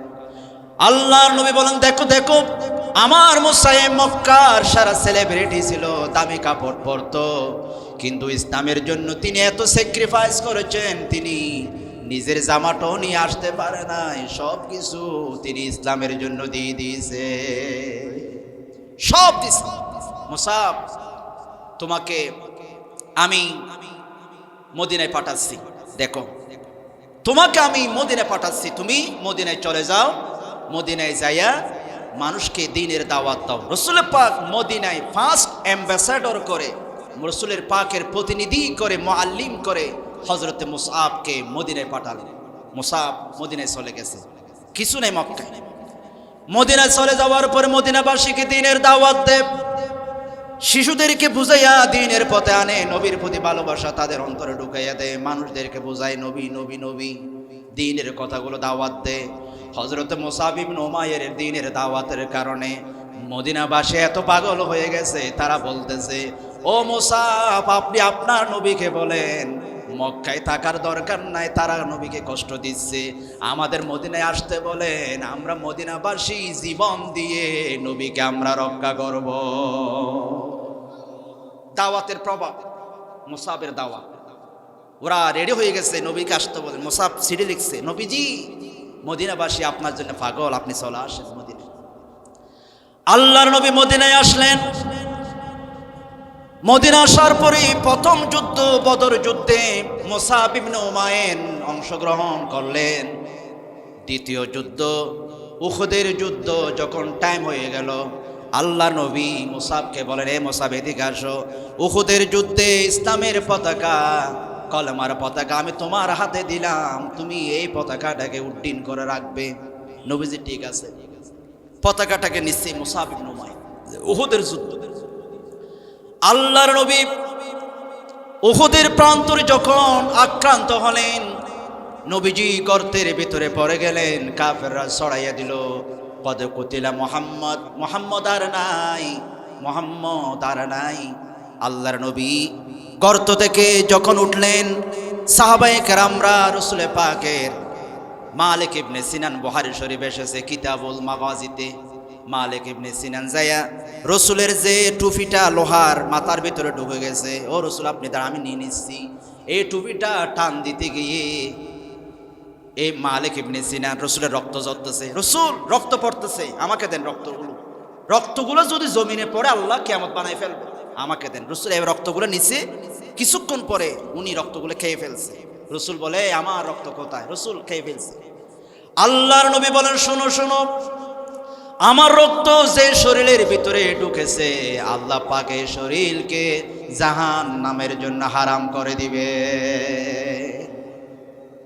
আল্লাহর নবী বলেন, দেখো দেখো, আমার মুসাইব মক্কার সারা সেলিব্রিটি ছিল, দামি কাপড় পরতো, কিন্তু ইসলামের জন্য তিনি এত স্যাক্রিফাইস করেছেন, তিনি নিজের জামাটাও নিয়ে আসতে পারে নাই, সব কিছু তিনি ইসলামের জন্য দিয়ে দিয়েছে, সব দিছে। মুসাব, তোমাকে আমি মদিনায় পাঠাচ্ছি, দেখো তোমাকে আমি মদিনায় পাঠাচ্ছি, তুমি মদিনায় চলে যাও, মদিনায় যাইয়া মানুষকে দ্বীনের দাওয়াত দাও। রাসূল পাক মদিনায় ফার্স্ট অ্যাম্বাসেডর করে, রাসূলের পাকের প্রতিনিধি করে, মুআল্লিম করে হযরতে মুসআবকে মদিনায় পাঠালেন। মুসআব মদিনায় চলে গেছে, কিছু নেই মক্কায়। মদিনায় চলে যাওয়ার পরে মদিনাবাসীকে দ্বীনের দাওয়াত দেয়, শিশুদেরকে বুঝাইয়া দ্বীনের পথে আনে, নবীর প্রতি ভালোবাসা তাদের অন্তরে ঢুকাইয়া দেয়, মানুষদেরকে বোঝায় নবী নবী নবী, দ্বীনের কথাগুলো দাওয়াত দেয়। হযরত মুসআব ইবনে উমাইর দ্বীনের দাওয়াতের কারণে মদিনাবাসী এত পাগল হয়ে গেছে, তারা বলতেছে, ও মুসআব আপনি আপনার নবীকে বলেন মক্কায় থাকার দরকার নাই, তারা নবীকে কষ্ট দিচ্ছে, আমাদের মদিনায় আসতে বলেন, আমরা মদিনাবাসী জীবন দিয়ে নবীকে আমরা রক্ষা করব। দাওয়াতের প্রভাব, মুসআবের দাওয়াত, ওরা রেডি হয়ে গেছে, নবীকে আসতে বলেন। মুসআব সিডি লিখছে, নবীজি মদিনাবাসী আপনার জন্য পাগল, আপনি চলে আসেন মদিনায়। আল্লাহর নবী মদিনায় আসলেন। মদিনা আসার পরে প্রথম যুদ্ধ বদর যুদ্ধে মুসআব ইবনে উমাইর অংশগ্রহণ করলেন। দ্বিতীয় যুদ্ধ উহুদের যুদ্ধ যখন টাইম হয়ে গেল, আল্লাহ নবী মুসআবকে বলেন, এ মুসআব এদিকে আসো, উহুদের যুদ্ধে ইসলামের পতাকা, কলমার পতাকা আমি তোমার হাতে দিলাম, তুমি এই পতাকাটাকে উড্ডীন করে রাখবে। নবীজি ঠিক আছে, পতাকাটাকে নিশ্চয়ই মুসআব ইবনে উমাইর। উহুদের যুদ্ধ, আল্লাহর নবী উহুদের প্রান্তরে যখন আক্রান্ত হলেন, নবীজি গর্তের ভিতরে পড়ে গেলেন, কাফেররা ছড়াইয়া দিল, কদ কুতিলা মুহাম্মদ, মুহাম্মদ আর নাই, মুহাম্মদ আর নাই। আল্লাহর নবী গর্ত থেকে যখন উঠলেন, সাহাবায়ে কেরামরা রাসূল পাকের, মালিক ইবনে সিনান, বুখারী শরীফ এসেছে কিতাবুল মাগাজিতে, মালিক ইবনে সিনান যায়া রসুলের যে টুপিটা লোহার মাথার ভিতরে ঢুকে গেছে, ও রসুল আপনি তার, আমি নিয়ে নিচ্ছি, এই টুপিটা টান দিতে গিয়ে এই মালিক ইবনে সিনান, রসুলের রক্ত ঝরতেছে, রসুল রক্ত পড়তেছে, আমাকে দেন রক্তগুলো, রক্তগুলো যদি জমিনে পড়ে আল্লাহ কিয়ামত বানাই ফেলবে, আমাকে দেন। রসুল এই রক্তগুলো নিছে, কিছুক্ষণ পরে উনি রক্তগুলো খেয়ে ফেলছে। রসুল বলে, আমার রক্ত কোথায়? রসুল খেয়ে ফেলছে। আল্লাহর নবী বলেন, শোনো শোনো, আমার রক্ত যে শরীরের ভিতরে ঢুকেছে, আল্লাহ পাক এই শরীরকে জাহান্নামের জন্য হারাম করে দিবে।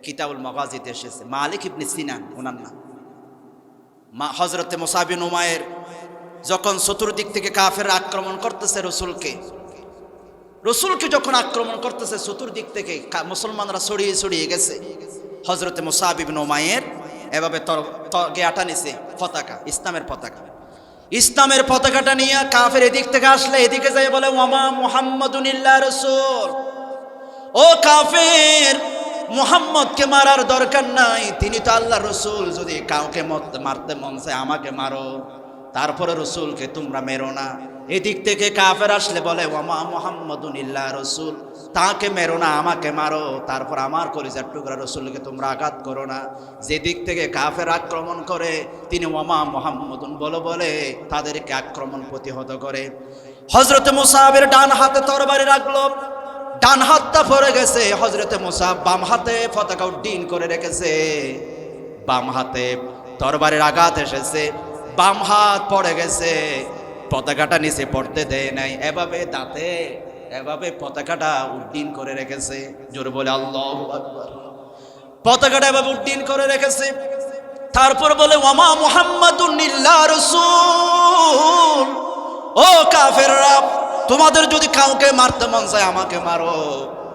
কিতাবুল মাগাজিতে এসেছে, মালিক ইবনে সিনান ওনার নাম। হযরতে মুসআব ইবনে উমাইর যখন চতুর্দিক থেকে কাফের আক্রমণ করতেছে রসুলকে যখন আক্রমণ করতেছে চতুর্দিক থেকে, মুসলমানরা ছড়িয়ে ছড়িয়ে গেছে, হযরতে মুসআব ইবনে উমাইর এভাবে গেয়াটা নিছে, পতাকা, ইসলামের পতাকা, ইসলামের পতাকাটা নিয়ে কাফের এদিক থেকে আসলে এদিকে যাই বলে, ওয়ামা মুহাম্মাদুন ইল্লা রাসূল, ও কাফের, মুহাম্মদকে মারার দরকার নাই, তিনি তো আল্লাহর রাসূল, যদি কাউকে মারতে মন চায় আমাকে মারো, তারপরে রসুলকে তোমরা মেরো না। এদিক থেকে কাফের আসলে বলে, ওয়ামা মুহাম্মাদুন ইল্লা রাসূল, তাকে মেরো না, আমাকে মারো, তারপর আমার কলিজার টুকরা রসুলকে তোমরা আঘাত করো না। যেদিক থেকে কাফের আক্রমণ করে তিনি ওয়ামা মুহাম্মাদুন বলে তাদেরকে আক্রমণ প্রতিহত করে। হযরতে মুসআবের ডান হাতে তরবারি রাখলো, ডান হাতটা পড়ে গেছে, হযরতে মুসআব বাম হাতে পতাকা উড্ডীন করে রেখেছে, বাম হাতে তরবারির আঘাত এসেছে, বাম হাত পড়ে গেছে, পতাকাটা নিচে পড়তে দেয় নাই, এভাবে দাঁতে এভাবে পতাকাটা উড্ডীন করে রেখেছে। জোরে বলে আল্লাহু আকবার। পতাকাটা এভাবে উড্ডীন করে রেখেছে। তারপর বলে ওয়ামা মুহাম্মাদুন ইল্লা রাসূল। ও কাফেররা, তোমাদের যদি কাউকে মারতে মন চায় আমাকে মারো,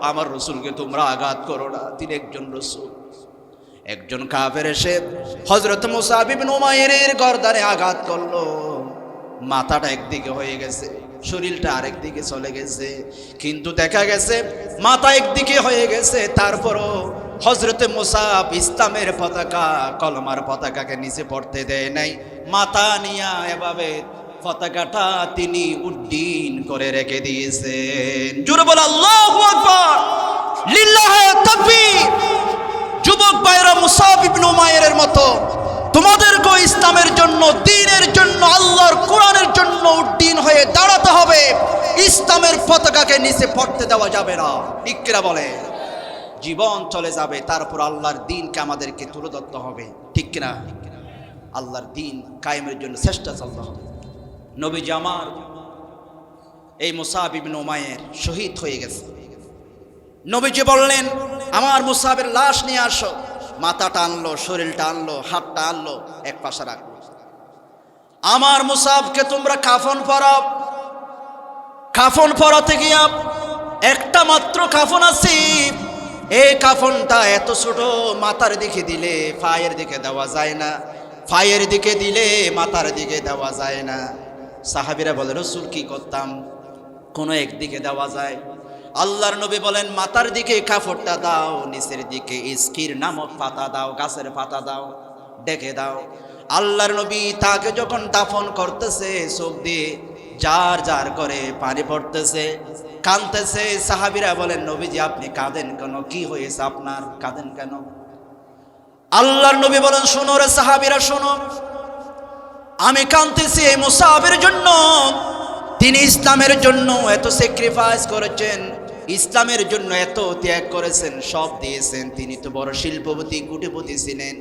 আমার রসুলকে তোমরা আঘাত করো না, তিনি একজন রসুল। একজন কাফের এসে হযরত মুসআব ইবনে উমাইরের গর্দানে আঘাত করলো। মাথাটা একদিকে হয়ে গেছে, শরীরটা আরেক দিকে চলে গেছে, কিন্তু দেখা গেছে মাথা একদিকে হয়ে গেছে। তারপরও হযরত মুসআব ইসলামের পতাকা, কলমার পতাকাকে নিচে পড়তে দেয় নাই। মাথা নিয়া এভাবে পতাকাটা তিনি উড্ডীন করে রেখে দিয়েছেন। জোরে বলে আল্লাহু আকবার, লিল্লাহি তাকবীর। যুবক ভাইরা, মুসআব ইবনে উমাইরের মতো তোমাদেরকে ইসলামের জন্য, দ্বীনের জন্য, আল্লাহর কোরআনের জন্য উড্ডীন হয়ে দাঁড়াতে হবে। ইসলামের পতাকাকে নিচে পড়তে দেওয়া যাবে না। ঠিক কিনা বলে? জীবন চলে যাবে, তারপর আল্লাহর দ্বীনকে আমাদেরকে তুলে ধরতে হবে। ঠিক কিনা? আল্লাহর দ্বীন কায়েমের জন্য চেষ্টা চলতে হবে। নবীজি আমার এই মুসআব ইবনে উমাইর শহীদ হয়ে গেছে। নবীজি বললেন, আমার মুসআবের লাশ নিয়ে আসো। মাথাটা আনলো, শরীরটা আনলো, হাতটা আনলো, এক পাশে রাখলো। আমার মুসআবকে তোমরা কাফন পরাও। কাফন পরাতে গিয়া একটা মাত্র কাফন আছে, এই কাফনটা এত ছোট, মাথার দিকে দিলে পায়ের দিকে দেওয়া যায় না, পায়ের দিকে দিলে মাথার দিকে দেওয়া যায় না। সাহাবীরা বলে, রাসূল কি করতাম? কোনো একদিকে দেওয়া যায়। আল্লাহর নবী বলেন, মাথার দিকে কাফনটা দাও, নিচের দিকে ইস্কির নামক পাতা দাও, গাছের পাতা দাও, ডেকে দাও। আল্লাহর নবী তাকে যখন দাফন করতেছে, চোখ দিয়ে জার জার করে পানি পড়তেছে, কাঁদতেছে। সাহাবীরা বলেন, নবীজি আপনি কাঁদেন কেন? কি হয়েছে আপনার? কাঁদেন কেন? আল্লাহর নবী বলেন, শোনো রে সাহাবীরা, শোনো, আমি কাঁদতেছি এই মুসআবের জন্য। তিনি ইসলামের জন্য এত স্যাক্রিফাইস করেছেন, ইসলামের জন্য এত ত্যাগ করেছেন, সব দিয়েছেন। তিনি তো বড় শিল্পপতি, কোটিপতি ছিলেন,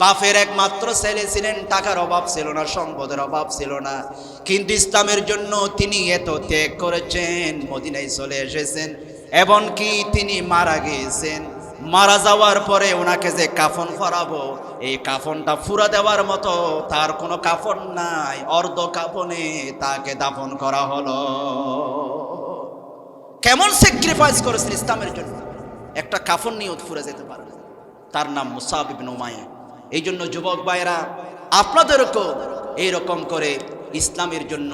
বাপের একমাত্র ছেলে ছিলেন, টাকার অভাব ছিল না, সম্পদের অভাব ছিল না, কিন্তু ইসলামের জন্য তিনি এত ত্যাগ করেছেন। মদিনায় চলে এসেছেন, এমনকি তিনি মারা গিয়েছেন। মারা যাওয়ার পরে ওনাকে যে কাফন পরাবো, এই কাফনটা ফুরা দেওয়ার মতো তার কোনো কাফন নাই, অর্ধ কাফনে তাকে দাফন করা হলো। কেমন স্যাক্রিফাইস করেছেন ইসলামের জন্য, একটা কাফন নিয়ে ফুরে যেতে পারে। তার নাম মুসআব ইবনে উমাইর। এই জন্য যুবক ভাইরা, আপনাদেরকেও এইরকম করে ইসলামের জন্য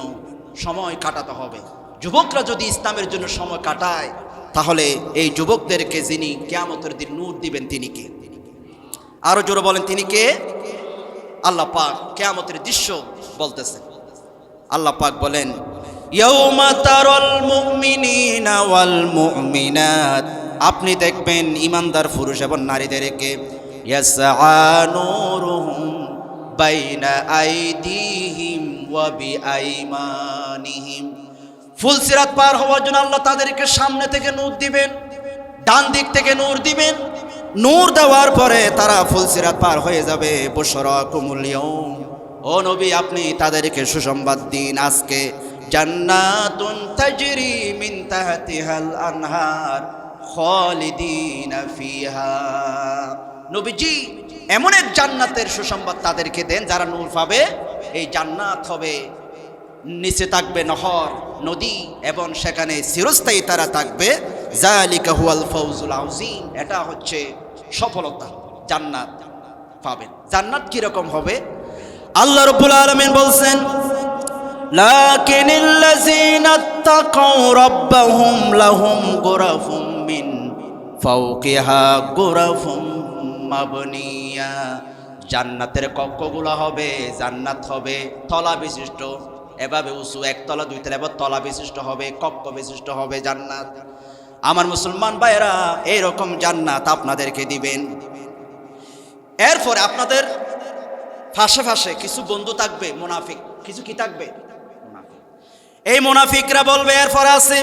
সময় কাটাতে হবে। যুবকরা যদি ইসলামের জন্য সময় কাটায়, তাহলে এই যুবকদেরকে যিনি কিয়ামতের দিন নূর দিবেন, তিনি কে? আরো জোরে বলেন, তিনি কে? আল্লাহ পাক কিয়ামতের দৃশ্য বলতেছেন। আল্লাহ পাক বলেন, ইয়াউমা তারাল মুমিনিনা ওয়াল মুমিনাত, আপনি দেখবেন ইমানদার পুরুষ এবং নারীদেরকে, ইয়াসআ নূরুহুম বাইনা আইদিহিম ওয়া বিআইমানিহিম, ফুলসিরাত পার হওয়ার জন্য আল্লাহ তাদেরকে সামনে থেকে নূর দিবেন, ডান দিক থেকে নূর দিবেন। নূর দেওয়ার পরে তারা ফুলসিরাত পার হয়ে যাবে। বুশরাকুমুল ইয়াউম, ও নবী আপনি তাদেরকে সুসংবাদ দিন, আজকে জান্নাতুন তাজরি মিন তাহতিহাল আনহার খালিদিনা ফিহা। নবীজি এমন এক জান্নাতের সুসংবাদ তাদেরকে দেন যারা নূর পাবে। এই জান্নাত হবে, নিচে থাকবে নহর, নদী, এবং সেখানে চিরস্থায়ী তারা থাকবে। যালিকা হুয়াল ফাউজুল আযীম, এটা হচ্ছে সফলতা, জান্নাত পাবেন। জান্নাত কি রকম হবে? আল্লাহ রাব্বুল আলামিন বলছেন, লাকিনিল্লাযীনা তাকাউ রাব্বাহুম লাহুম গুরাফুম মিন ফাওকিহা গুরাফুম মাবনিয়া। জান্নাতের কক্ষগুলো হবে, জান্নাত হবে তলা বিশিষ্ট, এভাবে উঁচু, একতলা দুইতলা, এবার তলা বিশিষ্ট হবে, কক্ষ বিশিষ্ট হবে জান্নাত। আমার মুসলমান ভাইয়েরা, এইরকম জান্নাত আপনাদেরকে দিবেন। এরপরে আপনাদের ফাঁসে ফাঁসে কিছু বন্ধু থাকবে মুনাফিক, কিছু কি থাকবে? মুনাফিক। এই মুনাফিকরা বলবে, এরপরে আছে,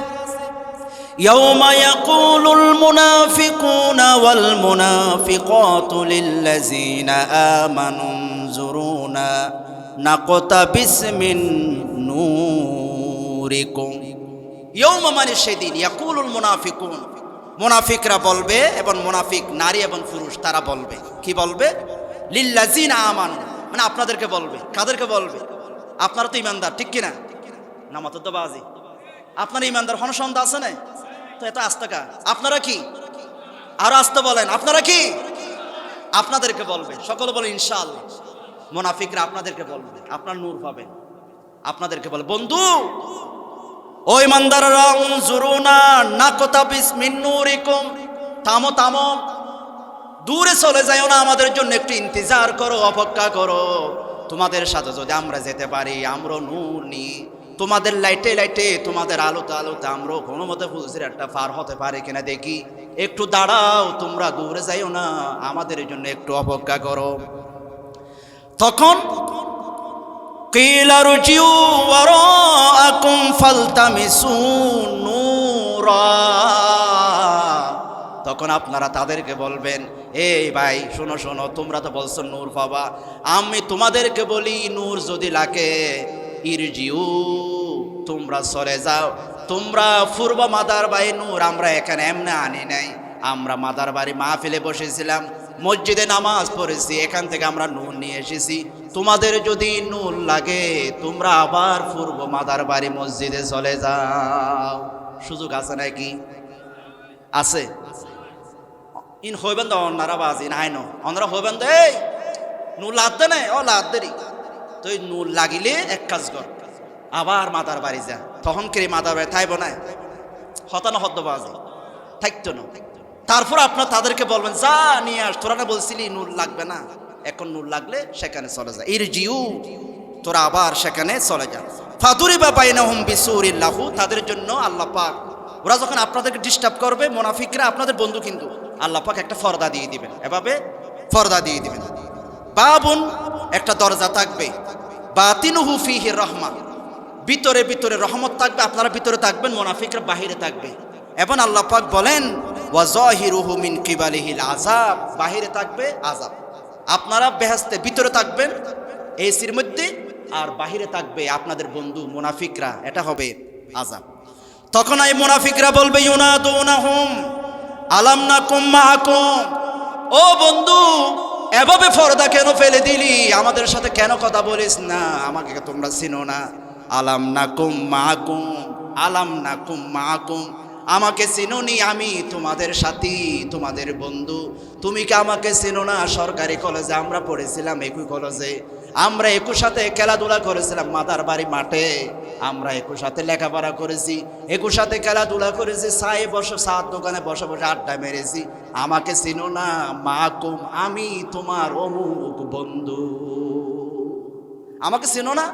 ইয়াউমা ইয়াকুলুল মুনাফিকুনা ওয়াল মুনাফিকাতু লিল্লাযীনা আমানু যুরুনা নাকতাবিস মিন নূরিকুম। ইয়াউমা মানে সেদিন, ইয়াকুলুল মুনাফিকুন, মুনাফিকরা বলবে, এবং মুনাফিক নারী এবং পুরুষ তারা বলবে, কি বলবে? লিল্লাযিনা আমানু, মানে আপনাদেরকে বলবে। কাদেরকে বলবে? আপনারা তো ইমানদার, ঠিক কিনা? নামাজ তো বাজি, আপনারা ইমানদার, হন সন্দেহ আছে না? তো এত আস্তাকা আপনারা কি? আরো আস্তে বলেন, আপনারা কি? আপনাদেরকে বলবে। সকলে বলে ইনশাআল্লাহ। মুনাফিকরা আপনাদেরকে বলবে, আপনার নূর পাবেন। আপনাদেরকে বলে, বন্ধু ও ইমানদাররা, উনজুরুনা নাকতাবিস মিন নূরিকুম, থামো থামো, দূরে চলে যাও না, আমাদের জন্য একটু ইন্তজার করো, অপেক্ষা করো। তোমাদের সাথে যদি আমরা যেতে পারি, আমরা নূর নিয়ে তোমাদের লাইটে লাইটে, তোমাদের আলোতে আলোতে আমরা কোনো মতে ফুলসির একটা পার হতে পারি কিনা দেখি, একটু দাঁড়াও, তোমরা দূরে যাইও না, আমাদের জন্য একটু অপেক্ষা করো। তখন কিলা রুজিউ ওয়ারাআকুম ফালতামিসু নূরা, তখন আপনারা তাদেরকে বলবেন, এই ভাই শোনো শোনো, তোমরা তো বলছো নূর পাবা, আমি তোমাদেরকে বলি নূর যদি লাগে, ইরজিউ, তোমরা সরে যাও। তোমরা পূর্ব মাদার বাড়ি নূর আমরা এখানে এমনি আনি নাই, আমরা মাদার বাড়ি মাহফিলে বসেছিলাম, মসজিদে নামাজ পড়েছি, এখান থেকে আমরা নূর নিয়ে এসেছি। তোমাদের যদি নূর লাগে, তোমরা আবার পূর্ব মাদার বাড়ি মসজিদে চলে যাও। সুযোগ আছে নাকি? আছে। ইন হইবেন তো অন্যারা বাজি নাই ন, অন্যরা হইবেন তো, এই নূর লাগতে নাই, ও লাগদেরই তো, নূর লাগিলে এক কাজ কর, আবার মাদার বাড়ি যা। তখন কে মাদার বাড়ি থাইব না, হতানো হদ্দ বাজি থাকতো না। তারপর আপনার তাদেরকে বলবেন, যা নিয়ে আস, তোরা না বলছিলি নূর লাগবে না, এখন নূর লাগলে সেখানে চলে যা, ইরজিউ, তোরা আবার সেখানে চলে যা। ফাদুরিবা বাইনাহুম বিসুরিন লাহু, তাদের জন্য আল্লাহ পাক, ওরা যখন আপনাদেরকে ডিস্টার্ব করবে, মুনাফিকরা আপনাদের বন্ধু, কিন্তু আল্লাহ পাক একটা পর্দা দিয়ে দিবেন, এভাবে পর্দা দিয়ে দিবেন। বাবুন, একটা দরজা থাকবে, বাতিনুহু ফীহি রাহমা, ভিতরে ভিতরে রহমত থাকবে, আপনারা ভিতরে থাকবেন, মুনাফিকরা বাহিরে থাকবে। এবং আল্লাহ পাক বলেন, ওয়া যাহিরুহু মিন কিবালিহিল আযাব, বাহিরে থাকবে আযাব। আপনারা বেহেশতে ভিতরে থাকবেন এসির মধ্যে, আর বাহিরে থাকবে আপনাদের বন্ধু মুনাফিকরা, এটা হবে আযাব। তখন এই মুনাফিকরা বলবে, ইউনাদুনাহুম আলাম নাকুম মাআকুম, ও বন্ধু এভাবে পর্দা কেন ফেলে দিলি, আমাদের সাথে কেন কথা বলিস না, আমাকে তোমরা চিনো না। আলাম নাকুম মাআকুম, আলাম নাকুম মাআকুম, আমাকে চিনোনি, আমি তোমাদের সাথী, তোমাদের বন্ধু, তুমি কি আমাকে চিনো না? সরকারি কলেজে আমরা পড়েছিলাম, একই কলেজে আমরা একই সাথে খেলাধুলা করেছিলাম, মাদার বাড়ি মাঠে আমরা একই সাথে লেখাপড়া করেছি, একই সাথে খেলাধুলা করেছি, চায়ে বসে চার দোকানে বসে বসে আড্ডা মেরেছি, আমাকে চিনো না? মাকুম, আমি তোমার অমুক বন্ধু, আমাকে চিনো না?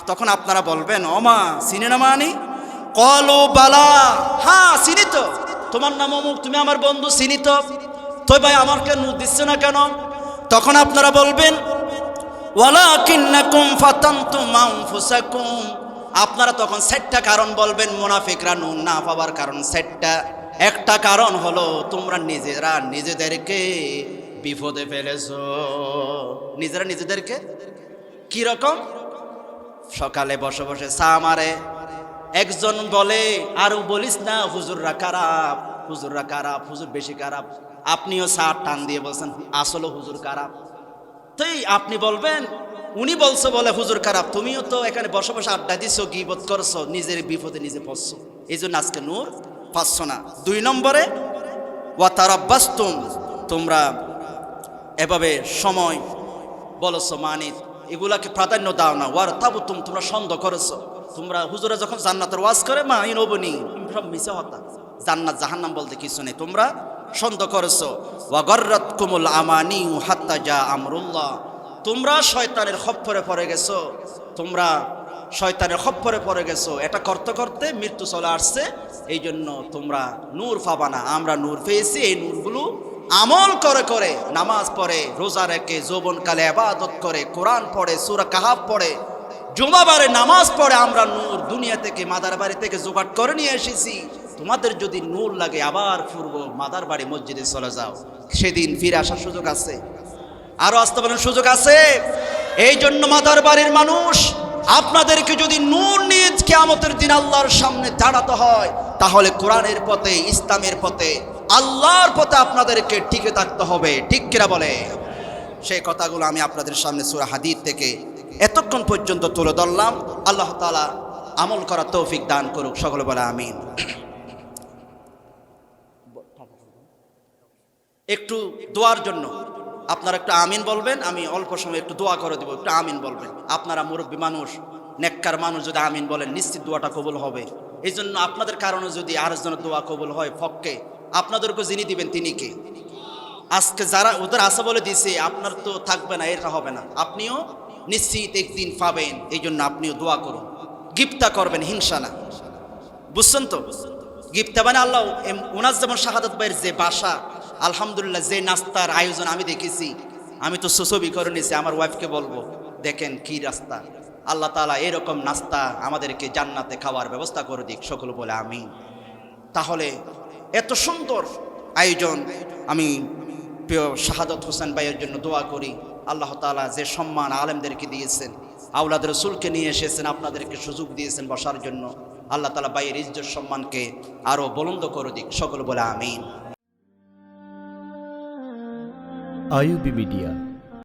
তখন আপনারা বলবেন, ওমা চিনি না মানি? কলু বালা, হ্যাঁ চিনি তো, তোমার নাম অমুক, তুমি আমার বন্ধু, চিনি তো, তো ভাই আমাকে নূর দিচ্ছে না কেন? তখন আপনারা বলবেন, ওয়ালাকিন্নাকুম ফাতানতুম আনফুসাকুম, আপনারা তখন 7টা কারণ বলবেন মুনাফিকরা নূর না পাওয়ার কারণ 7টা। একটা কারণ হলো তোমরা নিজেরা নিজেদেরকে বিপদে ফেলেছো, নিজেরা নিজেদেরকে। কি রকম? সকালে বসে বসে চা মারে, একজন বলে আরো বলিস না, হুজুররা খারাপ, হুজুররা খারাপ, হুজুর বেশি খারাপ, আপনিও চা টান দিয়ে বলছেন আসলে হুজুর খারাপ। তাই আপনি বলবেন উনি বলছো বলে হুজুর খারাপ, তুমিও তো এখানে বসে বসে আড্ডা দিছো, গীবত করছো, নিজের বিপদে নিজে পড়ছো, এই জন্য আজকে নূর পাচ্ছ না। 2 নম্বরে ওয়া তারাব্বাসতুম, তোমরা এভাবে সময় বলছো, মানে এগুলাকে প্রাধান্য দাও না। ওয়ার তাবুতুম, তোমরা সন্দেহ করেছো, তোমরা হুজুরা যখন জান্নাতের ওয়াজ করে মা ইনবনি, সব মিছে হতা, জান্নাত জাহান্নাম বলতে কিছু নেই, তোমরা সন্দেহ করেছো। ওয়া গাররাতকুমুল আমানি হাত্তা জা আমরুল্লাহ, তোমরা শয়তানের খপ্পরে পড়ে গেছো, তোমরা শয়তানের খপ্পরে পড়ে গেছো, এটা করতে করতে মৃত্যু চলে আসছে, এই জন্য তোমরা নূর পাবা না। আমরা নূর পেয়েছি, এই নূরগুলো আমল করে করে, নামাজ পড়ে, রোজা রেখে, যৌবনকালে ইবাদত করে, কোরআন পড়ে, সূরা কাহাফ পড়ে, জুমাবারে নামাজ পড়ে আমরা নূর দুনিয়া থেকে, মাদার বাড়ি থেকে জোগাড় করে নিয়ে এসেছি। তোমাদের যদি নূর লাগে আবার পূর্ব মাদার বাড়ি মসজিদে চলে যাও, সেদিন ফিরে আসার সুযোগ আছে। আরো আসতে বলেন সুযোগ আছে। এই জন্য মাদার বাড়ির মানুষ, আপনাদেরকে যদি নূর নিজ কিয়ামতের দিন আল্লাহর সামনে দাঁড়াতে হয়, তাহলে কোরআনের পথে, ইসলামের পথে, আল্লাহর পথে আপনাদেরকে টিকে থাকতে হবে। ঠিক কিনা বলে? সেই কথাগুলো আমি আপনাদের সামনে সূরা হাদীদ থেকে এতক্ষণ পর্যন্ত তুলে ধরলাম। আল্লাহ তাআলা আমল করার তৌফিক দান করুক, সকলে বলে আমিন। একটু দোয়ার জন্য আপনারা একটু আমিন বলবেন, আমি অল্প সময় একটু দোয়া করে দেবো, একটু আমিন বলবেন। আপনারা মুরব্বী মানুষ, নেককার মানুষ, যদি আমিন বলেন নিশ্চিত দোয়াটা কবুল হবে। এই জন্য আপনাদের কারণে যদি আরেকজনের দোয়া কবুল হয় পক্ষে, আপনাদেরকে যিনি দিবেন তিনি কে? আজকে যারা ওদের আশা বলে দিছে, আপনার তো থাকবে না, এটা হবে না, আপনিও নিশ্চিত একদিন পাবেন। এই জন্য আপনিও দোয়া করুন, গিফতা করবেন, হিংসা না। বুঝছেন তো? গিফতা মানে আল্লাহ ওনার যেমন শাহাদাত ভাইয়ের যে বাসা, আলহামদুলিল্লাহ, যে নাস্তার আয়োজন আমি দেখেছি, আমি তো ছবি করে নিয়েছি, আমার ওয়াইফকে বলবো দেখেন কি রাস্তা। আল্লাহ তাআলা এরকম নাস্তা আমাদেরকে জান্নাতে খাওয়ার ব্যবস্থা করে দিক, সকল বলে আমিন। তাহলে এত সুন্দর আয়োজন, আমি প্রিয় শাহাদত হোসেন ভাইয়ের জন্য দোয়া করি। আল্লাহ তাআলা যে সম্মান আলেমদেরকে দিয়েছেন, আওলাদ রসুলকে নিয়ে এসেছেন, আপনাদেরকে সুযোগ দিয়েছেন বসার জন্য, আল্লাহ তাআলা ভাইয়ের ইজ্জত সম্মানকে আরো বুলন্দ করে দিক, সকল বলে আমিন। IUB media